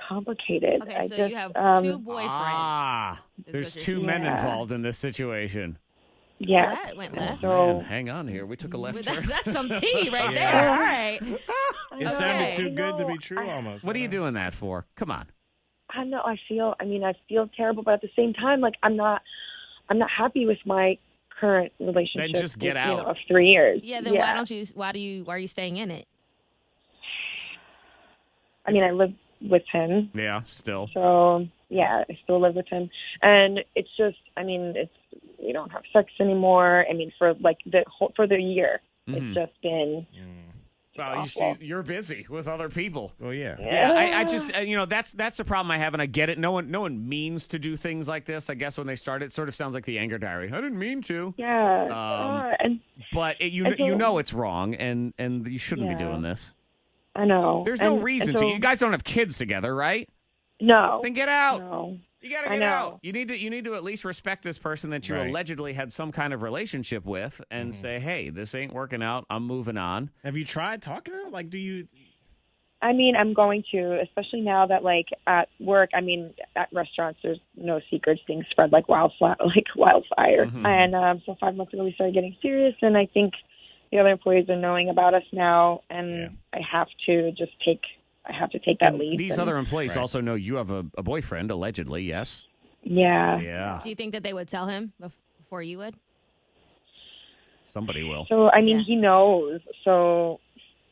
complicated. Okay, I so just, you have two boyfriends. There's what two you're men saying. involved in this situation. Yeah. That went left. So Man, hang on here. We took a left turn. That's some tea right there. All right. It sounded too I good to know. be true almost. What are you doing that for? Come on. I know. I feel terrible, but at the same time, like I'm not happy with my current relationship. Then just get out. Of 3 years. Yeah. Then why are you staying in it? I mean, I live with him. Yeah, still. So yeah, I still live with him, and it's just, we don't have sex anymore. I mean, for the year, it's just been. Well, awful. you're busy with other people. Oh yeah. Yeah, I just that's the problem I have, and I get it. No one means to do things like this. I guess when they start, it sort of sounds like the anger diary. I didn't mean to. Yeah, But you know it's wrong, and you shouldn't be doing this. I know. There's no reason to. You guys don't have kids together, right? No. Then get out. No. You gotta I get know. out. You need to at least respect this person that you Right. allegedly had some kind of relationship with, and say, hey, this ain't working out. I'm moving on. Have you tried talking to him? Like, do you? I mean, I'm going to, especially now that at work, at restaurants, there's no secrets. Things spread like wildfire. And so 5 months ago, we started getting serious, and I think the other employees are knowing about us now, and I have to just take that leap. These other employees also know you have a boyfriend, allegedly. Yes. Yeah. Yeah. Do you think that they would tell him before you would? Somebody will. So he knows. So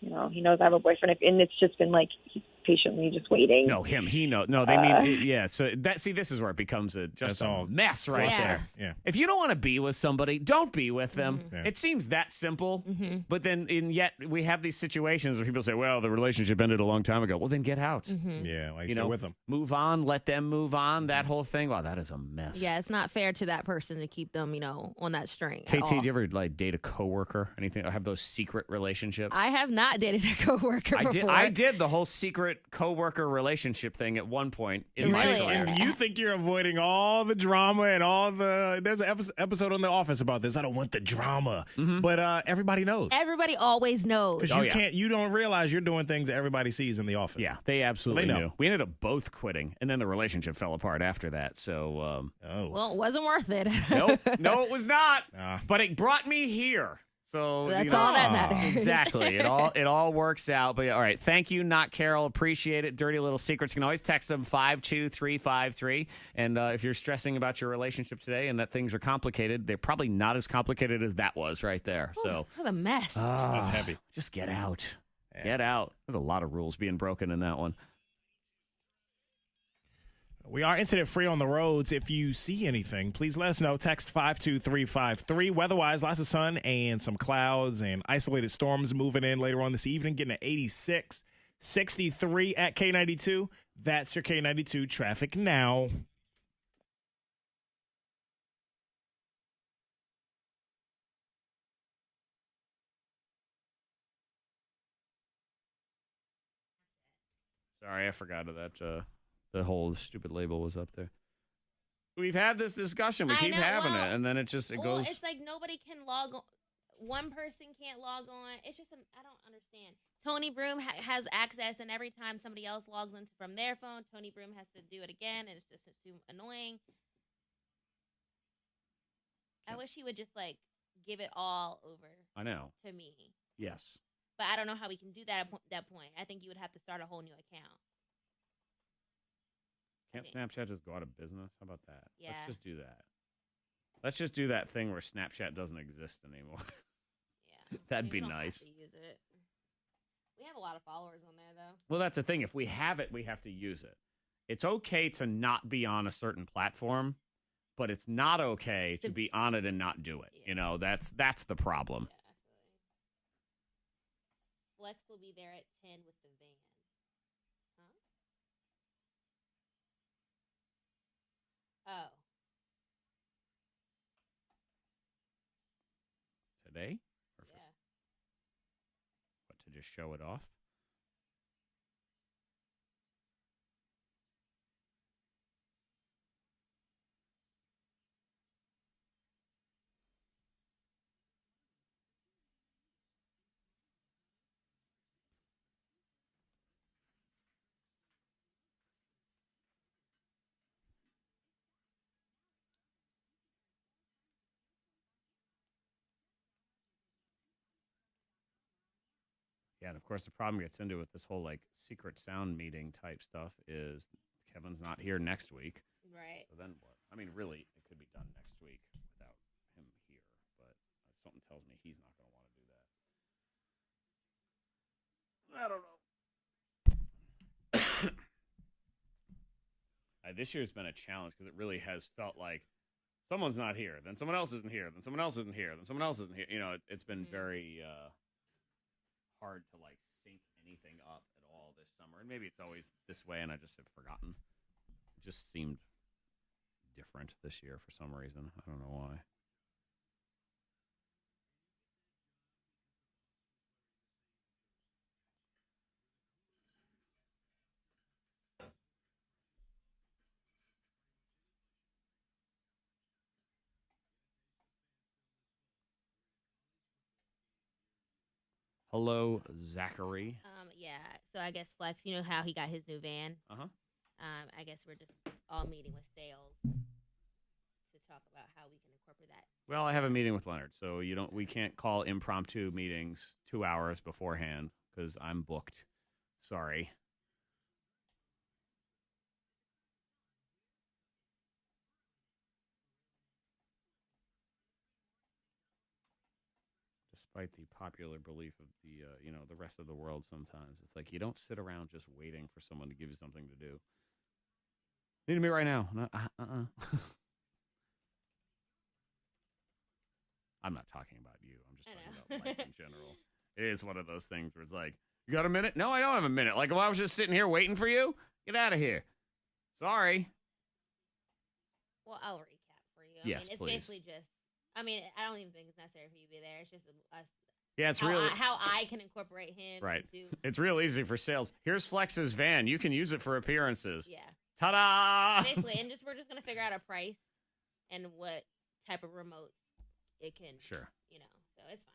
he knows I have a boyfriend, and it's just been like he's patiently just waiting. No, him. He knows. No, they mean yeah. So this is where it becomes That's a all mess right Yeah. there. Yeah. If you don't want to be with somebody, don't be with them. Yeah. It seems that simple. But then, yet we have these situations where people say, "Well, the relationship ended a long time ago." Well, then get out. Yeah. Like, You stay know, with him. move on. Let them move on. That whole thing. Wow, that is a mess. Yeah, it's not fair to that person to keep them, on that string. at KT, all. do you ever date a coworker? Anything? Or have those secret relationships? I have not dated a coworker before. I did the whole secret favorite coworker relationship thing at one point in my Really? career. And you think you're avoiding all the drama and all the. There's an episode on The Office about this. I don't want the drama, but everybody knows. Everybody always knows. Because you don't realize you're doing things that everybody sees in the office. Yeah, they absolutely They know. knew. We ended up both quitting, and then the relationship fell apart after that. So, Well, it wasn't worth it. no, it was not. Ah. But it brought me here. So That's all that matters. Exactly. It all works out. But all right, thank you, Not Carol. Appreciate it. Dirty little secrets. You can always text them 52353. And if you're stressing about your relationship today and that things are complicated, they're probably not as complicated as that was right there. So What a mess. That's heavy. just get out. Get out. There's a lot of rules being broken in that one. We are incident free on the roads. If you see anything, please let us know. Text 52353. Weather-wise, lots of sun and some clouds and isolated storms moving in later on this evening, getting at 86, 63 at K92. That's your K92 traffic now. Sorry, I forgot that the whole stupid label was up there. We've had this discussion. We I keep know, having well, it, and then it goes. It's like nobody can log on. One person can't log on. It's just, I don't understand. Tony Broom has access, and every time somebody else logs in from their phone, Tony Broom has to do it again, and it's just too annoying. I wish he would just, like, give it all over I know. to me. Yes. But I don't know how we can do that at that point. I think you would have to start a whole new account. Can't Snapchat just go out of business? How about that? Yeah. Let's just do that. Let's just do that thing where Snapchat doesn't exist anymore. Yeah. That'd We be don't have nice. to use it. We have a lot of followers on there, though. Well, that's the thing. If we have it, we have to use it. It's okay to not be on a certain platform, but it's not okay to be on it and not do it. Yeah. You know, that's the problem. Yeah, absolutely. Flex will be there at 10 with the van. Huh? Oh. Today? Or Yeah. what, to just show it off? Yeah, and of course the problem gets into with this whole like secret sound meeting type stuff is Kevin's not here next week. Right. So then what? I mean, really, it could be done next week without him here, but something tells me he's not going to want to do that. I don't know. This year's been a challenge because it really has felt like someone's not here, then someone else isn't here, then someone else isn't here, then someone else isn't here. You know, it's been very hard to like sync anything up at all this summer, and maybe it's always this way, and I just have forgotten. It just seemed different this year for some reason. I don't know why. Hello, Zachary. Yeah. So I guess Flex, you know how he got his new van? Uh-huh. I guess we're just all meeting with sales to talk about how we can incorporate that. Well, I have a meeting with Leonard, so we can't call impromptu meetings 2 hours beforehand because I'm booked. Sorry. Despite the popular belief of the the rest of the world, sometimes it's like you don't sit around just waiting for someone to give you something to do. Need me right now. No, I'm not talking about you. I'm just talking about life in general. It is one of those things where it's like, you got a minute? No, I don't have a minute. Like, well, I was just sitting here waiting for you. Get out of here. Sorry. Well, I'll recap for you. Yes, it's please. basically just, I don't even think it's necessary for you to be there. It's just us Yeah, it's how I can incorporate him. Right. Into, It's real easy for sales. Here's Flex's van. You can use it for appearances. yeah. Ta-da! Basically, and we're just gonna figure out a price and what type of remotes it can. Sure. So it's fine.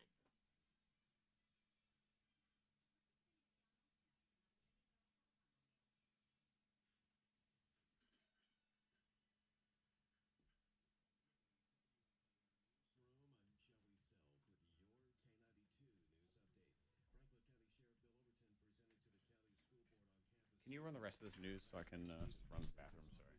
Can you run the rest of this news so I can run the bathroom? Sorry.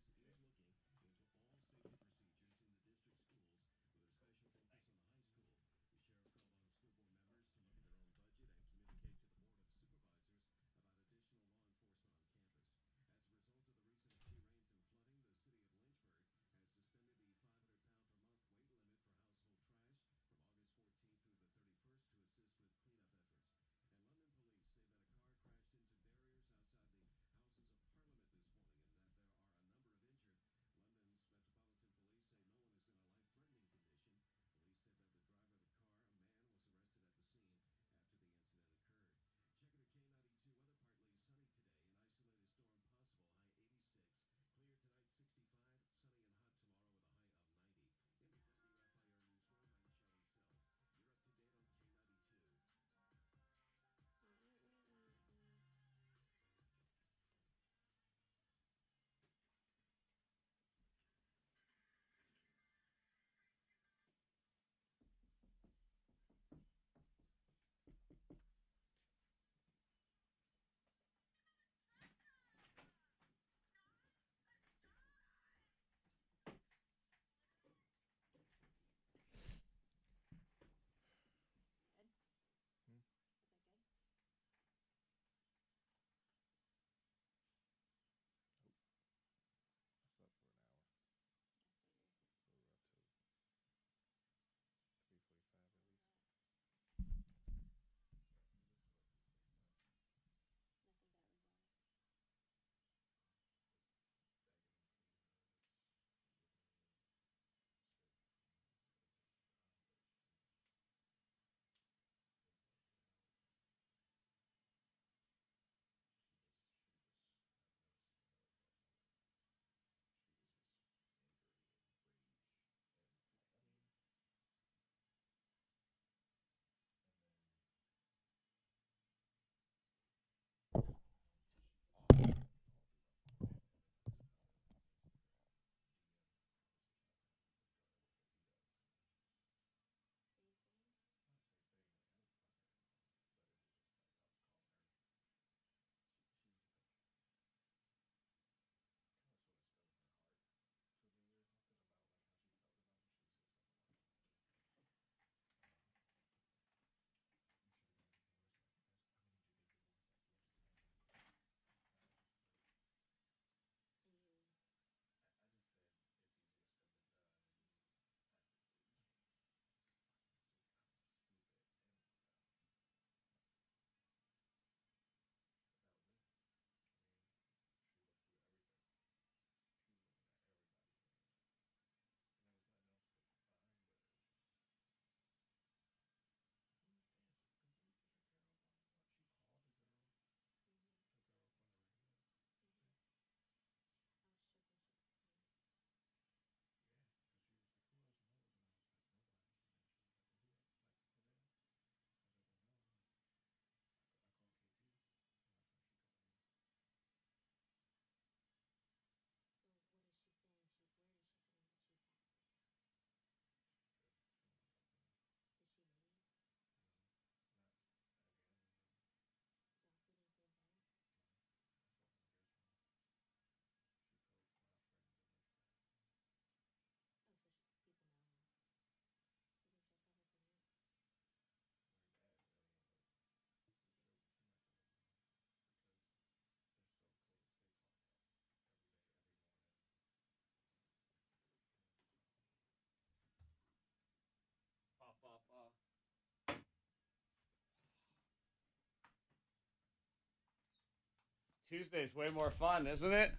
Tuesday's way more fun, isn't it?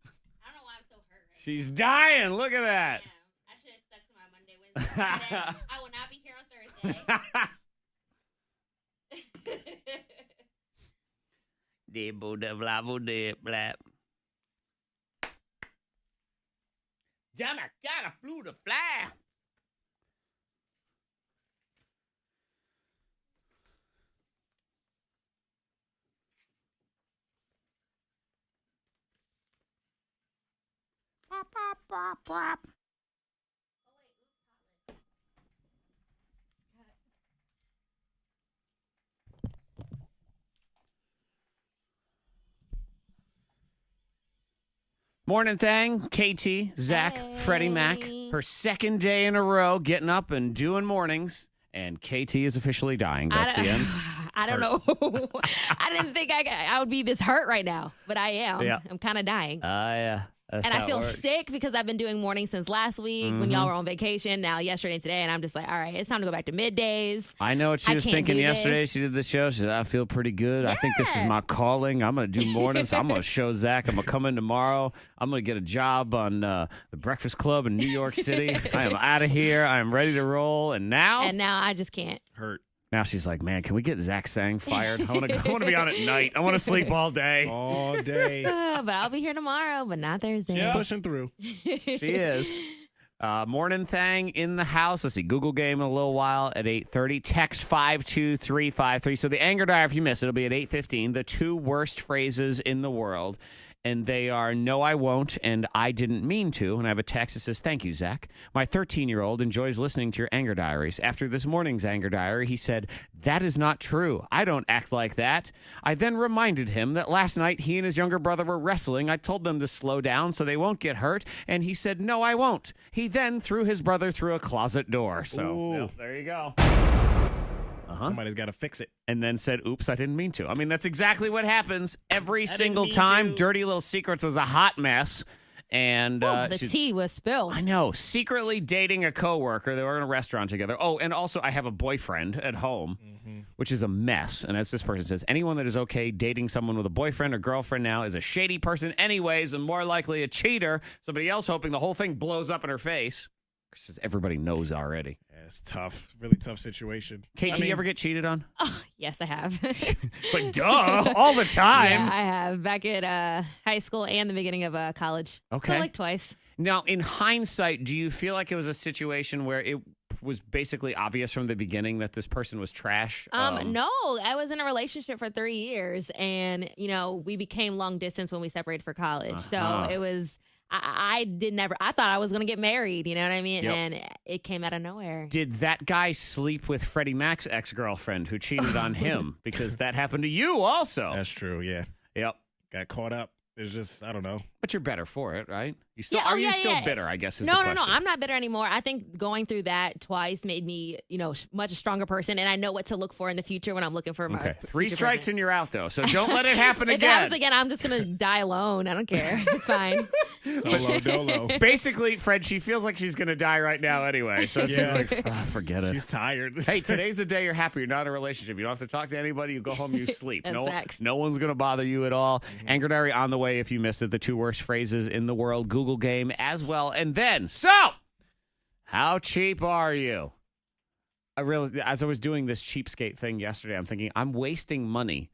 I don't know why I'm so hurt. Right She's dying. Look at that. now. I should have stuck to my Monday, Wednesday, Friday. I will not be here on Thursday. Blap. Jama gotta flew to fly. Bop, bop, bop, bop. Morning Thang, KT, Zack, Freddie Mac. Her second day in a row getting up and doing mornings. And KT is officially dying. That's the end. I don't know. I didn't think I would be this hurt right now, but I am. Yeah. I'm kind of dying. Yeah. That's And how I it feel works. sick because I've been doing mornings since last week when y'all were on vacation. Now, yesterday and today. And I'm just like, all right, it's time to go back to middays. I know what she I was can't thinking do yesterday. this. She did the show. She said, I feel pretty good. I think this is my calling. I'm going to do mornings. I'm going to show Zack. I'm going to come in tomorrow. I'm going to get a job on the Breakfast Club in New York City. I am out of here. I am ready to roll. And now? And now I just can't. Hurt. Now she's like, man, can we get Zack Sang fired? I want to be on at night. I want to sleep all day. All day. But I'll be here tomorrow, but not Thursday. She's pushing through. She is. Morning Thang in the house. Let's see. Google game in a little while at 8:30. Text 52353. So the anger diary, if you miss it, it'll be at 8:15. The two worst phrases in the world. And they are, no, I won't, and I didn't mean to. And I have a text that says, thank you, Zack. My 13-year-old enjoys listening to your anger diaries. After this morning's anger diary, he said, that is not true. I don't act like that. I then reminded him that last night he and his younger brother were wrestling. I told them to slow down so they won't get hurt. And he said, no, I won't. He then threw his brother through a closet door. So, well, there you go. Somebody's got to fix it. And then said, oops, I didn't mean to. I mean, that's exactly what happens every single mean time. to. Dirty Little Secrets was a hot mess. And The she's- tea was spilled. I know, secretly dating a coworker. They were in a restaurant together. Oh, and also I have a boyfriend at home, which is a mess. And as this person says, anyone that is okay dating someone with a boyfriend or girlfriend now is a shady person anyways, and more likely a cheater. Somebody else hoping the whole thing blows up in her face. Says everybody knows already. Yeah, it's tough. Really tough situation. KT, you ever get cheated on? Oh, yes, I have. It's like, duh, all the time. Yeah, I have. Back at high school and the beginning of college. Okay. So, like twice. Now, in hindsight, do you feel like it was a situation where it was basically obvious from the beginning that this person was trash? No, I was in a relationship for 3 years, and we became long distance when we separated for college. So it was. I thought I was going to get married, you know what I mean? Yep. And it came out of nowhere. Did that guy sleep with Freddie Mac's ex-girlfriend who cheated on him? Because that happened to you also. That's true, yeah. Yep. Got caught up. It's just, I don't know. But you're better for it, right? You still Yeah, are you still yeah. bitter, I guess is No, the no, question. I'm not bitter anymore. I think going through that twice made me, much stronger person, and I know what to look for in the future when I'm looking for my Okay. future 3 strikes person. and you're out, though. So don't let it happen If again. it happens again, I'm just going to die alone. I don't care. It's fine. Solo dolo. Basically, Fred, she feels like she's going to die right now anyway. So she's Yeah. like, forget it. She's tired. Hey, today's the day you're happy. You're not in a relationship. You don't have to talk to anybody. You go home, you sleep. That's facts. No one's going to bother you at all. Anger Diary on the way if you missed it. The 2 worst phrases in the world. Google game as well. And then, so, how cheap are you? As I was doing this cheapskate thing yesterday, I'm thinking, I'm wasting money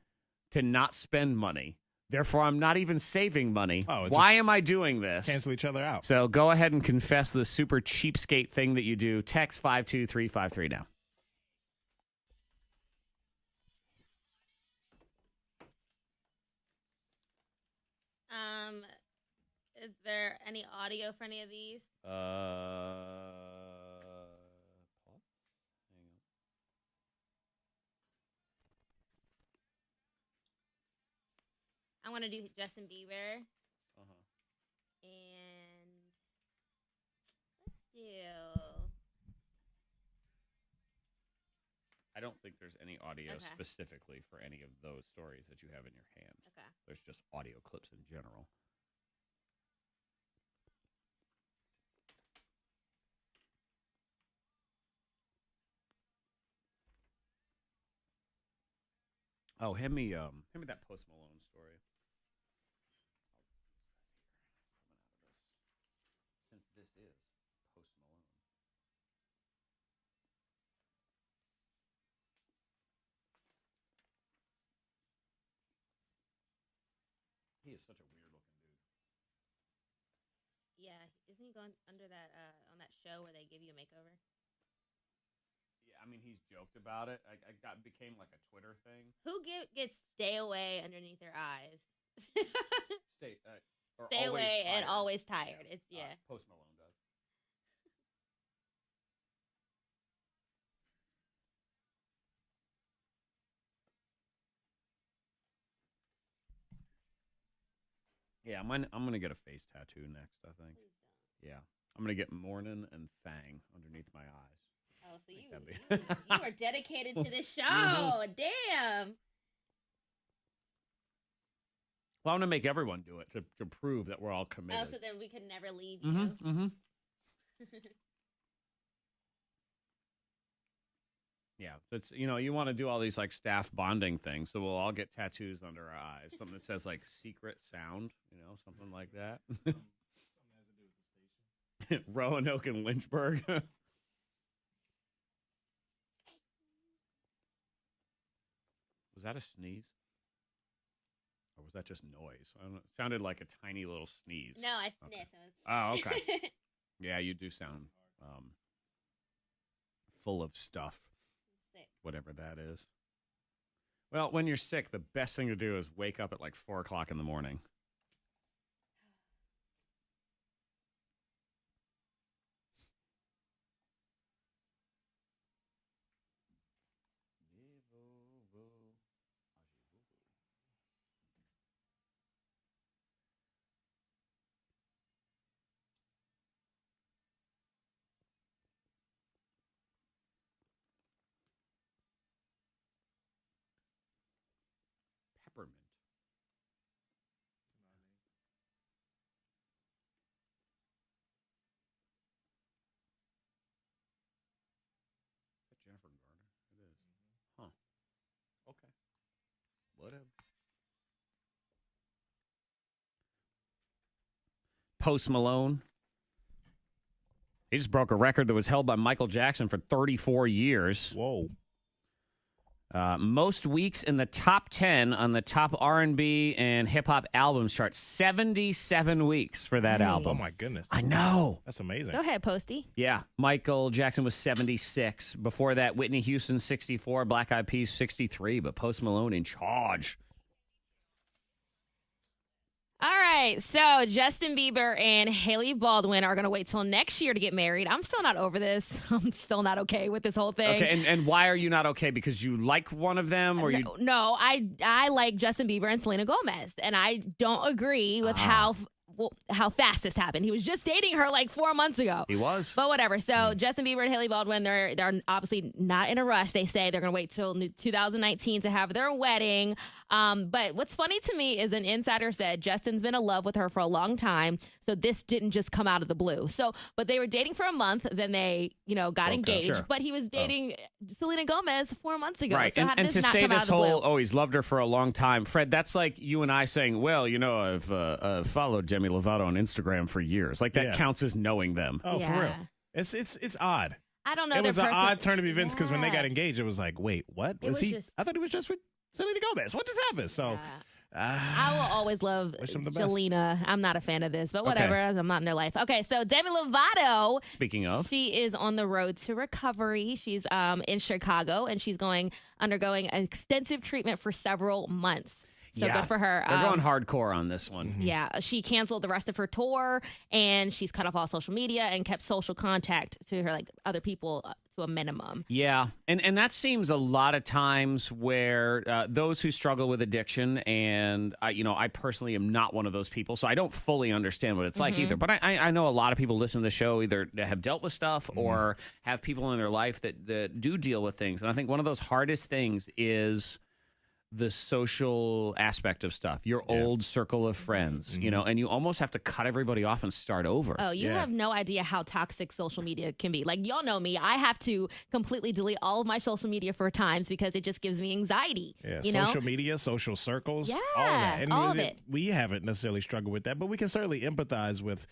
to not spend money. Therefore, I'm not even saving money. Oh, Why just am I doing this? Cancel each other out. So go ahead and confess the super cheapskate thing that you do. Text 52353 now. Is there any audio for any of these? I'm gonna do Justin Bieber. And let's do. I don't think there's any audio Okay. specifically for any of those stories that you have in your hand. Okay. There's just audio clips in general. Oh, hand me that Post Malone story. Since this is Post Malone. is such a weird looking dude. Yeah, isn't he going under that on that show where they give you a makeover? Yeah, I mean, he's joked about it. Became like a Twitter thing. Who gets stay away underneath their eyes? Stay, or Stay always away and tired. always tired. It's yeah. Post Malone does. Yeah, I'm gonna get a face tattoo next. I think. Yeah, I'm gonna get Mornin and Thang underneath my eyes. Oh, so you that'd be- you are dedicated to this show. Damn. Well, I'm gonna make everyone do it to prove that we're all committed. Oh, so then we can never leave you. Mm-hmm. Yeah, so it's you want to do all these like staff bonding things, so we'll all get tattoos under our eyes, something that says like secret sound, something like that. Roanoke and Lynchburg. Was that a sneeze? Or was that just noise? I don't know. It sounded like a tiny little sneeze. No, I Okay. sniffed. Oh, okay. Yeah, you do sound full of stuff, Sick. whatever that is. Well, when you're sick, the best thing to do is wake up at like 4 o'clock in the morning. Peppermint. Is that Jennifer Garner? It is. Huh. Okay. Whatever. Post Malone. He just broke a record that was held by Michael Jackson for 34 years. Whoa. Most weeks in the top 10 on the top R&B and hip-hop albums chart. 77 weeks for that album. Oh, my goodness. I know. That's amazing. Go ahead, Posty. Yeah. Michael Jackson was 76. Before that, Whitney Houston, 64. Black Eyed Peas, 63. But Post Malone in charge. All right, so Justin Bieber and Hailey Baldwin are going to wait till next year to get married. I'm still not over this. I'm still not okay with this whole thing. Okay, and why are you not okay? Because you like one of them, or you? No, I like Justin Bieber and Selena Gomez, and I don't agree with how fast this happened. He was just dating her like 4 months ago. He was. But whatever. So Justin Bieber and Hailey Baldwin, they're obviously not in a rush. They say they're going to wait till 2019 to have their wedding. But what's funny to me is an insider said Justin's been in love with her for a long time. So this didn't just come out of the blue. But they were dating for a month. Then they, got engaged. Sure. But he was dating Selena Gomez 4 months ago. Right. So how did and this to not say come out this of the blue? whole, he's loved her for a long time. Fred, that's like you and I saying, well, I've followed Demi Lovato on Instagram for years. Like that counts as knowing them. Oh, Yeah. for real. It's odd. I don't know. It was an their odd turn of events because when they Yeah. got engaged, it was like, wait, what? It was he? just- I thought he was just with Selena Gomez. What just happened? So, I will always love Wish them the best. Jelena. I'm not a fan of this, but Okay. whatever. I'm not in their life. Okay, so Demi Lovato, Speaking of. she is on the road to recovery. She's in Chicago, and she's undergoing extensive treatment for several months. So good for her. They're going hardcore on this one. Yeah, she canceled the rest of her tour, and she's cut off all social media and kept social contact to her other people to a minimum. Yeah, and that seems a lot of times where those who struggle with addiction, and I personally am not one of those people, so I don't fully understand what it's like either. But I know a lot of people listen to the show either have dealt with stuff or have people in their life that do deal with things. And I think one of those hardest things is the social aspect of stuff, your old circle of friends, and you almost have to cut everybody off and start over. Oh, you have no idea how toxic social media can be. Like, y'all know me. I have to completely delete all of my social media for times because it just gives me anxiety. Yeah, you social know? media, social circles, Yeah, all of that. And all of it. We haven't necessarily struggled with that, but we can certainly empathize with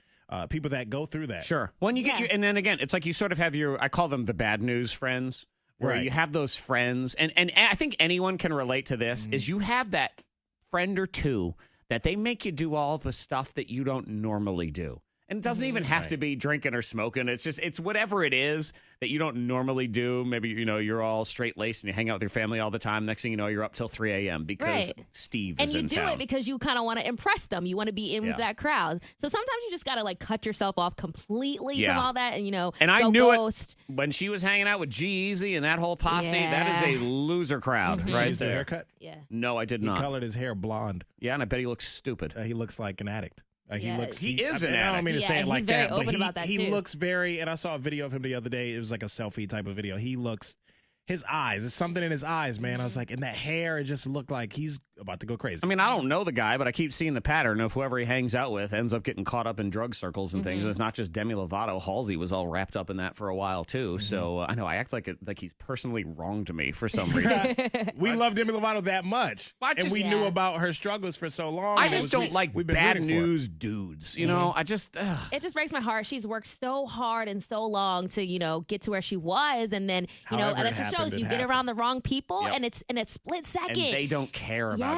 people that go through that. Sure. When you get and then again, it's like you sort of have I call them the bad news friends. Where Right. you have those friends, and I think anyone can relate to this, is you have that friend or two that they make you do all the stuff that you don't normally do. And it doesn't even have to be drinking or smoking. It's whatever it is that you don't normally do. Maybe, you're all straight-laced and you hang out with your family all the time. Next thing you know, you're up till 3 a.m. because Steve is in town. And you do it because you kind of want to impress them. You want to be in with that crowd. So sometimes you just got to, cut yourself off completely from all that and, And I go knew ghost. it when she was hanging out with G-Eazy and that whole posse. That is a loser crowd right there. Haircut? Yeah. No, I did not. He colored his hair blonde. Yeah, and I bet he looks stupid. He looks like an addict. He is an addict. I don't mean to say it like he's very that, but open about that, he too. looks very, and I saw a video of him the other day. It was like a selfie type of video. He looks, his eyes, there's something in his eyes, man. I was like, and that hair, it just looked like he's about to go crazy. I mean, I don't know the guy, but I keep seeing the pattern of whoever he hangs out with ends up getting caught up in drug circles and things. And it's not just Demi Lovato. Halsey was all wrapped up in that for a while, too. So I know I act like he's personally wrong to me for some reason. We love Demi Lovato that much. And we knew about her struggles for so long. I just don't like bad news dudes. You know, It just breaks my heart. She's worked so hard and so long to, get to where she was. And then, However and it shows you get around the wrong people and it's split second. And they don't care about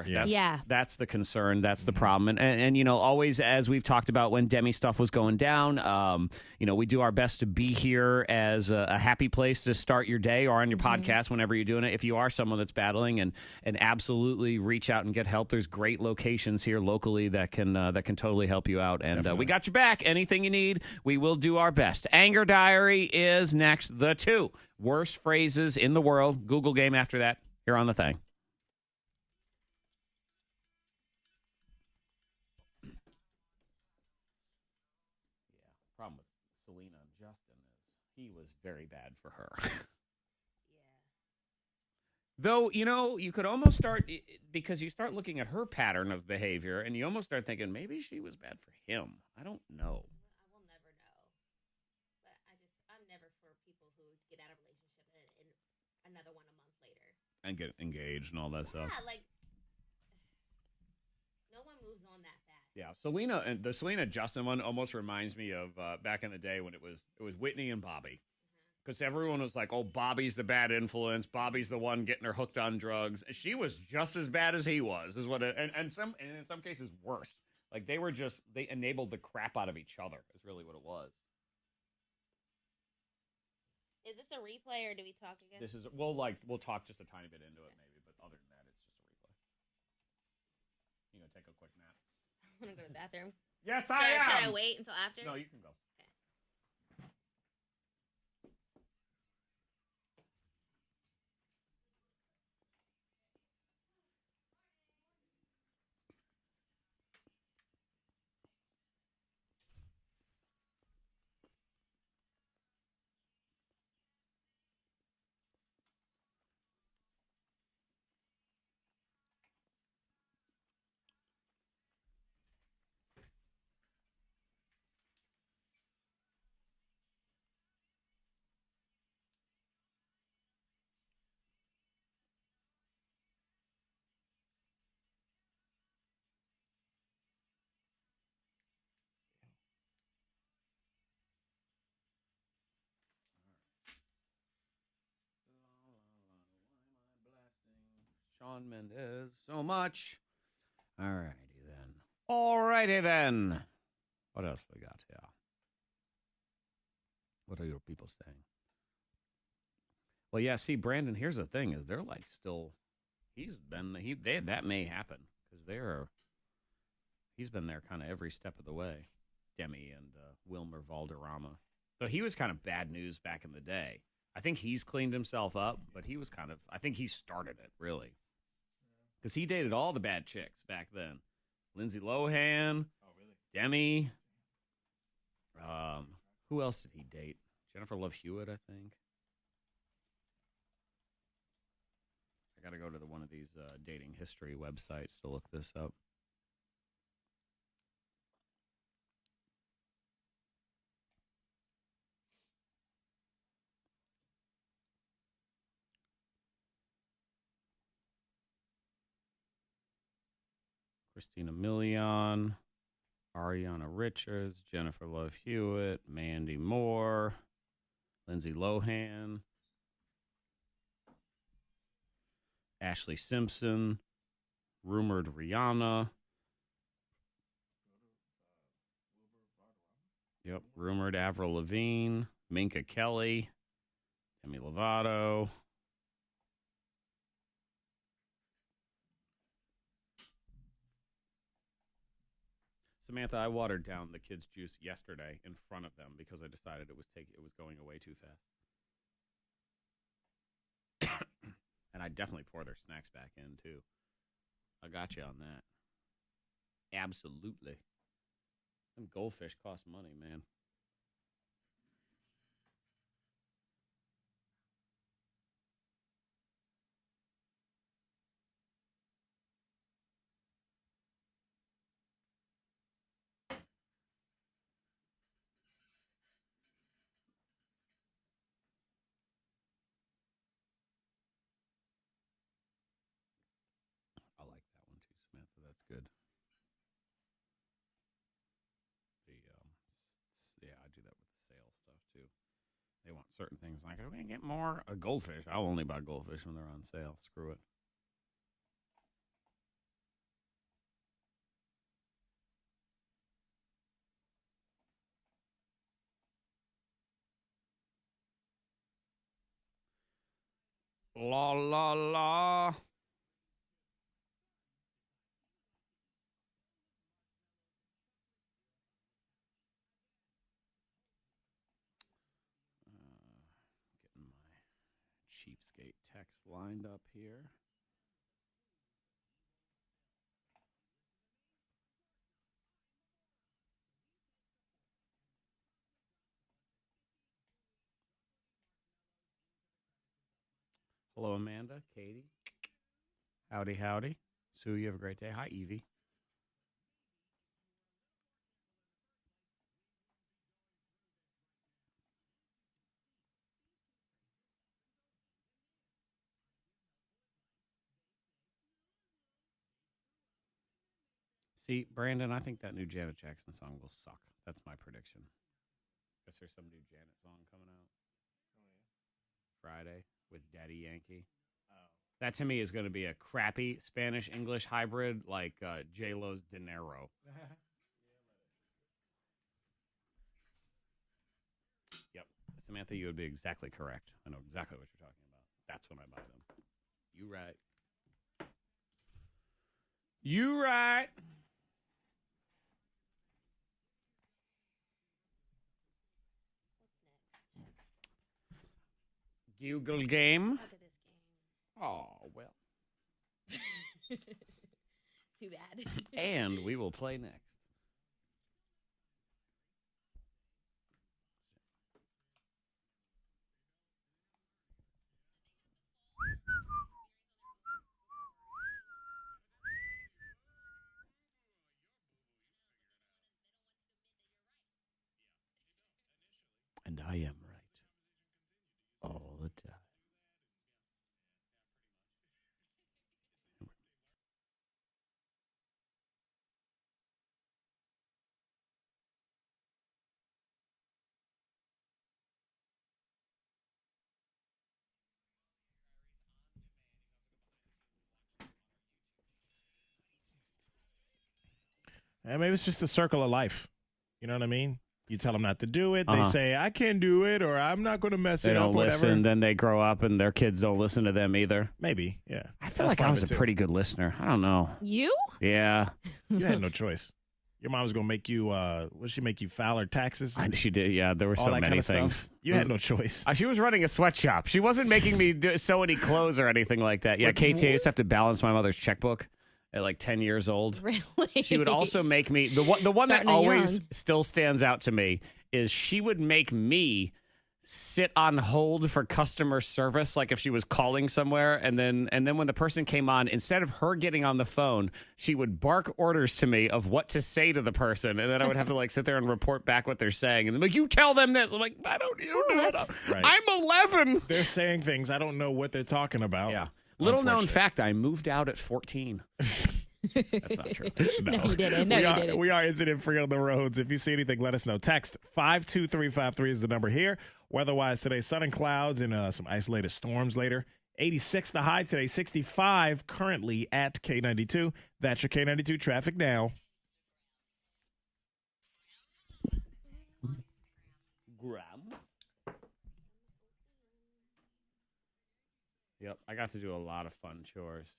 you either. That's the concern. That's the problem. And always, as we've talked about when Demi stuff was going down, we do our best to be here as a happy place to start your day or on your podcast whenever you're doing it. If you are someone that's battling and absolutely reach out and get help, there's great locations here locally that can totally help you out. And we got your back. Anything you need, we will do our best. Anger Diary is next. The 2 worst phrases in the world. Google game after that. Here on the thing. Problem with Selena and Justin is he was very bad for her. Though, you could almost start, because you start looking at her pattern of behavior, and you almost start thinking, maybe she was bad for him. I don't know. I will never know. But I'm never for people who get out of a relationship and another one a month later. And get engaged and all that stuff. Yeah, no one moves on that fast. Yeah, Selena and the Selena Justin one almost reminds me of back in the day when it was Whitney and Bobby, because everyone was like, "Oh, Bobby's the bad influence. Bobby's the one getting her hooked on drugs." She was just as bad as he was, is what it, and in some cases worse. Like they enabled the crap out of each other. Is really what it was. Is this a replay or do we talk again? We'll talk just a tiny bit into it maybe, but other than that, it's just a replay. You gonna take a quick nap? I'm gonna go to the bathroom. Yes, I am. Should I wait until after? No, you can go. Shawn Mendes so much. Alrighty then. What else we got here? What are your people saying? Well, yeah, see, Brandon, here's the thing, is they're still, that may happen, because he's been there kind of every step of the way. Demi and Wilmer Valderrama. So he was kind of bad news back in the day. I think he's cleaned himself up, but he was I think he started it, really. Because he dated all the bad chicks back then. Lindsay Lohan. Oh, really? Demi. Who else did he date? Jennifer Love Hewitt, I think. I got to go to one of these dating history websites to look this up. Christina Milian, Ariana Richards, Jennifer Love Hewitt, Mandy Moore, Lindsay Lohan, Ashley Simpson, rumored Rihanna, Yep. Rumored Avril Lavigne, Minka Kelly, Demi Lovato. Samantha, I watered down the kids' juice yesterday in front of them because I decided it was going away too fast. And I definitely pour their snacks back in too. I got you on that. Absolutely. Them goldfish cost money, man. I like that one too, Samantha. That's good. Yeah, I do that with the sale stuff too. They want certain things like, we can get more goldfish. I'll only buy goldfish when they're on sale. Screw it. La la la. Getting my cheapskate text lined up here. Hello, Amanda, Katie. Howdy, howdy. Sue, you have a great day. Hi, Evie. See, Brandon, I think that new Janet Jackson song will suck. That's my prediction. Guess there's some new Janet song coming out. Friday with Daddy Yankee. That to me is going to be a crappy Spanish-English hybrid like J-Lo's De Niro. Yep. Samantha, you would be exactly correct. I know exactly what you're talking about. That's when I buy them. You right. You right. Google game. Look at this game. Oh, well. Too bad. And we will play next. And I am right. All the time. And maybe it's just a circle of life. You know what I mean? You tell them not to do it. They Uh-huh. say, I can't do it, or I'm not going to mess They it up. don't Whatever. listen, then they grow up and their kids don't listen to them either. Maybe, yeah. I feel That's like I part was of a it, too. pretty good listener. I don't know. You? Yeah. You had no choice. Your mom was going to make you, what she make you file her taxes? She did, yeah. There were all so that many kind of things. stuff. You had no choice. She was running a sweatshop. She wasn't making me sew any clothes or anything like that. Yeah, Like, Katie, I used to have to balance my mother's checkbook at like 10 years old. Really? She would also make me, the one that Starting always young. still stands out to me is she would make me sit on hold for customer service, like if she was calling somewhere, and then when the person came on, instead of her getting on the phone, she would bark orders to me of what to say to the person, and then I would have to like sit there and report back what they're saying, and they're like, you tell them this. I'm like, I don't you do it. Right. I'm 11. They're saying things. I don't know what they're talking about. Yeah. Little known Unfortunate. fact, I moved out at 14. That's not true. No, you didn't. No, you didn't. We are incident free on the roads. If you see anything, let us know. Text 52353 is the number here. Weather-wise today, sun and clouds and some isolated storms later. 86 the high today, 65 currently at K92. That's your K92 traffic now. Yep, I got to do a lot of fun chores.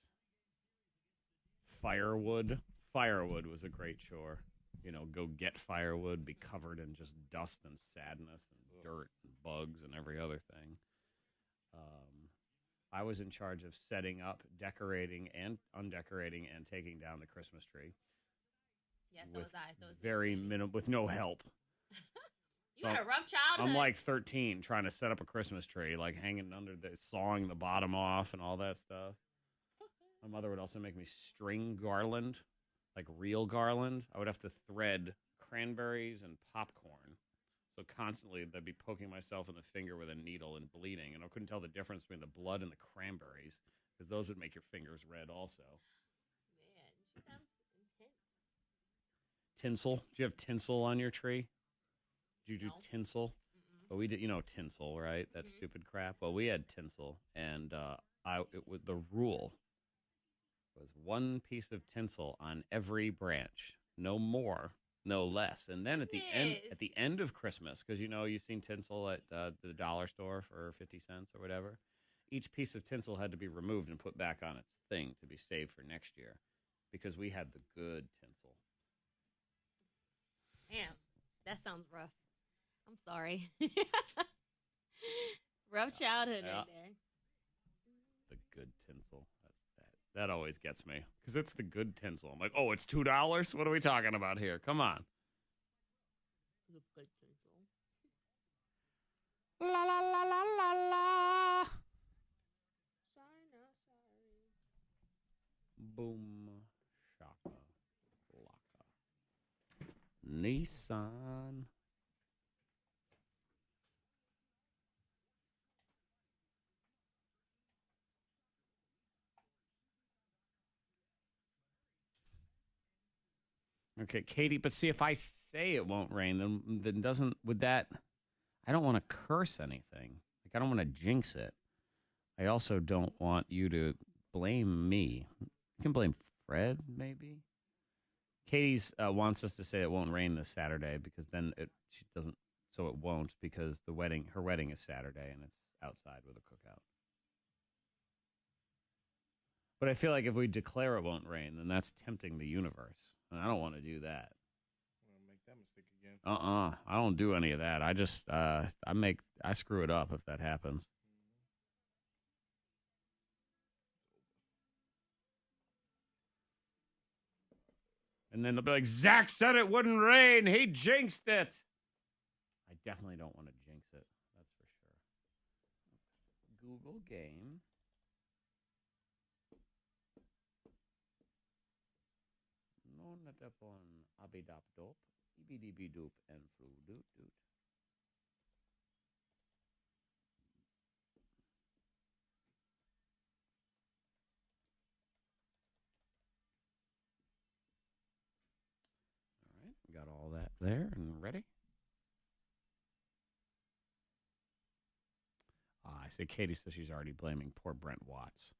Firewood. Firewood was a great chore. You know, go get firewood, be covered in just dust and sadness and dirt and bugs and every other thing. I was in charge of setting up, decorating, and undecorating, and taking down the Christmas tree. Yeah, so was I. So was very minimal, with no help. You had a rough childhood. I'm like 13 trying to set up a Christmas tree, like hanging under the, sawing the bottom off and all that stuff. My mother would also make me string garland, like real garland. I would have to thread cranberries and popcorn. So constantly I'd be poking myself in the finger with a needle and bleeding. And I couldn't tell the difference between the blood and the cranberries because those would make your fingers red also. Man, she sounds intense. Tinsel. Do you have tinsel on your tree? Did you do tinsel? Mm-mm. Well, we did, you know, tinsel, right? That stupid crap. Well, we had tinsel, and the rule was one piece of tinsel on every branch, no more, no less. And then at the end of Christmas, because you know you've seen tinsel at the dollar store for 50 cents or whatever, each piece of tinsel had to be removed and put back on its thing to be saved for next year, because we had the good tinsel. Damn, that sounds rough. I'm sorry. Rough childhood right there. The good tinsel. That always gets me because it's the good tinsel. I'm like, oh, it's $2. What are we talking about here? Come on. The good tinsel. La la la la la la. Sorry. Boom, shaka, laka. Nissan. Okay, Katie, but see, if I say it won't rain, then I don't want to curse anything. Like, I don't want to jinx it. I also don't want you to blame me. You can blame Fred, maybe. Katie's wants us to say it won't rain this Saturday because then she doesn't, so it won't because her wedding is Saturday and it's outside with a cookout. But I feel like if we declare it won't rain, then that's tempting the universe. And I don't want to do that. I'm going to make that mistake again. I don't do any of that. I just, I screw it up if that happens. And then they'll be like, Zack said it wouldn't rain. He jinxed it. I definitely don't want to jinx it. That's for sure. Google game. Non upon abidap dop, ibidib doop, and flu doot doot. All right, got all that there and ready. I say Katie says she's already blaming poor Brent Watts.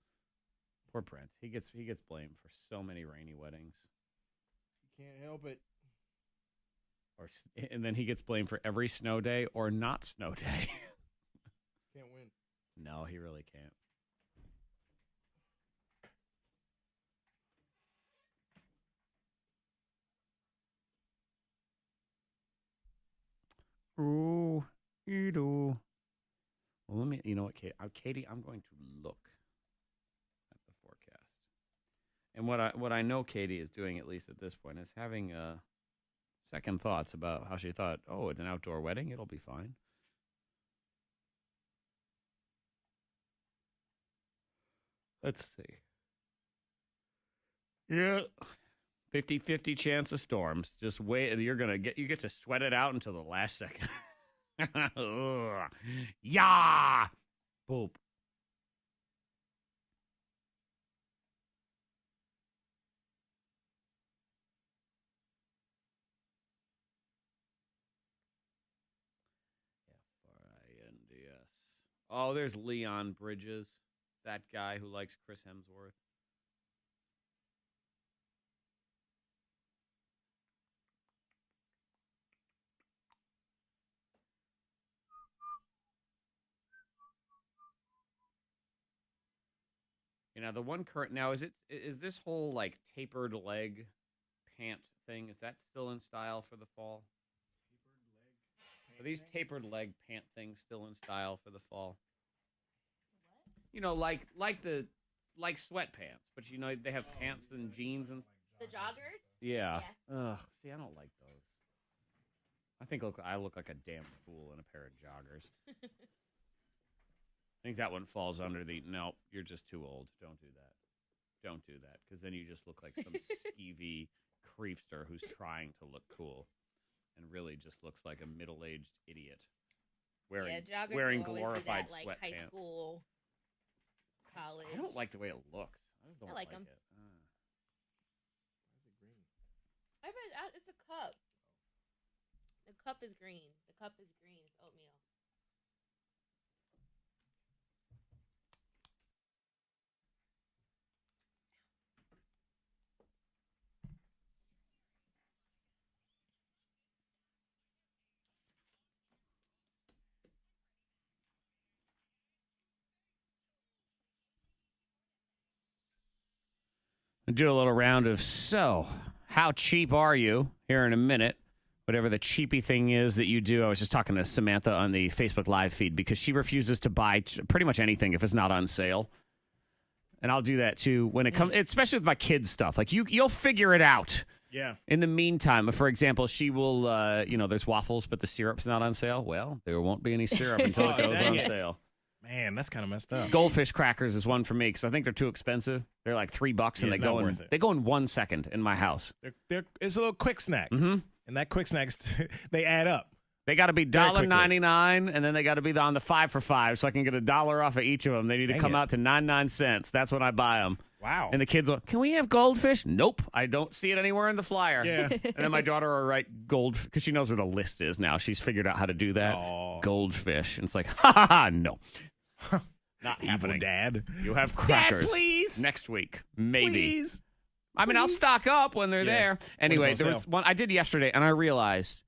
Poor Brent. He gets blamed for so many rainy weddings. Can't help it. And then he gets blamed for every snow day or not snow day. Can't win. No, he really can't. Ooh, you do. Well, you know what, Katie, I'm going to look at the forecast. And what I know Katie is doing, at least at this point, is having second thoughts about how she thought, oh, it's an outdoor wedding, it'll be fine. Let's see. Yeah. 50-50 chance of storms. Just wait. You get to sweat it out until the last second. Yeah. Boop. F-R-I-N-D-S. Oh, there's Leon Bridges. That guy who likes Chris Hemsworth. You know, the one current now is this whole like tapered leg pant thing? Is that still in style for the fall? Are these tapered leg pant things still in style for the fall? You know, like sweatpants, but you know they have pants and jeans and The joggers? yeah. Ugh. See, I don't like those. I think I look like a damn fool in a pair of joggers. I think that one falls under the no. You're just too old. Don't do that. Don't do that because then you just look like some skeevy creepster who's trying to look cool and really just looks like a middle-aged idiot wearing glorified that, like, sweatpants. high school, college. I don't like the way it looks. I just don't like like 'em. it. I bet it's a cup. The cup is green. The cup is green. It's oatmeal. Do a little round of so how cheap are you here in a minute, whatever the cheapy thing is that you do. I was just talking to Samantha on the Facebook live feed because she refuses to buy pretty much anything if it's not on sale, and I'll do that too when it comes, especially with my kids stuff. Like you'll figure it out. Yeah. In the meantime, for example, she will there's waffles but the syrup's not on sale. Well, there won't be any syrup until it goes on sale. Man, that's kind of messed up. Goldfish crackers is one for me because I think they're too expensive. They're like $3 and they go in 1 second in my house. It's a little quick snack. Mm-hmm. And that quick snacks, they add up. They got to be $1.99 and then they got to be on the 5 for $5 so I can get $1 off of each of them. They need to come out to 99 cents. That's when I buy them. Wow. And the kids go, can we have goldfish? Nope. I don't see it anywhere in the flyer. Yeah. And then my daughter will write gold because she knows where the list is now. She's figured out how to do that. Aww. Goldfish. And it's like, ha, no. Not happening. Dad. You have crackers. Dad, please. Next week. Maybe. Please. I mean, I'll stock up when they're there. Anyway, there was one I did yesterday, and I realized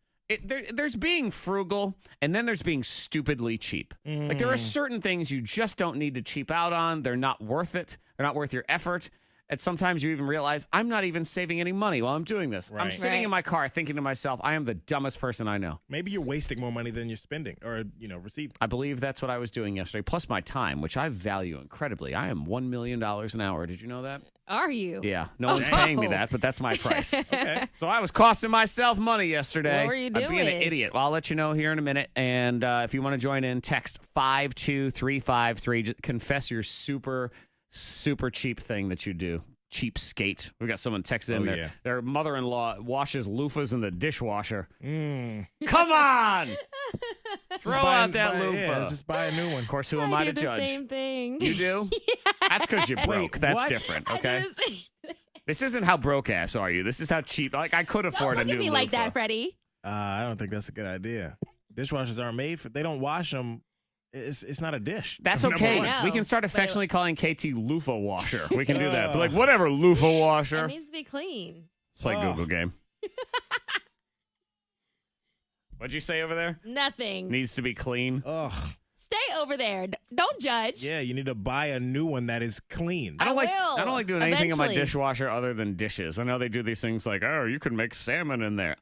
there's being frugal, and then there's being stupidly cheap. Like, there are certain things you just don't need to cheap out on. They're not worth it. They're not worth your effort. And sometimes you even realize, I'm not even saving any money while I'm doing this. Right. I'm sitting in my car thinking to myself, I am the dumbest person I know. Maybe you're wasting more money than you're spending or, receiving. I believe that's what I was doing yesterday, plus my time, which I value incredibly. I am $1 million an hour. Did you know that? Are you? Yeah. No one's paying me that, but that's my price. Okay. So I was costing myself money yesterday. What were you doing? I'm being an idiot. Well, I'll let you know here in a minute. And if you want to join in, text 52353. Just confess your super, super cheap thing that you do. Cheap skate. We got someone texted in there. Yeah. Their mother-in-law washes loofahs in the dishwasher. Mm. Come on! Throw out that buy, loofah. Yeah, just buy a new one. Of course, who am I to do judge? the same thing. You do? Yeah. That's because you broke. Wait, That's what? different, I okay? do the same thing. This isn't how broke ass are you. This is how cheap. Like, I could afford Don't a look new at me like loofah. that, Freddie. I don't think that's a good idea. Dishwashers aren't made for. They don't wash them. It's not a dish. That's Number okay. one. I know, We can start but affectionately calling KT loofah washer. We can do that. But like, whatever, loofah washer. It needs to be clean. Let's play Google game. What'd you say over there? Nothing. Needs to be clean. Ugh. Stay over there. Don't judge. Yeah, you need to buy a new one that is clean. I don't like doing anything in my eventually. dishwasher other than dishes. I know they do these things like, oh, you can make salmon in there.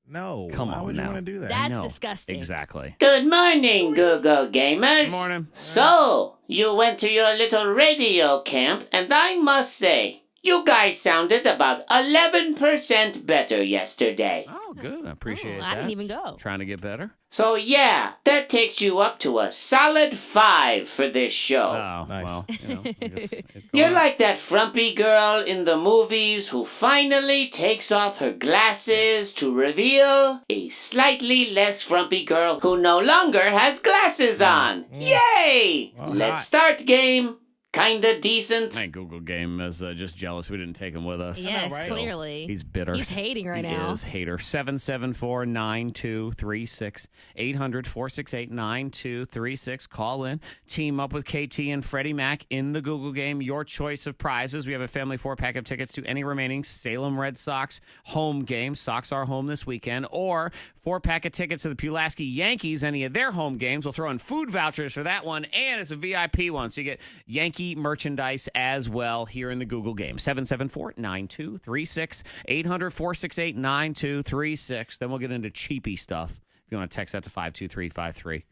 No. Come Why on would you now. want to do that? That's No, disgusting. Exactly. Good morning, Google Gamers. Good morning. So, you went to your little radio camp, and I must say, you guys sounded about 11% better yesterday. Oh, good. I appreciate that. I didn't even go. Trying to get better. So yeah, that takes you up to a solid 5 for this show. Oh, Nice. well, I guess You're like that frumpy girl in the movies who finally takes off her glasses to reveal a slightly less frumpy girl who no longer has glasses on. Yay! Well, Let's hot. start game. Kinda decent. My Google game is just jealous we didn't take him with us. Yes, right? clearly. He's bitter. He's hating right he now. is hater. 774-9236. 800-468-9236. Call in. Team up with KT and Freddie Mac in the Google game. Your choice of prizes. We have a family 4-pack of tickets to any remaining Salem Red Sox home games. Sox are home this weekend. Or 4-pack of tickets to the Pulaski Yankees, any of their home games. We'll throw in food vouchers for that one. And it's a VIP one. So you get Yankee cheeky merchandise as well here in the Google game. 774-9236, 800-468-9236. Then we'll get into cheapy stuff if you want to text that to 52353.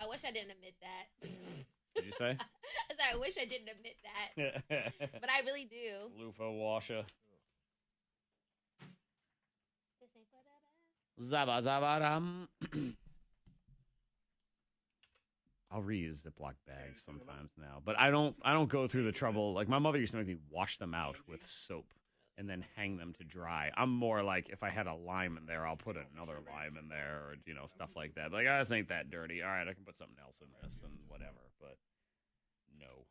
I wish I didn't admit that. Did you say? I said I wish I didn't admit that, but I really do. Loofah washer. Zaba zaba dum. I'll reuse Ziploc bags sometimes now, but I don't go through the trouble. Like my mother used to make me wash them out with soap and then hang them to dry. I'm more like if I had a lime in there, I'll put another lime in there, or stuff like that. Like, this ain't that dirty. All right, I can put something else in this and whatever. But no.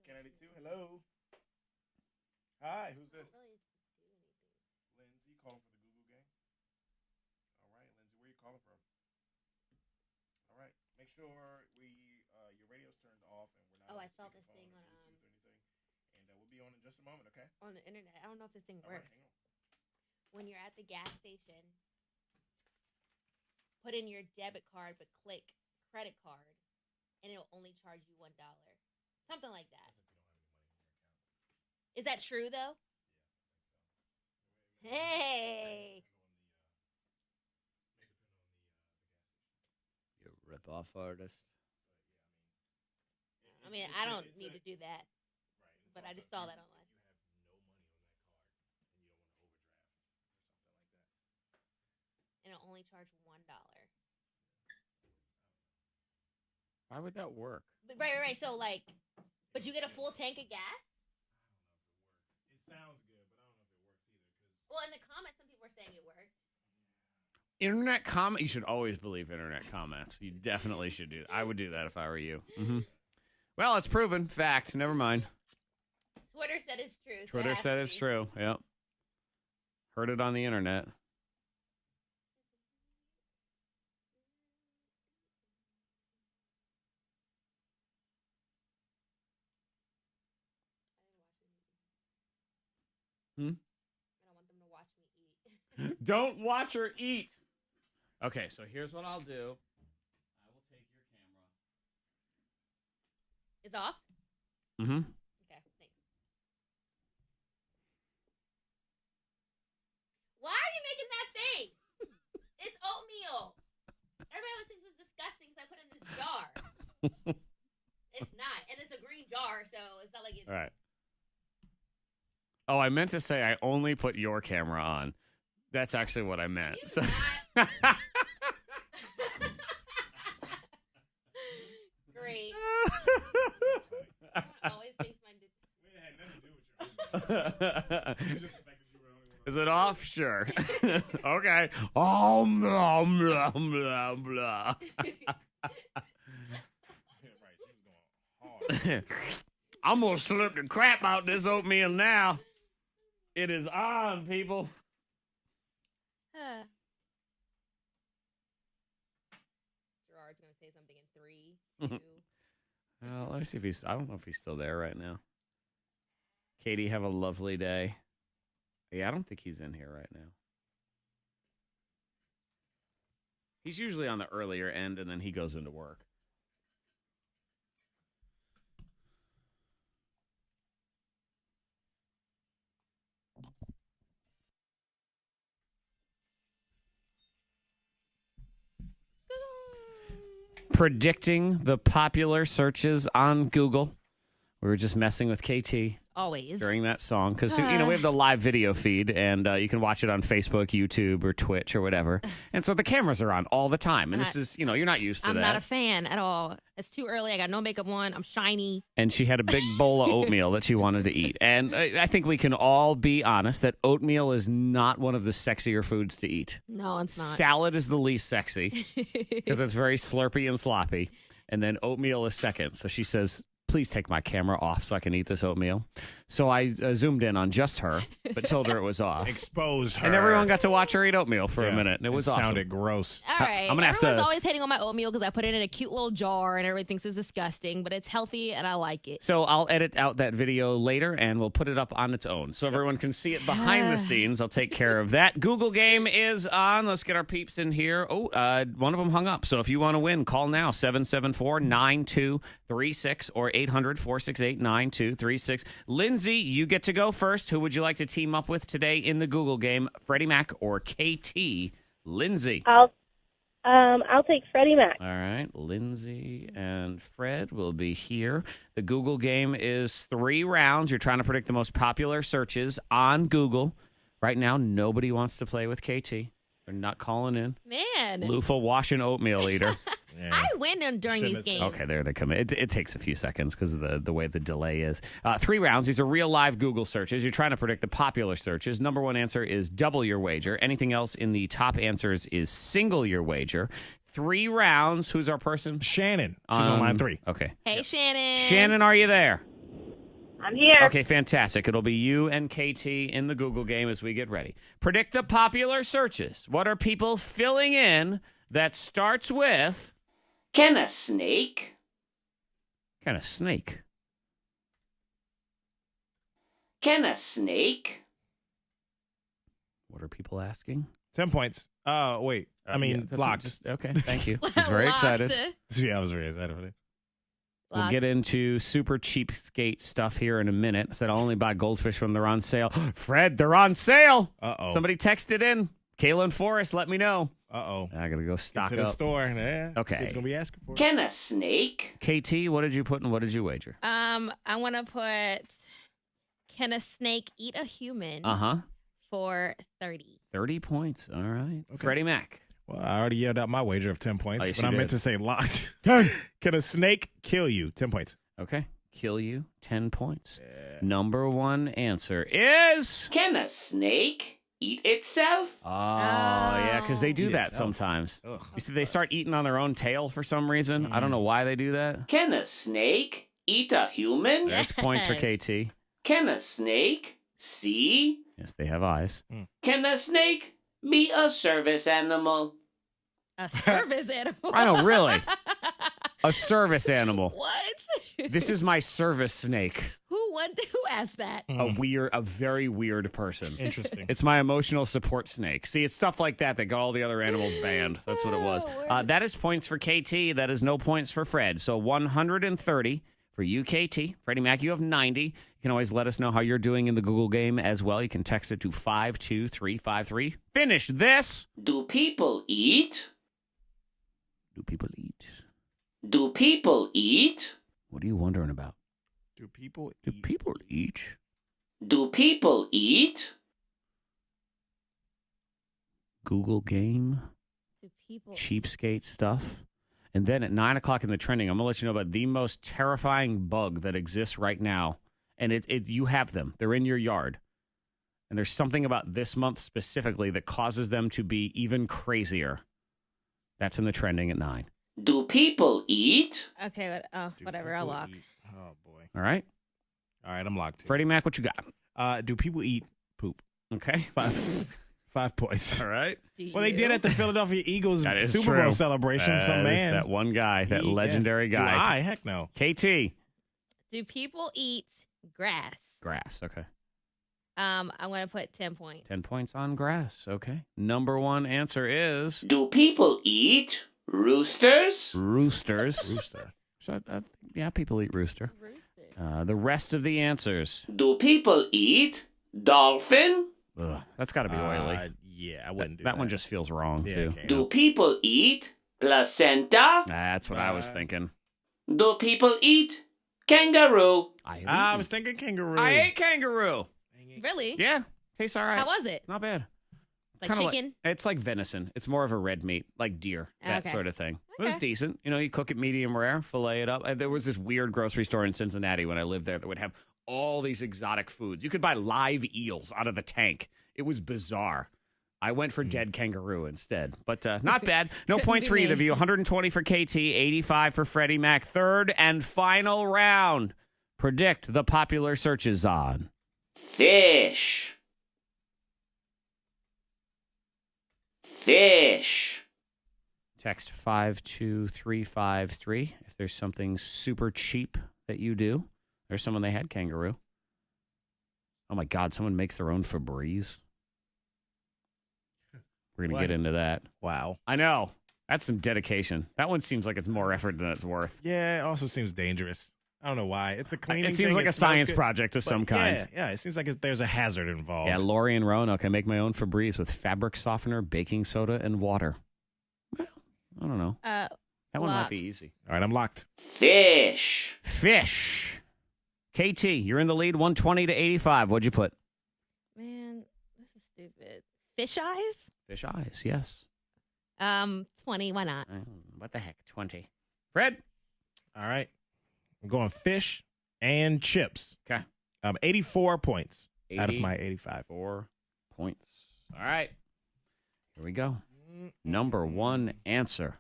K92, hello. Hi, who's this? Lindsay calling for the Google game. All right, Lindsay, where are you calling from? All right, make sure your radio's turned off and we're not. Oh, I saw this thing on and we'll be on in just a moment, okay? on the internet. I don't know if this thing All right, works. hang on. When you're at the gas station, put in your debit card, but click credit card, and it'll only charge you $1. Something like that. Is that true though? Hey. You rip-off artist. I mean, I don't need to do that, but I just saw that online. And it'll only charge $1. Why would that work? But, right. So but you get a full tank of gas? It sounds good, but I don't know if it works either. Well, in the comments, some people were saying it worked. Internet comment. You should always believe internet comments. You definitely should do. I would do that if I were you. Mm-hmm. Well, it's proven fact. Never mind. Twitter said it's true. So Twitter said it's true. Yep. Heard it on the internet. I don't want them to watch me eat. Don't watch or eat. Okay, so here's what I'll do. I will take your camera. It's off? Mm-hmm. Okay, thanks. Why are you making that face? It's oatmeal. Everybody always thinks it's disgusting because I put it in this jar. It's not. And it's a green jar, so it's not like it's... All right. Oh, I meant to say I only put your camera on. That's actually what I meant. So. Great. Always thinks mine did. It had nothing to do with your Is it off? Sure. Okay. Oh, blah, blah, blah, blah. I'm going to slip the crap out this oatmeal now. It is on, people. Gerard's going to say something in 3, 2. Well, let me see if I don't know if he's still there right now. Katie, have a lovely day. Yeah, I don't think he's in here right now. He's usually on the earlier end, and then he goes into work. Predicting the popular searches on Google. We were just messing with KT. Always. During that song. Because, we have the live video feed, and you can watch it on Facebook, YouTube, or Twitch, or whatever. And so the cameras are on all the time. And this is, you're not used to I'm that. not a fan at all. It's too early. I got no makeup on. I'm shiny. And she had a big bowl of oatmeal that she wanted to eat. And I think we can all be honest that oatmeal is not one of the sexier foods to eat. No, it's not. Salad is the least sexy because it's very slurpy and sloppy. And then oatmeal is second. So she says, please take my camera off so I can eat this oatmeal. So I zoomed in on just her, but told her it was off. Expose her. And everyone got to watch her eat oatmeal for a minute, and it was awesome. Sounded gross. All right. I'm gonna have Everyone's to- always hating on my oatmeal because I put it in a cute little jar and everybody thinks it's disgusting, but it's healthy and I like it. So I'll edit out that video later, and we'll put it up on its own so everyone can see it behind the scenes. I'll take care of that. Google game is on. Let's get our peeps in here. Oh, one of them hung up. So if you want to win, call now, 774-9236 or 800-468-9236. Lindsay, you get to go first. Who would you like to team up with today in the Google game? Freddie Mac or KT? Lindsay. I'll take Freddie Mac. All right. Lindsay and Fred will be here. The Google game is 3 rounds. You're trying to predict the most popular searches on Google. Right now, nobody wants to play with KT. They're not calling in. Man. Loofah washing oatmeal eater. I win during these games. Okay, there they come. It takes a few seconds because of the way the delay is. 3 rounds. These are real live Google searches. You're trying to predict the popular searches. Number 1 answer is double your wager. Anything else in the top answers is single your wager. 3 rounds. Who's our person? Shannon. She's on line 3. Okay. Hey, Shannon. Shannon, are you there? I'm here. Okay, fantastic. It'll be you and KT in the Google game as we get ready. Predict the popular searches. What are people filling in that starts with... Can a snake? Kind of snake. Can a snake? What are people asking? 10 points. Wait. I mean, that's locked. just- okay, thank you. He's very excited. Yeah, I was very excited for it. We'll get into super cheapskate stuff here in a minute. I said I'll only buy goldfish when they're on sale. Fred, they're on sale. Uh-oh. Somebody texted in. Kayla and Forrest, let me know. Uh-oh. I got to go stock To the up. store. Yeah. Okay. It's going to be asking for it. Can a snake? KT, what did you put and what did you wager? I want to put, can a snake eat a human for 30? 30 points. All right. Okay. Freddie Mac. Well, I already yelled out my wager of 10 points, Oh, yes, but you I meant did. to say locked. Can a snake kill you? 10 points. Okay. Kill you. 10 points. Number 1 answer is... Can a snake eat itself? Oh, yeah, because they do Eat that itself. sometimes. Ugh. You see, they start eating on their own tail for some reason. I don't know why they do that. Can a snake eat a human? That's points for Yes. KT. Can a snake see? Yes, they have eyes. Can a snake be a service animal? A service animal. I know, really. A service animal. What? This is my service snake. Who asked that? A very weird person. Interesting. It's my emotional support snake. See, it's stuff like that got all the other animals banned. That's what it was. That is points for KT. That is no points for Fred. So 130 for you, KT. Freddie Mac, you have 90. You can always let us know how you're doing in the Google game as well. You can text it to 52353. Finish this. Do people eat? Do people eat? Do people eat? What are you wondering about? Do people Do eat? people eat? Do people eat? Google game, Do people? cheapskate stuff. And then at 9 o'clock in the trending, I'm going to let you know about the most terrifying bug that exists right now. And you have them. They're in your yard. And there's something about this month specifically that causes them to be even crazier. That's in the trending at 9. Do people eat? Okay, but Do whatever. I'll people lock. eat? Oh, boy. All right? All right, I'm locked. Freddie Mac, what you got? Do people eat poop? Okay. 5 points. All right. Well, they did at the Philadelphia Eagles That is Super true. Bowl celebration. Some That is man. that one guy, that Yeah. legendary Do guy. I? Heck no. KT. Do people eat grass? Grass. Okay. I'm gonna put 10 points. 10 points on grass. Okay. Number 1 answer is Do people eat roosters? roosters. Rooster. So, yeah, people eat rooster. Rooster. The rest of the answers. Do people eat dolphin? Ugh, that's got to be oily. Yeah, I wouldn't do That one just feels wrong, Yeah, too. okay. Do people eat placenta? That's what I was thinking. Do people eat kangaroo? I was thinking kangaroo. I ate kangaroo. Really? Yeah. Tastes all right. How was it? Not bad. Like Kinda chicken? It's like venison. It's more of a red meat, like deer, that Okay. sort of thing. It was Okay. decent. You know, you cook it medium rare, fillet it up. There was this weird grocery store in Cincinnati when I lived there that would have all these exotic foods. You could buy live eels out of the tank. It was bizarre. I went for dead kangaroo instead, but not bad. No points for either of you. 120 for KT, 85 for Freddie Mac. Third and final round. Predict the popular searches on Fish. Fish. text 52353 if there's something super cheap that you do. There's someone they had kangaroo. Oh my God, someone makes their own Febreze. We're going to get into that. Wow. I know. That's some dedication. That one seems like it's more effort than it's worth. Yeah, it also seems dangerous. I don't know why. It's a cleaning It seems thing. like a smells science good, project of some kind. Yeah, it seems like there's a hazard involved. Yeah, Lori and Roanoke. I make my own Febreze with fabric softener, baking soda, and water. Well, I don't know. That one might be easy. All right, I'm locked. Fish. Fish. KT, you're in the lead, 120 to 85. What'd you put? Man, this is stupid. Fish eyes? Fish eyes, yes. 20. Why not? What the heck? 20. Fred? All right. I'm going fish and chips. Okay. 84 points out of my 85. 4 points. All right. Here we go. Number one answer.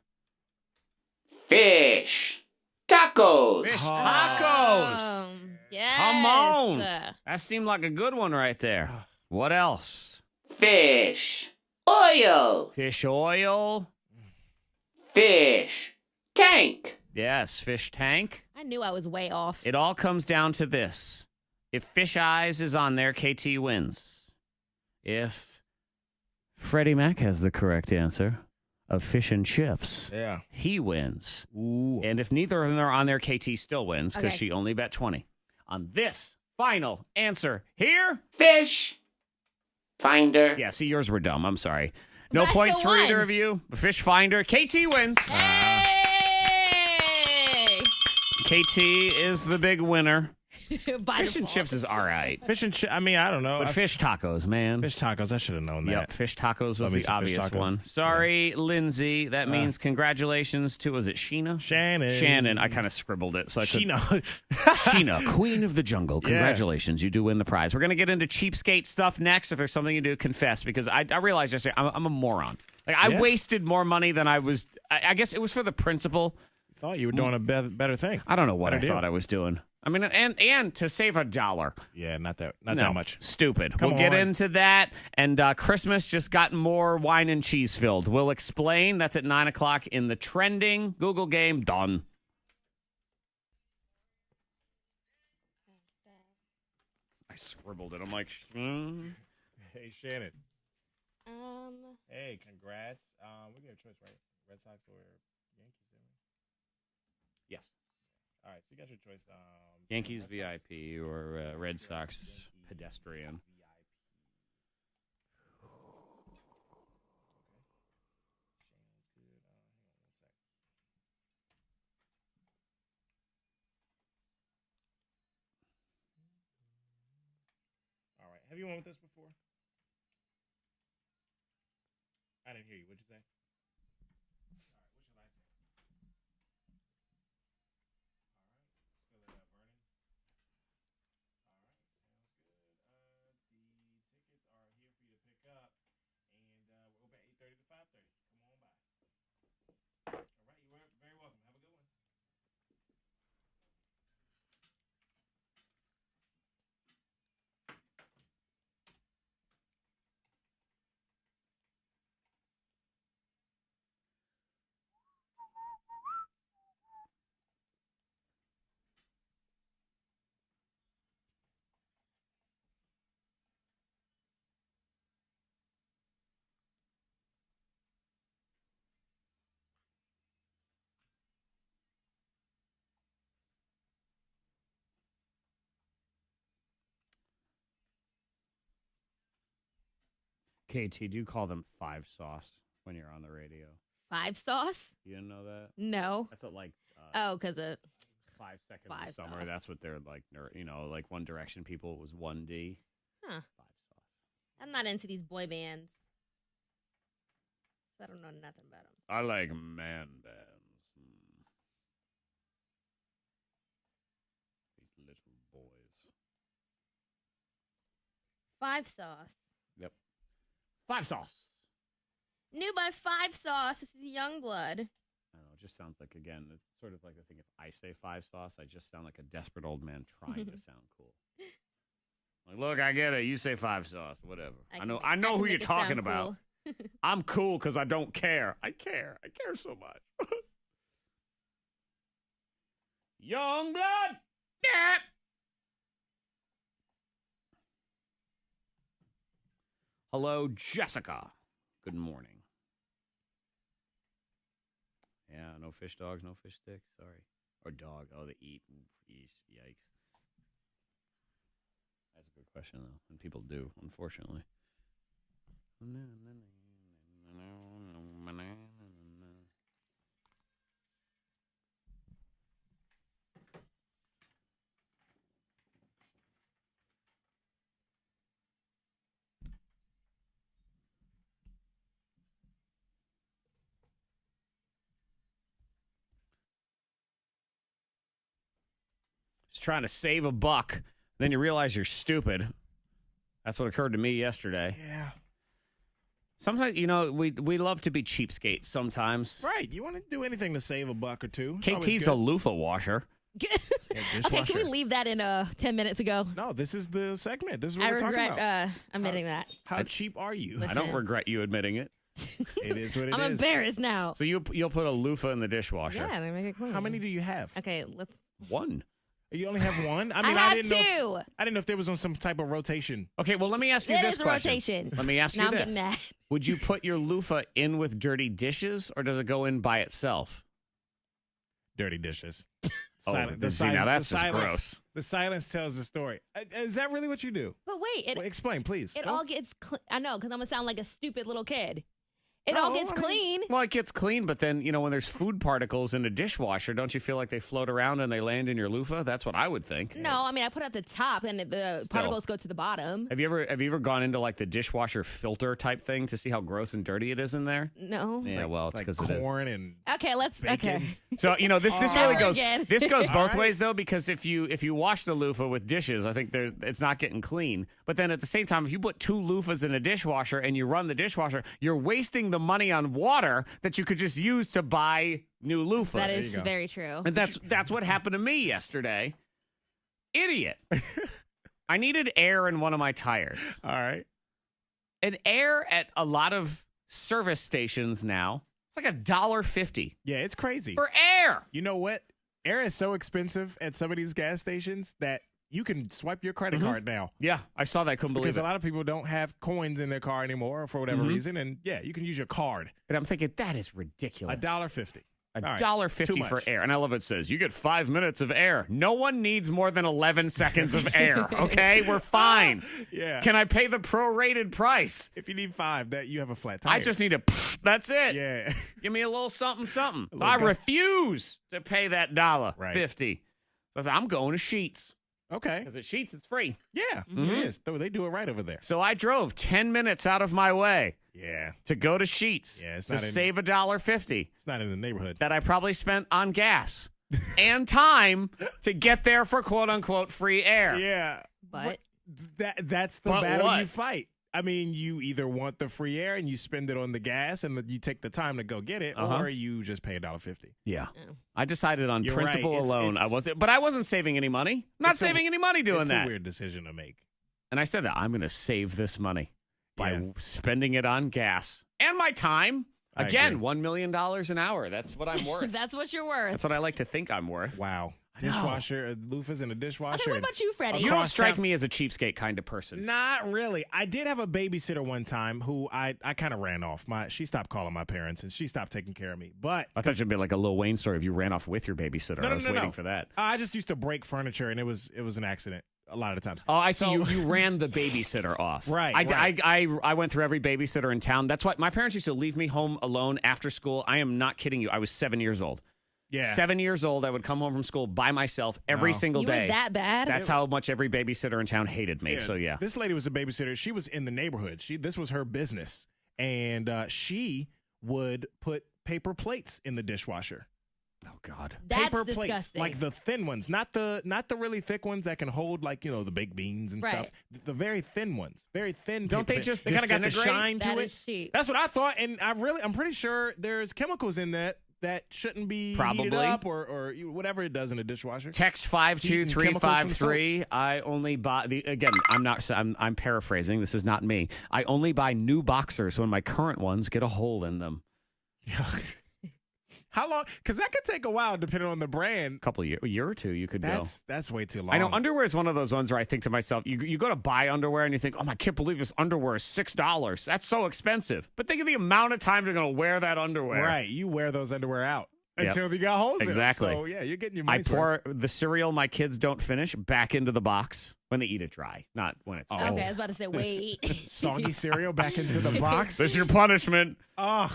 Fish. Tacos. Fish tacos. Yes. Come on. That seemed like a good one right there. What else? Fish. Oil. Fish oil. Fish. Tank. Yes, fish tank. I knew I was way off. It all comes down to this. If fish eyes is on there, KT wins. If Freddie Mac has the correct answer of fish and chips, he wins. Ooh. And if neither of them are on there, KT still wins because Okay. she only bet 20. On this final answer here. Fish. Finder. Yeah, see, yours were dumb. I'm sorry. No But I points still for won. either of you. Fish finder. KT wins. Hey! KT is the big winner. By Fish and default. chips is all right. Fish and chips. I mean, I don't know. But fish tacos, man. Fish tacos. I should have known that. Yep, fish tacos was Love me the some fish obvious tacos. one. Sorry, Lindsay. That means congratulations to, was it Sheena? Shannon. Shannon. I kind of scribbled it. So I could. Sheena. Sheena, queen of the jungle. Congratulations. You do win the prize. We're going to get into cheapskate stuff next. If there's something you do, confess. Because I realized yesterday I'm a moron. Like I wasted more money than I was. I guess it was for the principal. Thought you were doing a better thing. I don't know what Better I deal. thought I was doing. I mean, and to save $1. Yeah, not that much. Stupid. Come We'll get on. into that. And Christmas just got more wine and cheese filled. We'll explain. That's at 9 o'clock in the trending Google game. Done. I scribbled it. I'm like, Hey, Shannon. Hey, congrats. We get a choice, right? Red Sox or Yankees? Yes. All right, so you got your choice. Yankees VIP or Red Sox pedestrian. All right. Have you won with this before? I didn't hear you. What'd you say? All right. What should I say? All right. Still burning. All right. Sounds good. The tickets are here for you to pick up, and we're open at 8:30 to 5:30. Come on by. All right. You're very welcome. Have a good one. KT, do you call them 5 sauce when you're on the radio? 5 sauce? You didn't know that? No. That's what, like, Oh, because of 5 seconds 5 of summer. sauce. That's what they're like, like One Direction people was 1D. Huh. 5 sauce. I'm not into these boy bands. So I don't know nothing about them. I like man bands. These little boys. 5 sauce. Yep. 5 sauce. New by 5 Sauce. This is Youngblood. I don't know. It just sounds like, again, it's sort of like I think if I say 5 Sauce, I just sound like a desperate old man trying to sound cool. Like, look, I get it. You say 5 Sauce, whatever. I know who you're talking about. Cool. I'm cool because I don't care. I care. I care so much. Youngblood. Yeah. Hello, Jessica. Good morning. Yeah, no fish dogs, no fish sticks. Sorry. Or dog. Oh, they eat. Yikes. That's a good question, though. And people do, unfortunately. Just trying to save a buck. Then you realize you're stupid. That's what occurred to me yesterday. Yeah. Sometimes, we love to be cheapskates sometimes. Right. You want to do anything to save a buck or two. KT's a loofah washer. Okay, can we leave that in 10 minutes ago? No, this is the segment. This is what I we're talking about. regret admitting that. How cheap are you? Listen. I don't regret you admitting it. It is what it is. I'm embarrassed now. So you'll put a loofah in the dishwasher. Yeah, they make it clean. How many do you have? Okay, let's. One. You only have one? I had didn't two. I didn't know if there was on some type of rotation. Okay, well, let me ask you It this is a question. rotation. Let me ask Now you I'm this. getting mad. Would you put your loofah in with dirty dishes, or does it go in by itself? Dirty dishes. Now that's just gross. The silence tells the story. Is that really what you do? But wait, explain, please. It all gets. I know, because I'm gonna sound like a stupid little kid. It all gets clean. Well, it gets clean, but then, when there's food particles in a dishwasher, don't you feel like they float around and they land in your loofah? That's what I would think. No, I mean, I put it at the top and the particles go to the bottom. Have you ever gone into like the dishwasher filter type thing to see how gross and dirty it is in there? No. Yeah, well, it's because it is. Corn and Okay, let's. bacon. Okay. So this really goes. Again. This goes both All right. ways though, because if you wash the loofah with dishes, I think it's not getting clean. But then at the same time, if you put 2 loofahs in a dishwasher and you run the dishwasher, you're wasting the money on water that you could just use to buy new loofahs. That is very true. And that's what happened to me yesterday. Idiot. I needed air in one of my tires. All right. And air at a lot of service stations now, it's like $1.50 Yeah, it's crazy. for air. You know what? Air is so expensive at some of these gas stations that you can swipe your credit card now. Yeah, I saw that. Couldn't believe Because it. a lot of people don't have coins in their car anymore for whatever reason. And yeah, you can use your card. But I'm thinking, that is ridiculous. $1.50. $1.50 too for much. air. And I love it says, you get 5 minutes of air. No one needs more than 11 seconds of air, okay? We're fine. Yeah. Can I pay the prorated price? If you need 5, that you have a flat tire. I just need a that's it. Yeah. Give me a little something, something. little I gust- refuse to pay that $1.50. Right. So I said, I'm going to Sheetz. Okay. Because at Sheetz, it's free. Yeah, it is. Though they do it right over there. So I drove 10 minutes out of my way Yeah. to go to Sheetz Yeah, it's to not in- save $1.50 It's not in the neighborhood. that I probably spent on gas and time to get there for quote-unquote free air. Yeah. But That's the But battle what? you fight. I mean, you either want the free air and you spend it on the gas and you take the time to go get it, or you just pay $1.50. Yeah. I decided on You're principle right. alone. But I wasn't saving any money. Not saving any money doing It's that. a weird decision to make. And I said that I'm going to save this money by Yeah. spending it on gas and my time. I Again, agree. $1 million an hour. That's what I'm worth. that's what you're worth. That's what I like to think I'm worth. Wow. Dishwasher, loofahs in a dishwasher. Okay, what about you, Freddie? You don't Across strike town- me as a cheapskate kind of person. Not really. I did have a babysitter one time who I kind of ran off. She stopped calling my parents and she stopped taking care of me. But I thought it'd be like a Lil Wayne story if you ran off with your babysitter. I was waiting for that. I just used to break furniture and it was an accident a lot of the times. Oh, I see. So- You ran the babysitter off. Right, I went through every babysitter in town. That's why my parents used to leave me home alone after school. I am not kidding you. I was 7 years old. Yeah. 7 years old, I would come home from school by myself every single you day. were that bad? That's how much every babysitter in town hated me. So yeah. This lady was a babysitter. She was in the neighborhood. This was her business. And she would put paper plates in the dishwasher. Oh God. That's Paper disgusting. plates, like the thin ones, not the really thick ones that can hold like the baked beans and Right. stuff. The very thin ones, very thin. Don't paper they plates. just they kind of got the disintegrate? shine That to is it? cheap. That's what I thought, and I'm pretty sure there's chemicals in that shouldn't be Probably. heated up or whatever it does in a dishwasher. Text 52353. I only buy I'm paraphrasing. This is not me. I only buy new boxers when my current ones get a hole in them. How long? Because that could take a while, depending on the brand. A year or two, you could go. That's way too long. I know underwear is one of those ones where I think to myself, you go to buy underwear and you think, oh, I can't believe this underwear is $6. That's so expensive. But think of the amount of times you're going to wear that underwear. Right, you wear those underwear out Yep. until you got holes Exactly. in them. So yeah, you're getting your I money's worth. pour the cereal my kids don't finish back into the box when they eat it dry, not when it's Oh. Okay, I was about to say, wait. Soggy cereal back into the box. This is your punishment. Ugh.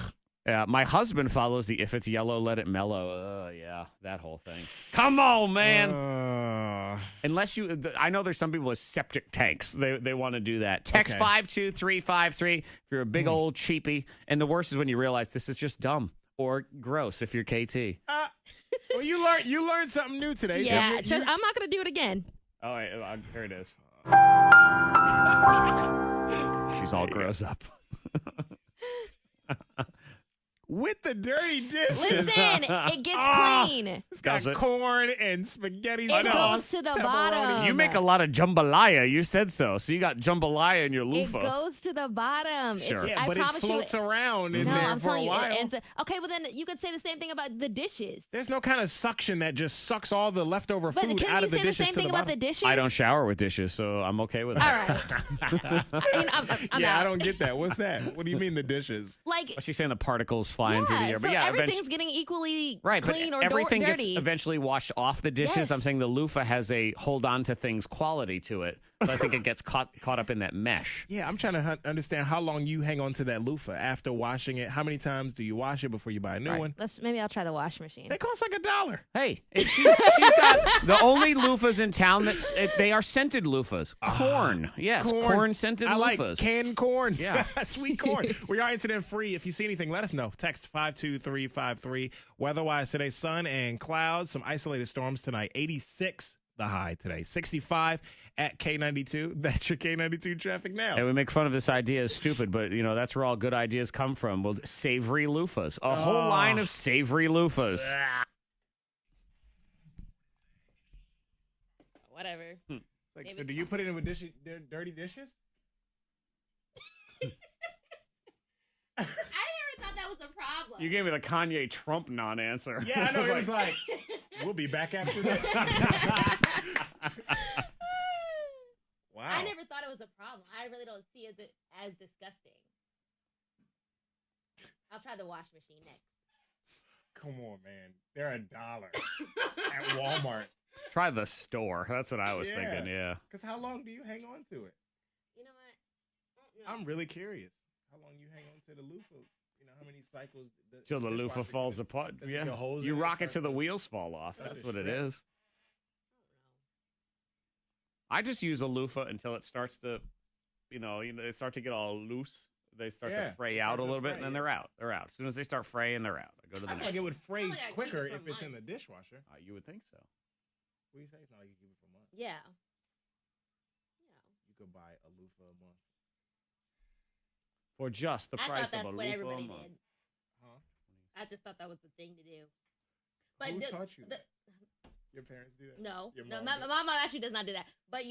Yeah, my husband follows the if it's yellow, let it mellow. Yeah, that whole thing. Come on, man. Unless I know there's some people with septic tanks. They want to do that. Text 52353 if you're a big old cheapie. And the worst is when you realize this is just dumb or gross if you're KT. Well, you learned something new today. Yeah, So I'm not going to do it again. Oh, wait, here it is. She's all gross up. with the dirty dishes. Listen, it gets clean. It's got Does it? corn and spaghetti It sauce. goes to the pepperoni. bottom. You make a lot of jambalaya. You said so. So you got jambalaya in your It loofah. goes to the bottom. Sure. Yeah, I but it promise floats you. around in No, there I'm for a telling you. while. It ends okay, well then you could say the same thing about the dishes. There's no kind of suction that just sucks all the leftover But food can out you of the say the dishes same to thing the about the bottom. dishes? I don't shower with dishes, so I'm okay with All that. right. I'm Yeah, out. I don't get that. What's that? What do you mean the dishes? Like, She's saying the particles flying through the air. so But yeah, everything's getting equally right, clean but or everything gets dirty. eventually washed off the dishes. Yes. I'm saying the loofah has a hold on to things quality to it. So I think it gets caught up in that mesh. Yeah, I'm trying to understand how long you hang on to that loofah after washing it. How many times do you wash it before you buy a new Right. one? Maybe I'll try the wash machine. They cost like $1. Hey, she's got the only loofahs in town they are scented loofahs. Corn. Yes, corn scented I like loofahs. canned corn. Yeah. Sweet corn. We are incident free. If you see anything, let us know. Text 52353. Weather-wise today, sun and clouds. Some isolated storms tonight. 86 the high today. 65 at K92. That's your K92 traffic now. Hey, we make fun of this idea as stupid, but that's where all good ideas come from. Well, savory loofahs. A whole line of savory loofahs. Whatever. So do you put it in with dirty dishes? I never thought that was a problem. You gave me the Kanye Trump non-answer. Yeah, I know. It was like, we'll be back after this. Wow. I never thought it was a problem. I really don't see it as disgusting. I'll try the wash machine next. Come on, man. They're $1 at Walmart. Try the store. That's what I was thinking, yeah. Because how long do you hang on to it? You know what? I don't know. I'm really curious. How long you hang on to the loofah? You know, how many cycles? Till the loofah falls apart. does it Yeah. get holes You in it rock it start till the to- wheels fall off. start That's to what it shred? is. I just use a loofah until it starts to, they start to get all loose. They start Yeah, to fray they out start a to little bit, fray, and then yeah. they're out. They're out. As soon as they start fraying, they're out. I go to the I feel next. like it would fray Sounds like I keep quicker it for if it's in the months. dishwasher. You would think so. What do you say? It's not like you keep it for months. Yeah. You could buy a loofah a month. For just the I price thought of a that's what loofah a everybody month. did. Huh? I just thought that was the thing to do. But Who taught you that? Your parents do that? No, Your no, mom my did? mom actually does not do that. But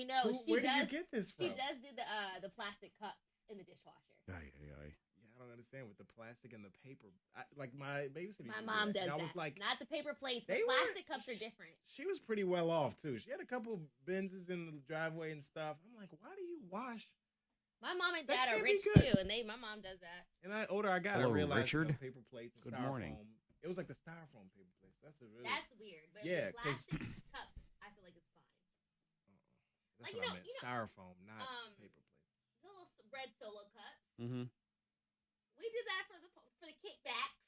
Where did you get this She from? does do the plastic cups in the dishwasher. Yeah, I don't understand with the plastic and the paper. Like my babysitter. My used to do mom that, does and I that. was like, Not the paper plates. They The were- plastic cups are different. she was pretty well off too. She had a couple Benzes in the driveway and stuff. I'm like, why do you wash? My mom and That dad are can't be rich good. too, and my mom does that. And I older I got, Hello, I realized Richard. paper plates and Good styrofoam. morning. It was like the styrofoam paper plates. That's a really That's weird. But Yeah, the 'cause- plastic cups, I feel like it's fine. that's Like, what I meant. Styrofoam, not paper plates. The little red Solo cups. Mm-hmm. We did that for the kickbacks,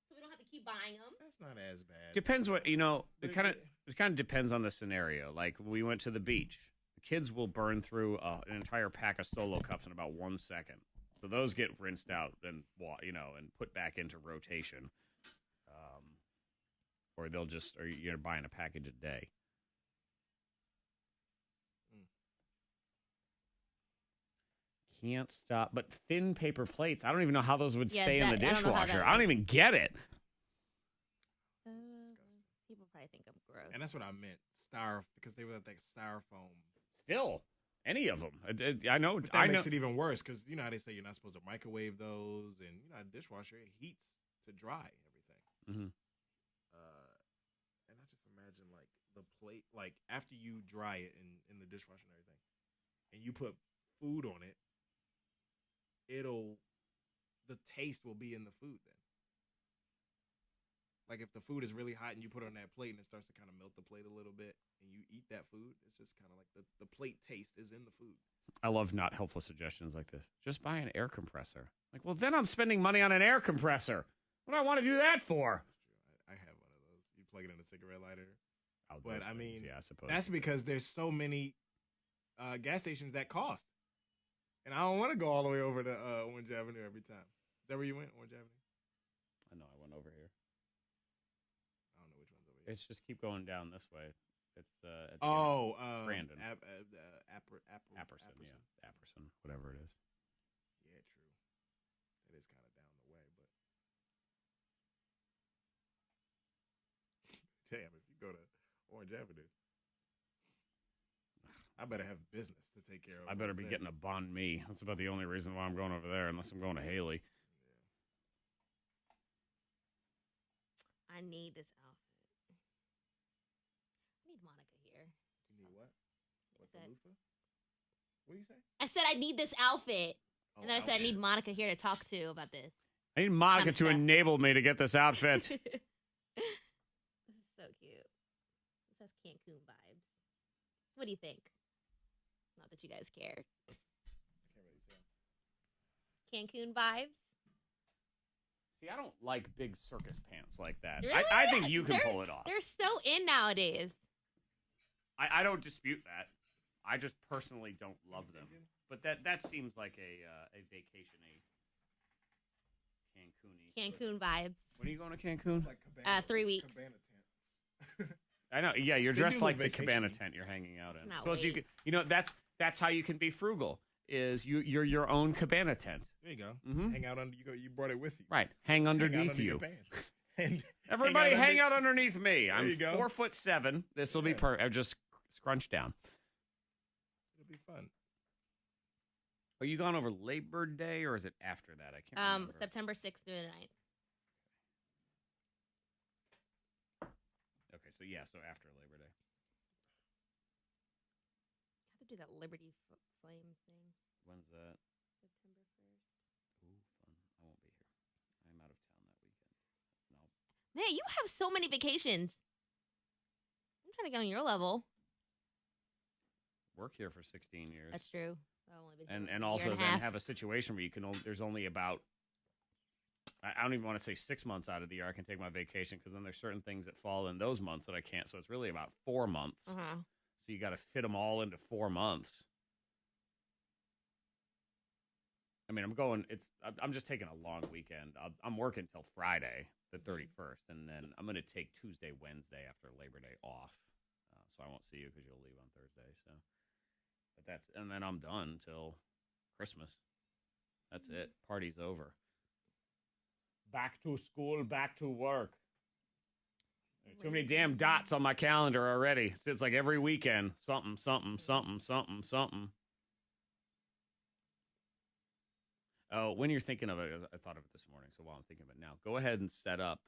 so we don't have to keep buying them. That's not as bad. Depends what It But kind of depends on the scenario. Like we went to the beach, the kids will burn through an entire pack of Solo cups in about 1 second. So those get rinsed out and and put back into rotation. or you're buying a package a day. Can't stop. But thin paper plates, I don't even know how those would stay in the dishwasher. I don't even get it. People probably think I'm gross. And that's what I meant. Because they were like styrofoam. Still, any of them. I know. But that makes it even worse because you know how they say you're not supposed to microwave those, and you know, a dishwasher, it heats to dry everything. Mm-hmm. And I just imagine like the plate, like after you dry it in the dishwasher and everything, and you put food on it, the taste will be in the food then. Like if the food is really hot and you put it on that plate and it starts to kind of melt the plate a little bit and you eat that food, it's just kind of like the plate taste is in the food. I love not helpful suggestions like this. Just buy an air compressor. Like, well, then I'm spending money on an air compressor. What do I want to do that for? I have one of those. You plug it in a cigarette lighter. But I mean, yeah, I suppose that's because there's so many gas stations that cost. And I don't want to go all the way over to Orange Avenue every time. Is that where you went, Orange Avenue? I know, I went over here. I don't know which one's over here. It's just keep going down this way. It's at Brandon. Apperson, yeah. Apperson, whatever it is. Yeah, true. It is kind of down the way, but damn, if you go to Orange Avenue, I better have business to take care of. I better be getting a banh mi. That's about the only reason why I'm going over there, unless I'm going to Haley. Yeah. I need this outfit. I need Monica here. You need what? What, the loofah? What do you say? I said I need this outfit. Oh, and then I said I need Monica here to talk to about this. I need Monica to enable me to get this outfit. This is so cute. This has Cancun vibes. What do you think? Not that you guys cared. I can't really tell. Cancun vibes? See, I don't like big circus pants like that. Really? I think you can pull it off. They're so in nowadays. I don't dispute that. I just personally don't love them. But that seems like a vacation-y Cancun-y. Cancun vibes. When are you going to Cancun? Like cabana, 3 weeks. Cabana tents. I know. Yeah, you're They dressed do like look the cabana vacation-y. tent you're hanging out in. Cannot Suppose you wait. could, that's how you can be frugal. Is you're your own cabana tent. There you go. Mhm. Hang out under you brrought it with you. Right. Hang Hang out underneath under you. your pants. And Everybody hang out underneath me. I'm you go. 4'7". This will be perfect. Just scrunch down. It'll be fun. Are you gone over Labor Day or is it after that? I can't remember. September 6th through the 9th. Okay, so yeah, so after Labor Day. I have to do that Liberty Flames thing. When's that? September 1st. Ooh, fun. I won't be here. I'm out of town that weekend. No. Man, you have so many vacations. I'm trying to get on your level. Work here for 16 years. That's true. I've only been here And a also year and a then half. have a situation where you can only, there's only about, I don't even want to say 6 months out of the year I can take my vacation because then there's certain things that fall in those months that I can't. So it's really about 4 months. Uh-huh. So you got to fit them all into 4 months. I mean, I'm just taking a long weekend. I'm working till Friday, the 31st, and then I'm going to take Tuesday, Wednesday after Labor Day off. So I won't see you because you'll leave on Thursday. So, but and then I'm done till Christmas. That's it. Party's over. Back to school, back to work. There's too many damn dots on my calendar already. It's like every weekend, something, something, something, something, something. Oh, when you're thinking of it, I thought of it this morning, so while I'm thinking of it now, go ahead and set up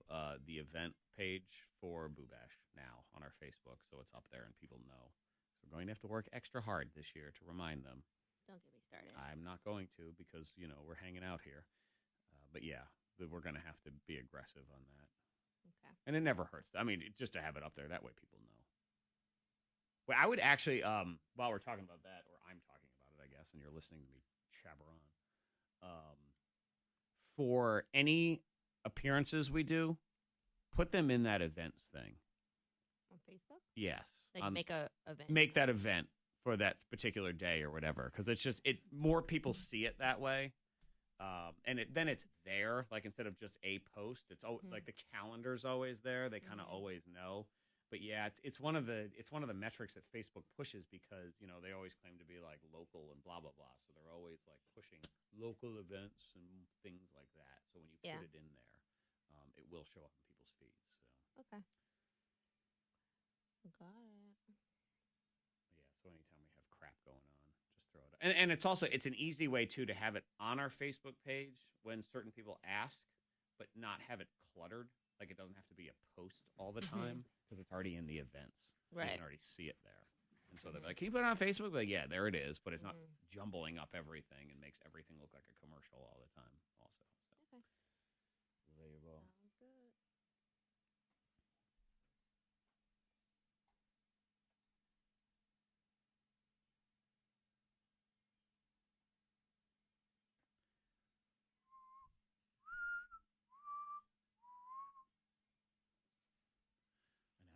the event page for Boo Bash now on our Facebook, so it's up there and people know. So we're going to have to work extra hard this year to remind them. Don't get me started. I'm not going to because, we're hanging out here. But yeah, we're going to have to be aggressive on that. Okay. And it never hurts. I mean, just to have it up there, that way people know. Well, I would actually, while we're talking about that, or I'm talking about it, I guess, and you're listening to me jabber on, for any appearances we do, put them in that events thing. On Facebook? Yes. Like make a event. Make that event for that particular day or whatever, because it's just more people see it that way. then it's there. Like instead of just a post, it's like the calendar's always there. They kind of always know. But yeah, it's one of the metrics that Facebook pushes because they always claim to be like local and blah blah blah. So they're always like pushing local events and things like that. So when you put it in there, it will show up in people's feeds. So. Okay. Got it. Yeah. So anytime we have crap going on, just throw it. And it's an easy way too to have it on our Facebook page when certain people ask, but not have it cluttered. Like it doesn't have to be a post all the time because it's already in the events. Right. You can already see it there. And so they're like, can you put it on Facebook? Like, yeah, there it is. But it's not jumbling up everything and makes everything look like a commercial all the time also. So. Okay. There you go. Sounds good.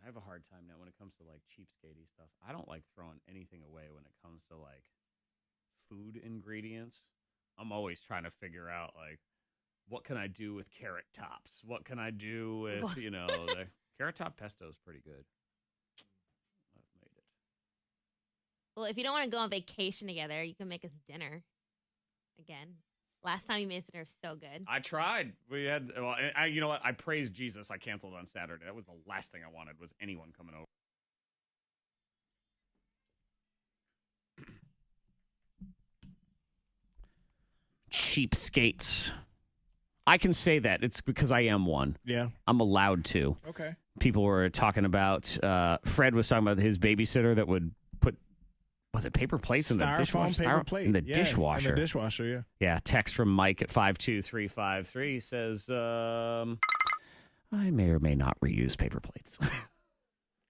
I have a hard time now when it comes to like cheapskatey stuff. I don't like throwing anything away when it comes to like food ingredients. I'm always trying to figure out like what can I do with carrot tops? What can I do with, the carrot top pesto is pretty good. I've made it. Well, if you don't want to go on vacation together, you can make us dinner again. Last time you made us dinner was so good. I tried. We had, you know what? I praised Jesus. I canceled on Saturday. That was the last thing I wanted was anyone coming over. Cheapskates. I can say that. It's because I am one. Yeah. I'm allowed to. Okay. People were talking about, Fred was talking about his babysitter that would put, was it paper plates in the dishwasher? Paper plate. In the dishwasher. In the dishwasher, yeah. Yeah, text from Mike at 52353 says, I may or may not reuse paper plates.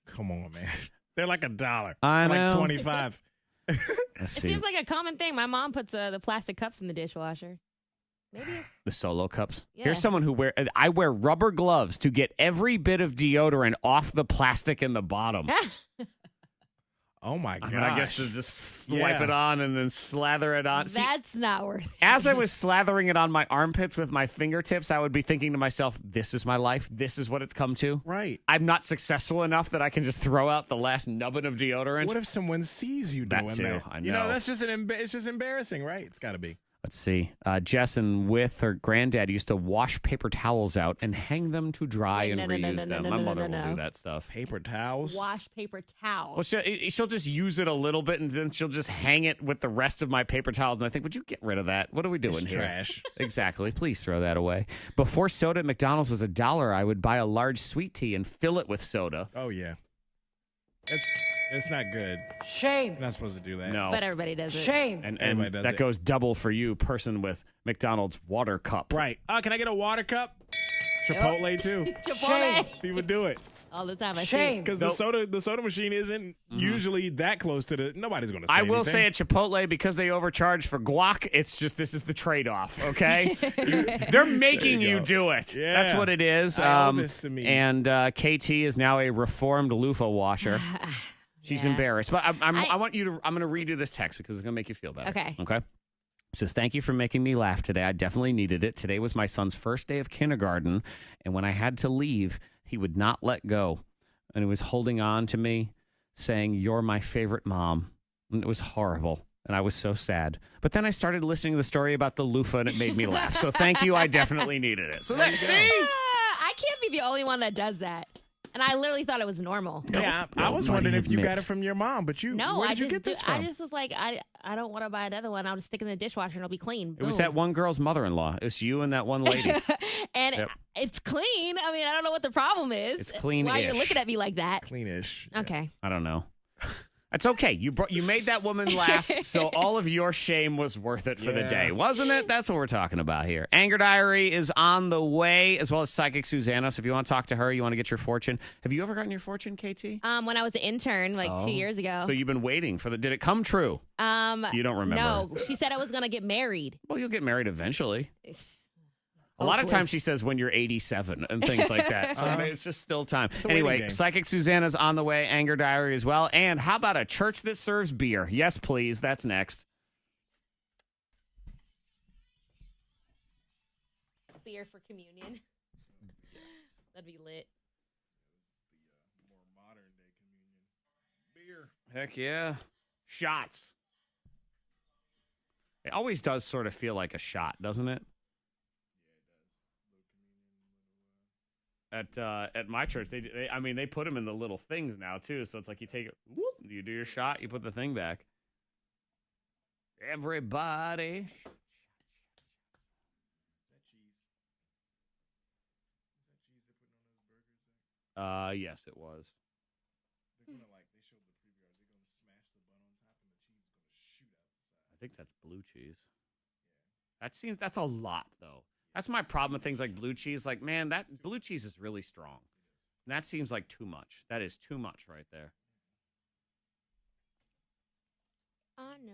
Come on, man. They're like $1. I know. Like 25. Let's It see. seems like a common thing. My mom puts the plastic cups in the dishwasher. Maybe. The Solo cups. Yeah. Here's someone who I wear rubber gloves to get every bit of deodorant off the plastic in the bottom. Oh, my gosh. I guess to just wipe it on and then slather it on. See, That's not worth it. as I was slathering it on my armpits with my fingertips, I would be thinking to myself, this is my life. This is what it's come to. Right. I'm not successful enough that I can just throw out the last nubbin of deodorant. What if someone sees you That doing too, that? I know. That's just it's just embarrassing, right? It's got to be. Let's see. Jessen with her granddad used to wash paper towels out and hang them to dry and reuse them. My mother will do that stuff. Paper towels? Wash paper towels. Well, she'll just use it a little bit and then she'll just hang it with the rest of my paper towels. And I think, would you get rid of that? What are we doing It's here? trash. Exactly. Please throw that away. Before soda at McDonald's was $1, I would buy a large sweet tea and fill it with soda. Oh, yeah. It's not good. Shame. You're not supposed to do that. No. But everybody does it. Shame. And Everybody does that it. goes double for you, person with McDonald's water cup. Right. Can I get a water cup? Chipotle, too. Chipotle. People do it. All the time. I see Shame. it. Because the soda machine isn't usually that close to nobody's going to say I will anything. say at Chipotle, because they overcharge for guac, it's just this is the trade-off, okay? They're making There you you go. do it. Yeah. That's what it is. I owe this to me. And KT is now a reformed loofah washer. She's Yeah. embarrassed. But I'm going to redo this text because it's going to make you feel better. Okay. Okay? It says, thank you for making me laugh today. I definitely needed it. Today was my son's first day of kindergarten, and when I had to leave, he would not let go. And he was holding on to me, saying, "You're my favorite mom." And it was horrible. And I was so sad. But then I started listening to the story about the loofah, and it made me laugh. So thank you. I definitely needed it. So see? I can't be the only one that does that. And I literally thought it was normal. I was nobody wondering if you got admit. it from your mom, but No, where I did you just get this from? I just was like, I don't want to buy another one. I'll just stick it in the dishwasher and it'll be clean. It was Boom. that one girl's mother-in-law. It's you and that one lady. And Yep. it's clean. I mean, I don't know what the problem is. It's clean-ish. Why are you looking at me like that? Cleanish. Okay. I don't know. It's okay. You made that woman laugh, so all of your shame was worth it for the Yeah. day, wasn't it? That's what we're talking about here. Anger Diary is on the way, as well as Psychic Suzanna. So if you want to talk to her, you want to get your fortune. Have you ever gotten your fortune, KT? When I was an intern, like 2 years ago. So you've been waiting for did it come true? You don't remember? No, she said I was gonna get married. Well, you'll get married eventually. A lot of Hopefully. times she says when you're 87 and things like that. So it's just still time. a waiting Anyway, game. Psychic Susanna's on the way. Anger Diary as well. And how about a church that serves beer? Yes, please. That's next. beer for communion. That'd be lit. The more modern day communion. Beer. Heck yeah. Shots. It always does sort of feel like a shot, doesn't it? At my church, they put them in the little things now too. So it's like you take it, whoop, you do your shot, you put the thing back. Everybody. Is that cheese? Is that cheese they're putting on those burgers? Zach? Yes, it was. They're gonna they showed the preview. Are they gonna smash the bun on top and the cheese is gonna shoot out the side? I think that's blue cheese. Yeah. That's a lot though. That's my problem with things like blue cheese. Like, man, that blue cheese is really strong. And that seems like too much. That is too much right there. I know.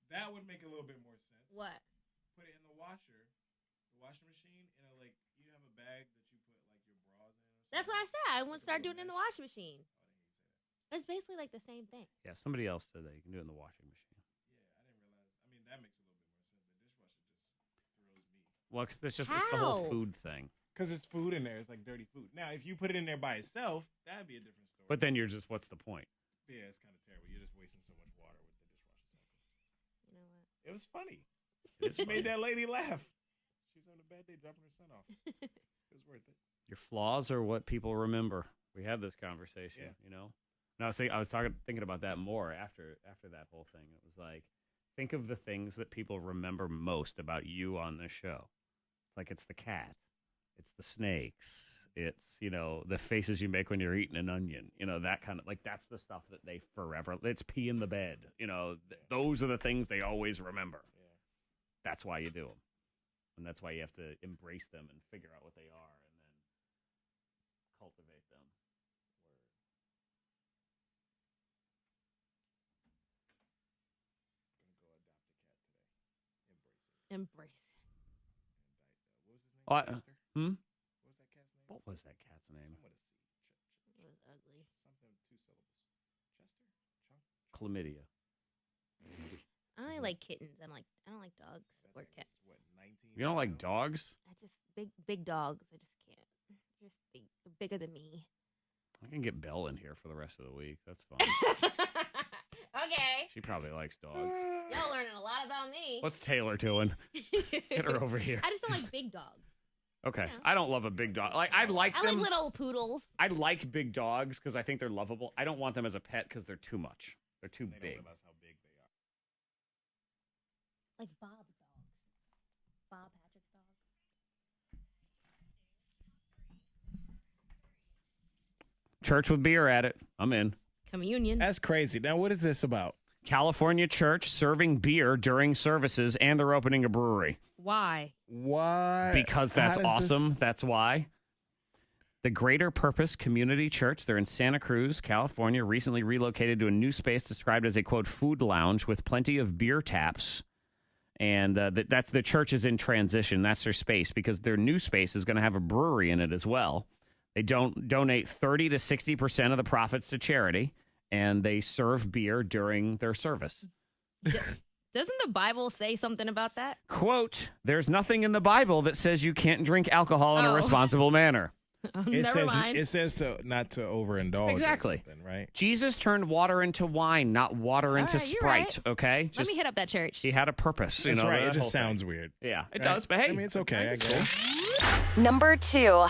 That would make a little bit more sense. What? Put it in the washing machine, and you have a bag that you put your bras in. That's what I said. I want to start doing it in the washing machine. It's basically like the same thing. Yeah, somebody else said that you can do it in the washing machine. Yeah, I didn't realize. I mean, that makes a little bit more sense. The dishwasher just throws me. Well, 'cause it's the whole food thing. Because it's food in there. It's like dirty food. Now, if you put it in there by itself, that'd be a different story. But then what's the point? Yeah, it's kind of terrible. You're just wasting so much water with the dishwasher cycle. You know what? It was funny. It made that lady laugh. She was having a bad day dropping her son off. It was worth it. Your flaws are what people remember. We had this conversation, you know? And I was thinking about that more after that whole thing. It was like, think of the things that people remember most about you on this show. It's like it's the cat. It's the snakes. It's, the faces you make when you're eating an onion. That kind of, that's the stuff that they forever, it's pee in the bed. Those are the things they always remember. Yeah. That's why you do them. And that's why you have to embrace them and figure out what they are and then cultivate them. I'm going to go adopt a cat today. Embrace it. What was his name? Chester? What was that cat's name? What was that cat's name? It Something with a C. was ugly. Something with 2 syllables. Chester? Chunk? Chlamydia. I only like kittens. I don't like dogs or cats. What, 19? You don't like dogs? I just big dogs. I just can't. They're bigger than me. I can get Belle in here for the rest of the week. That's fine. Okay. She probably likes dogs. Y'all learning a lot about me. What's Taylor doing? Get her over here. I just don't like big dogs. Okay. Yeah. I don't love a big dog. I like I them. like little poodles. I like big dogs because I think they're lovable. I don't want them as a pet because they're too much. They're too They don't big. realize how big they are. Like Bob's dogs. Bob Patrick's dogs. Church with beer at it. I'm in. Communion. That's crazy. Now, what is this about? California church serving beer during services, and they're opening a brewery. Why? Why? Because that's awesome. That's why. The Greater Purpose Community Church, they're in Santa Cruz, California, recently relocated to a new space described as a, quote, food lounge with plenty of beer taps. And that's the church is in transition. That's their space because their new space is going to have a brewery in it as well. They donate 30 to 60% of the profits to charity, and they serve beer during their service. Doesn't the Bible say something about that? Quote, there's nothing in the Bible that says you can't drink alcohol in a responsible manner. Never mind. It says not to overindulge. Exactly. Or something, right? Jesus turned water into wine, not water into right, you're Sprite. right. Okay, Let me hit up that church. He had a purpose. That's right. It that just whole sounds thing. weird. Yeah, it Right? does. But hey, I mean, it's okay. I guess. Number 2.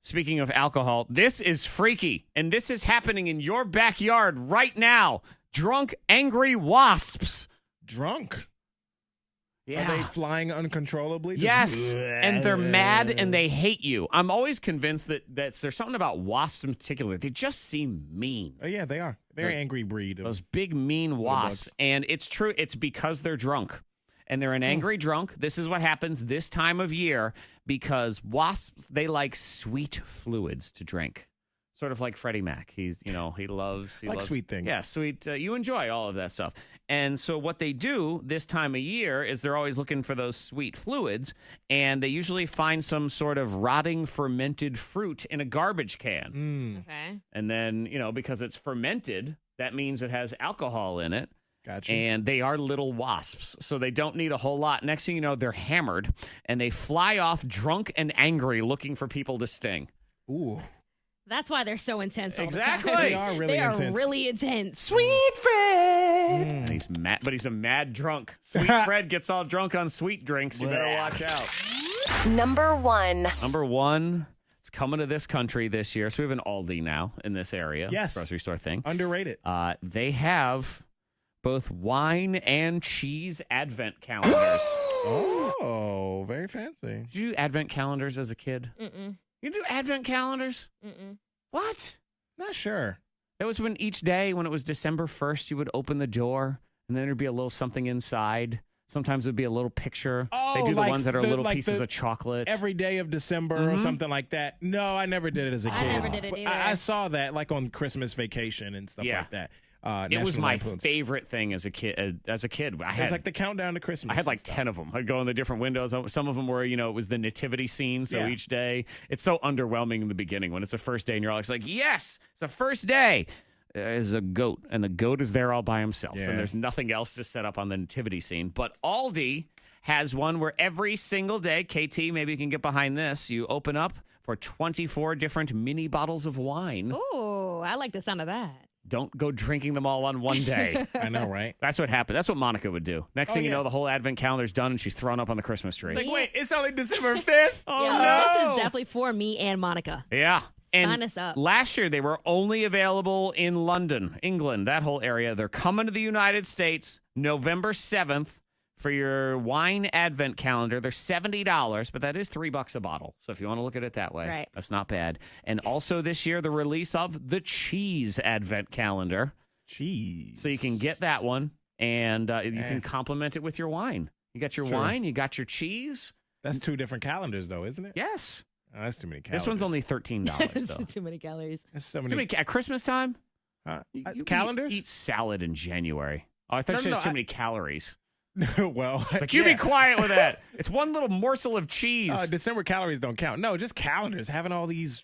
Speaking of alcohol, this is freaky, and this is happening in your backyard right now. Drunk, angry wasps. Drunk. Yeah. Are they flying uncontrollably? Yes, and they're mad and they hate you. I'm always convinced that there's something about wasps in particular. They just seem mean. Oh, yeah, they are. Very angry breed. Those big, mean wasps. bugs. And it's true. It's because they're drunk. And they're an angry drunk. This is what happens this time of year because wasps, they like sweet fluids to drink. Sort of like Freddie Mac. He loves sweet things. Yeah, sweet. You enjoy all of that stuff. And so what they do this time of year is they're always looking for those sweet fluids, and they usually find some sort of rotting fermented fruit in a garbage can. Okay. And then, because it's fermented, that means it has alcohol in it. Gotcha. And they are little wasps, so they don't need a whole lot. Next thing you know, they're hammered, and they fly off drunk and angry looking for people to sting. Ooh. That's why they're so intense all Exactly. the time. They are really intense. They are really intense. Sweet Fred! And he's mad, but he's a mad drunk. Sweet Fred gets all drunk on sweet drinks. You better watch out. Number 1. Number 1. It's coming to this country this year. So we have an Aldi now in this area. Yes. Grocery store thing. Underrated. They have both wine and cheese advent calendars. Oh, very fancy. Did you do advent calendars as a kid? Mm-mm. You do advent calendars? Mm-mm. What? Not sure. That was when each day, when it was December 1st, you would open the door, and then there'd be a little something inside. Sometimes it would be a little picture. Oh, they do the like ones that are little like pieces the of chocolate. Every day of December or something like that. No, I never did it as a kid. I never did it But either. I saw that like on Christmas vacation and stuff Yeah. like that. It was National my Lampoon's. favorite thing as a kid. I had It's like the countdown to Christmas. I had like and stuff. 10 of them. I'd go in the different windows. Some of them were, it was the nativity scene. So Yeah. each day, it's so underwhelming in the beginning when it's the first day and you're always like, yes, it's the first day. Is a goat, and the goat is there all by himself, Yeah. and there's nothing else to set up on the nativity scene. But Aldi has one where every single day, KT, maybe you can get behind this, you open up for 24 different mini bottles of wine. Ooh, I like the sound of that. Don't go drinking them all on one day. I know, right? That's what happened. That's what Monica would do. Next thing you yeah. know, the whole advent calendar's done, and she's thrown up on the Christmas tree. Like, wait, it's only December 5th? Oh, Yeah, no. This is definitely for me and Monica. Yeah. And Sign us up. last year, they were only available in London, England, that whole area. They're coming to the United States November 7th for your wine advent calendar. They're $70, but that is $3 a bottle. So if you want to look at it that way, Right. that's not bad. And also this year, the release of the cheese advent calendar. Jeez. So you can get that one, and you can complement it with your wine. You got your True. wine, you got your cheese. That's 2 different calendars, though, isn't it? Yes. Oh, that's too many calories. This one's only $13, though. Too many calories. That's so Too many. many at Christmas time? You Calendars? Eat salad in January. Oh, I thought you said it's too many calories. Well, It's like, you be quiet with that. It's one little morsel of cheese. December calories don't count. No, just calendars. Having all these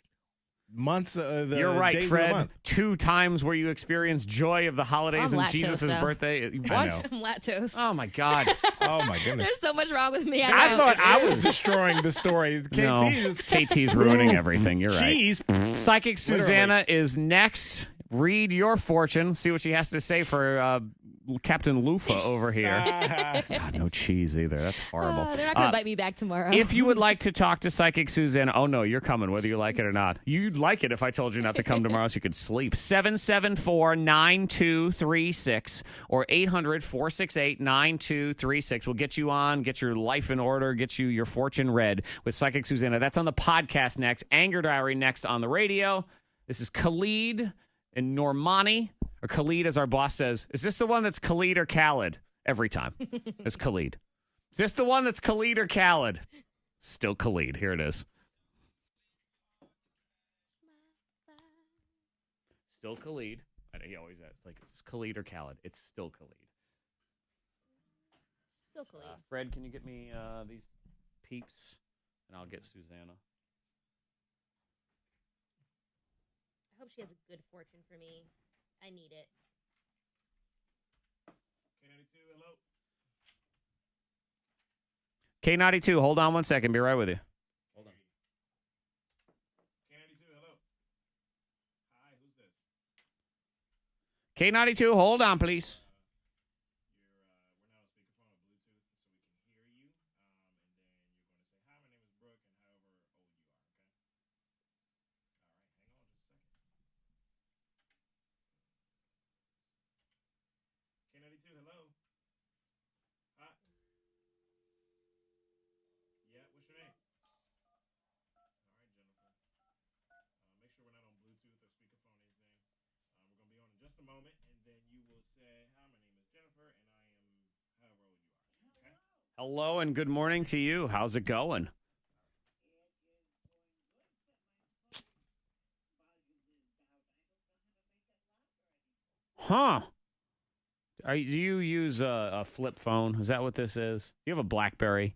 months of the You're right, days of the Fred. month. 2 times where you experience joy of the holidays I'm and lactose, Jesus' though. birthday. I What? know. I'm lactose. Oh, my God. Oh my goodness. There's so much wrong with me. I know. thought I was destroying the story. KT No, is KT's ruining everything. You're right. Jeez. Psychic Suzanna is next. Read your fortune. See what she has to say for Captain Lufa over here. God, no cheese either. That's horrible. They're not going to invite me back tomorrow. If you would like to talk to Psychic Suzanna, oh no, you're coming whether you like it or not. You'd like it if I told you not to come tomorrow so you could sleep. 774-9236 or 800-468-9236. We'll get you on, get your life in order, get you your fortune read with Psychic Suzanna. That's on the podcast next. Anger Diary next on the radio. This is Khalid and Normani. Or Khalid, as our boss says, is this the one that's Khalid or Khalid? Every time. It's Khalid. Is this the one that's Khalid or Khalid? Still Khalid. Here it is. Still Khalid. I know he always asks, like, is this Khalid or Khalid? It's still Khalid. Still Khalid. Fred, can you get me these peeps? And I'll get Suzanna. I hope she has a good fortune for me. I need it. K92, hold on one second. Be right with you. Hold on. K92, hold on, please. Hello and good morning to you. How's it going? Huh. Do you use a flip phone? Is that what this is? Do you have a BlackBerry?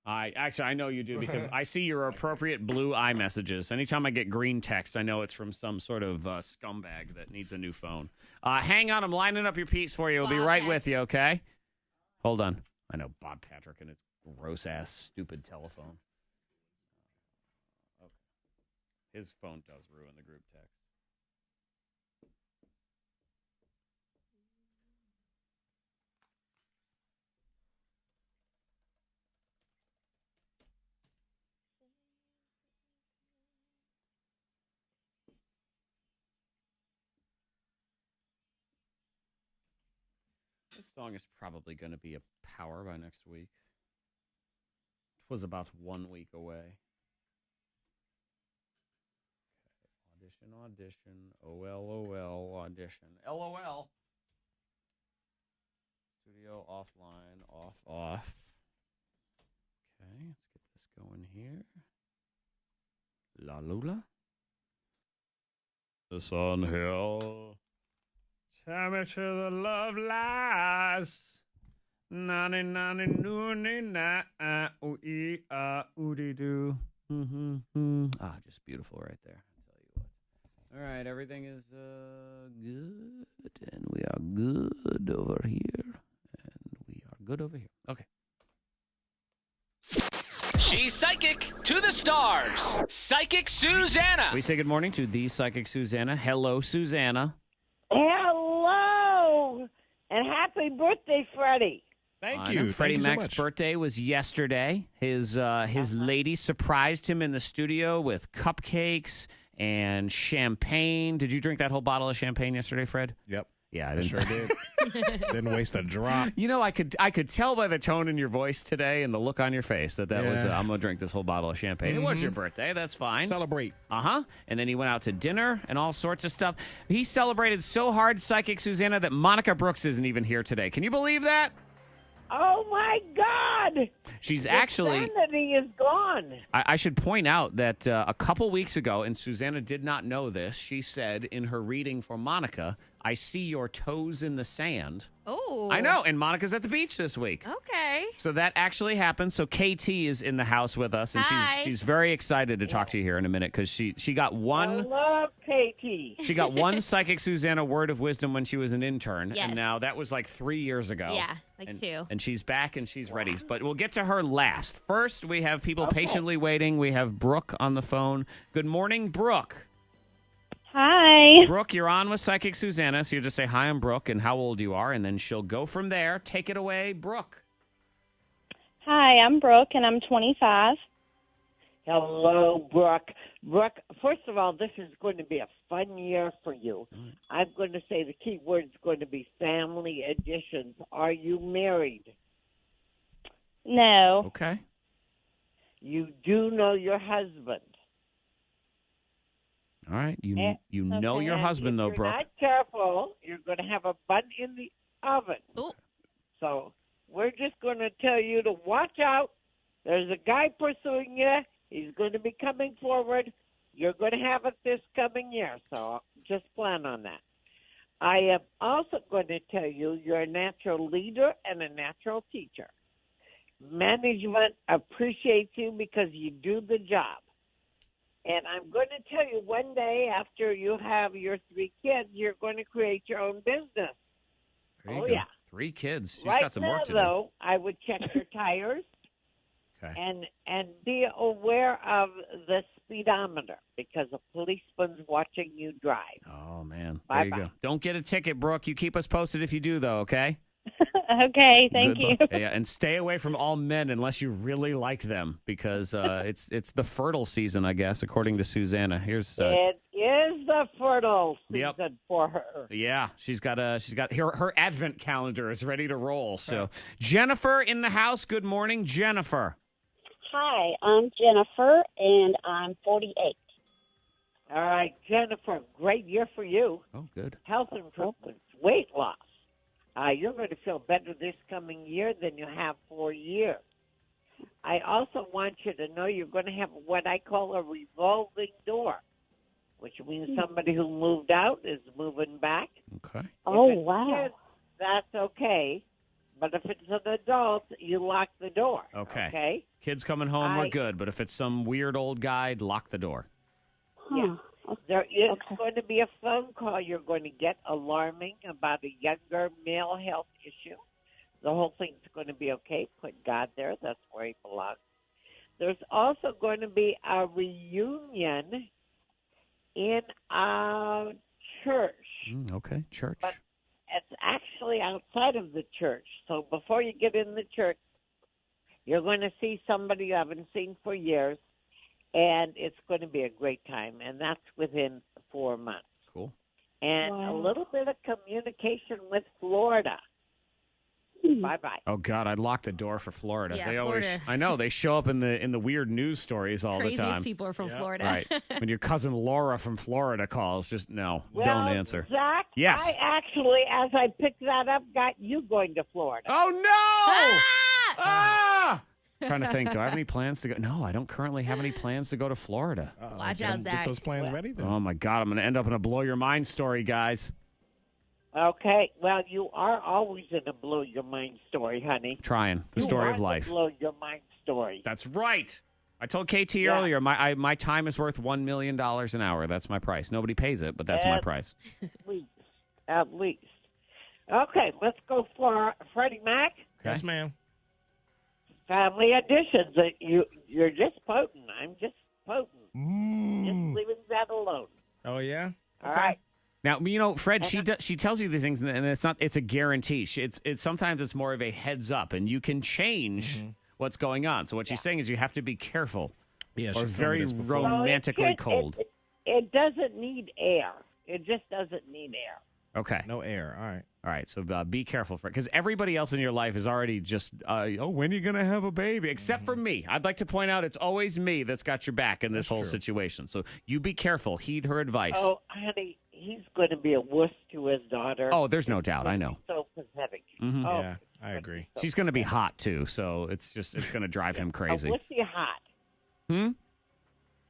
I know you do because I see your appropriate blue iMessages. Anytime I get green text, I know it's from some sort of scumbag that needs a new phone. Hang on, I'm lining up your piece for you. We'll be right with you, okay? Hold on. I know Bob Patrick and his gross-ass, stupid telephone. Okay. His phone does ruin the group text. This song is probably going to be a power by next week. It was about 1 week away. Okay. Audition, OLOL, audition, LOL. Studio, offline, off. Okay, let's get this going here. La Lula. This on hill. Tell me to the love lies. Nani nani nooni na ooh oodie doo. Just beautiful right there. I'll tell you what. All right, everything is good, and we are good over here, and we are good over here. Okay. She's psychic to the stars. Psychic Suzanna. We say good morning to the Psychic Suzanna. Hello, Suzanna. Hello, and happy birthday, Freddie. Thank you. Freddie Thank you so Mac's much. birthday was yesterday. His lady surprised him in the studio with cupcakes and champagne. Did you drink that whole bottle of champagne yesterday, Fred? Yep. Yeah, I sure did. Didn't waste a drop. You know, I could tell by the tone in your voice today and the look on your face that was I'm gonna drink this whole bottle of champagne. It was your birthday. That's fine. Celebrate. And then he went out to dinner and all sorts of stuff. He celebrated so hard, Psychic Susanna, that Monica Brooks isn't even here today. Can you believe that? Oh, my God. She's actually... Sanity is gone. I should point out that a couple weeks ago, and Susanna did not know this, she said in her reading for Monica, I see your toes in the sand. Oh. I know, and Monica's at the beach this week. Okay. So that actually happened. So KT is in the house with us, and Hi. she's very excited to talk to you here in a minute because she got I one... love Katie. She got one Psychic Susanna word of wisdom when she was an intern, Yes. and now that was like 3 years ago. Yeah, like 2. And she's back and she's ready. But we'll get to her last. First, we have people patiently waiting. We have Brooke on the phone. Good morning, Brooke. Hi. Brooke, you're on with Psychic Susanna, so you just say, hi, I'm Brooke, and how old you are, and then she'll go from there. Take it away, Brooke. Hi, I'm Brooke, and I'm 25. Hello, Brooke. Brooke, first of all, this is going to be a fun year for you. I'm going to say the key word is going to be family additions. Are you married? No. Okay. You do know your husband. All right. You know your And husband, if though, you're Brooke. not careful, you're going to have a bun in the oven. Oh. So we're just going to tell you to watch out. There's a guy pursuing you. He's going to be coming forward. You're going to have it this coming year, so just plan on that. I am also going to tell you you're a natural leader and a natural teacher. Management appreciates you because you do the job. And I'm going to tell you one day after you have your 3 kids, you're going to create your own business. There you Oh, go. yeah. 3 kids. She's Right got some now, work to though, I would check your tires do. Okay. and be aware of the speedometer because a policeman's watching you drive. Oh, man. There you Bye-bye. go. Don't get a ticket, Brooke. You keep us posted if you do, though, okay? Okay, thank Good you. luck. Yeah, and stay away from all men unless you really like them because it's the fertile season, I guess, according to Susanna. Here's It is the fertile Yep. season for her. yeah, she's got her advent calendar is ready to roll. So Jennifer in the house. Good morning, Jennifer. Hi, I'm Jennifer, and I'm 48. All right, Jennifer, great year for you. Oh, good. Health improvements, weight loss. You're going to feel better this coming year than you have for years. I also want you to know you're going to have what I call a revolving door. which means somebody who moved out is moving back. Okay. Oh, If it's wow. kids, that's okay. But if it's an adult, you lock the door. Okay. Okay? Kids coming home, we're good. But if it's some weird old guy, lock the door. Huh. There is going to be a phone call you're going to get alarming about a younger male health issue. The whole thing's going to be okay. Put God there. That's where he belongs. There's also going to be a reunion in a church. Okay, church. But it's actually outside of the church. So before you get in the church, you're going to see somebody you haven't seen for years, and it's going to be a great time. And that's within 4 months. Cool. And Wow. a little bit of communication with Florida. Bye-bye. Oh God, I'd lock the door for Florida. Yeah, they Florida. always, I know, they show up in the weird news stories all Craziest the time. people are from Florida. Right. When your cousin Laura from Florida calls, just no, Well, don't answer. Zach, Yes. I actually, as I picked that up, got you going to Florida. Oh no! Ah! Trying to think, do I have any plans to go? No, I don't currently have any plans to go to Florida. Watch out, Zach. Get those plans ready then. Oh my God, I'm going to end up in a blow your mind story, guys. Okay, well, you are always in a blow your mind story, honey. Trying the You story are of the life. blow your mind story. That's right. I told KT earlier, my time is worth $1 million an hour. That's my price. Nobody pays it, but that's my price. At least. Okay, let's go for Freddie Mac. Yes, ma'am. Family additions. You're just potent. I'm just potent. Just leaving that alone. Oh, yeah? All right. Now, you know, Fred, she tells you these things, and it's a guarantee. It's sometimes it's more of a heads up, and you can change what's going on. So what she's saying is you have to be careful. Yeah, or she's told me very this before. romantically cold. It doesn't need air. It just doesn't need air. Okay. No air. All right. All right, so be careful, Fred, because everybody else in your life is already just, when are you going to have a baby? Except for me. I'd like to point out it's always me that's got your back in this whole situation. So you be careful. Heed her advice. Oh, honey, he's going to be a wuss to his daughter. Oh, there's no doubt. I know. So pathetic. Mhm. Oh, Yeah, I agree. She's going to be hot, too, so it's going to drive him crazy. A wussy hot. Hmm?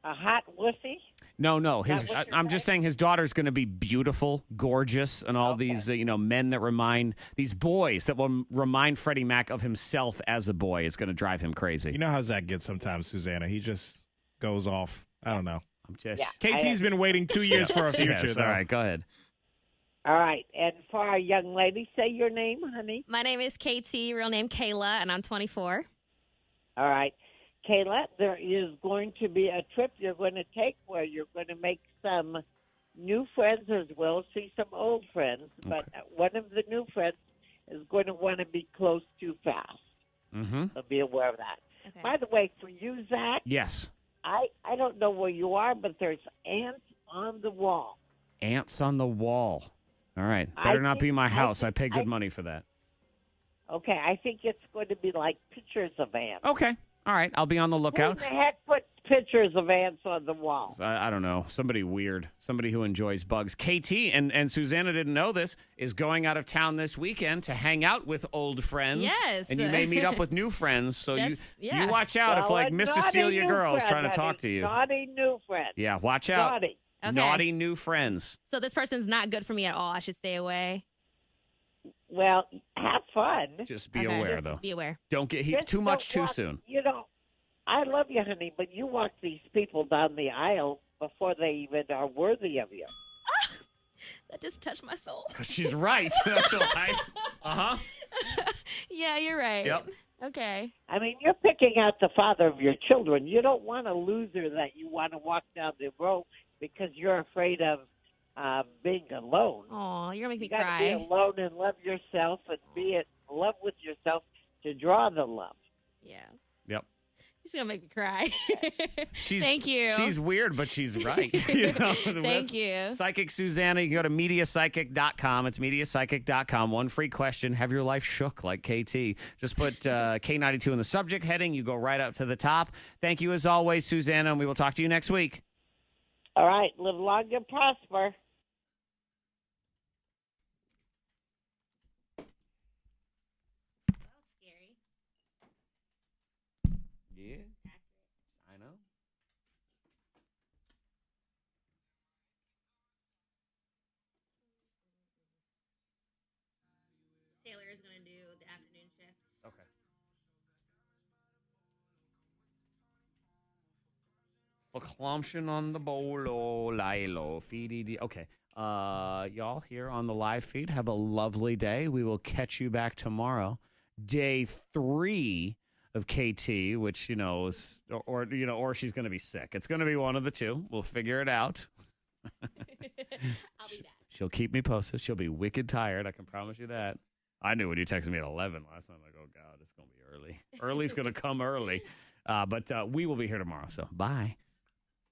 A hot wussy? No. Is that what you're I'm just saying his daughter's going to be beautiful, gorgeous, and all these men that these boys that will remind Freddie Mac of himself as a boy is going to drive him crazy. You know how Zack gets sometimes, Suzanna. He just goes off. I don't know. I'm just KT's been waiting 2 years for a future, Yes, though. all right, go ahead. All right. And for our young lady, say your name, honey. My name is KT, real name Kayla, and I'm 24. All right. Kayla, there is going to be a trip you're going to take where you're going to make some new friends as well, see some old friends. But one of the new friends is going to want to be close too fast. Mm-hmm. So be aware of that. Okay. By the way, for you, Zach, Yes. I don't know where you are, but there's ants on the wall. Ants on the wall. All right. Better not be my house. I pay good money for that. Okay, I think it's going to be like pictures of ants. Okay. All right. I'll be on the Who lookout. in the heck put pictures of ants on the wall? I don't know. Somebody weird. Somebody who enjoys bugs. KT, and Susanna didn't know this, is going out of town this weekend to hang out with old friends. Yes. And you may meet up with new friends. So you yeah. watch out if, Well, like, a Mr. naughty Celia new Girl is friend, trying to talk honey. to you. Naughty new friend. Yeah, watch out. Naughty. Okay. Naughty new friends. So this person's not good for me at all. I should stay away. Well, have fun. Just be Okay. aware, though. Just be aware. Don't get Just too much don't too walk- soon. You know, I love you, honey, but you walk these people down the aisle before they even are worthy of you. That just touched my soul. She's right. That's right. Uh-huh. Yeah, you're right. Yep. Okay. I mean, you're picking out the father of your children. You don't want a loser that you want to walk down the road because you're afraid of being alone. Oh, you're gonna make me You got to cry. be alone and love yourself and be in love with yourself to draw the love. Yeah. Yep. She's gonna make me cry. She's, Thank you. She's weird, but she's right. You know, Thank you. Psychic Suzanna, you can go to MediaPsychic.com. It's MediaPsychic.com. One free question. Have your life shook like KT? Just put K92 in the subject heading. You go right up to the top. Thank you as always, Suzanna, and we will talk to you next week. All right. Live long and prosper. Yeah, I know. do the afternoon shift. Okay. Verklampchen on the bolo, lilo, feedy. Okay. Y'all here on the live feed, have a lovely day. We will catch you back tomorrow. Day 3 of KT, which, is, or she's going to be sick. It's going to be one of the two. We'll figure it out. I'll be back. She'll keep me posted. She'll be wicked tired. I can promise you that. I knew when you texted me at 11 last night. I'm like, oh, God, it's going to be early. Early's going to come early. But we will be here tomorrow. So bye.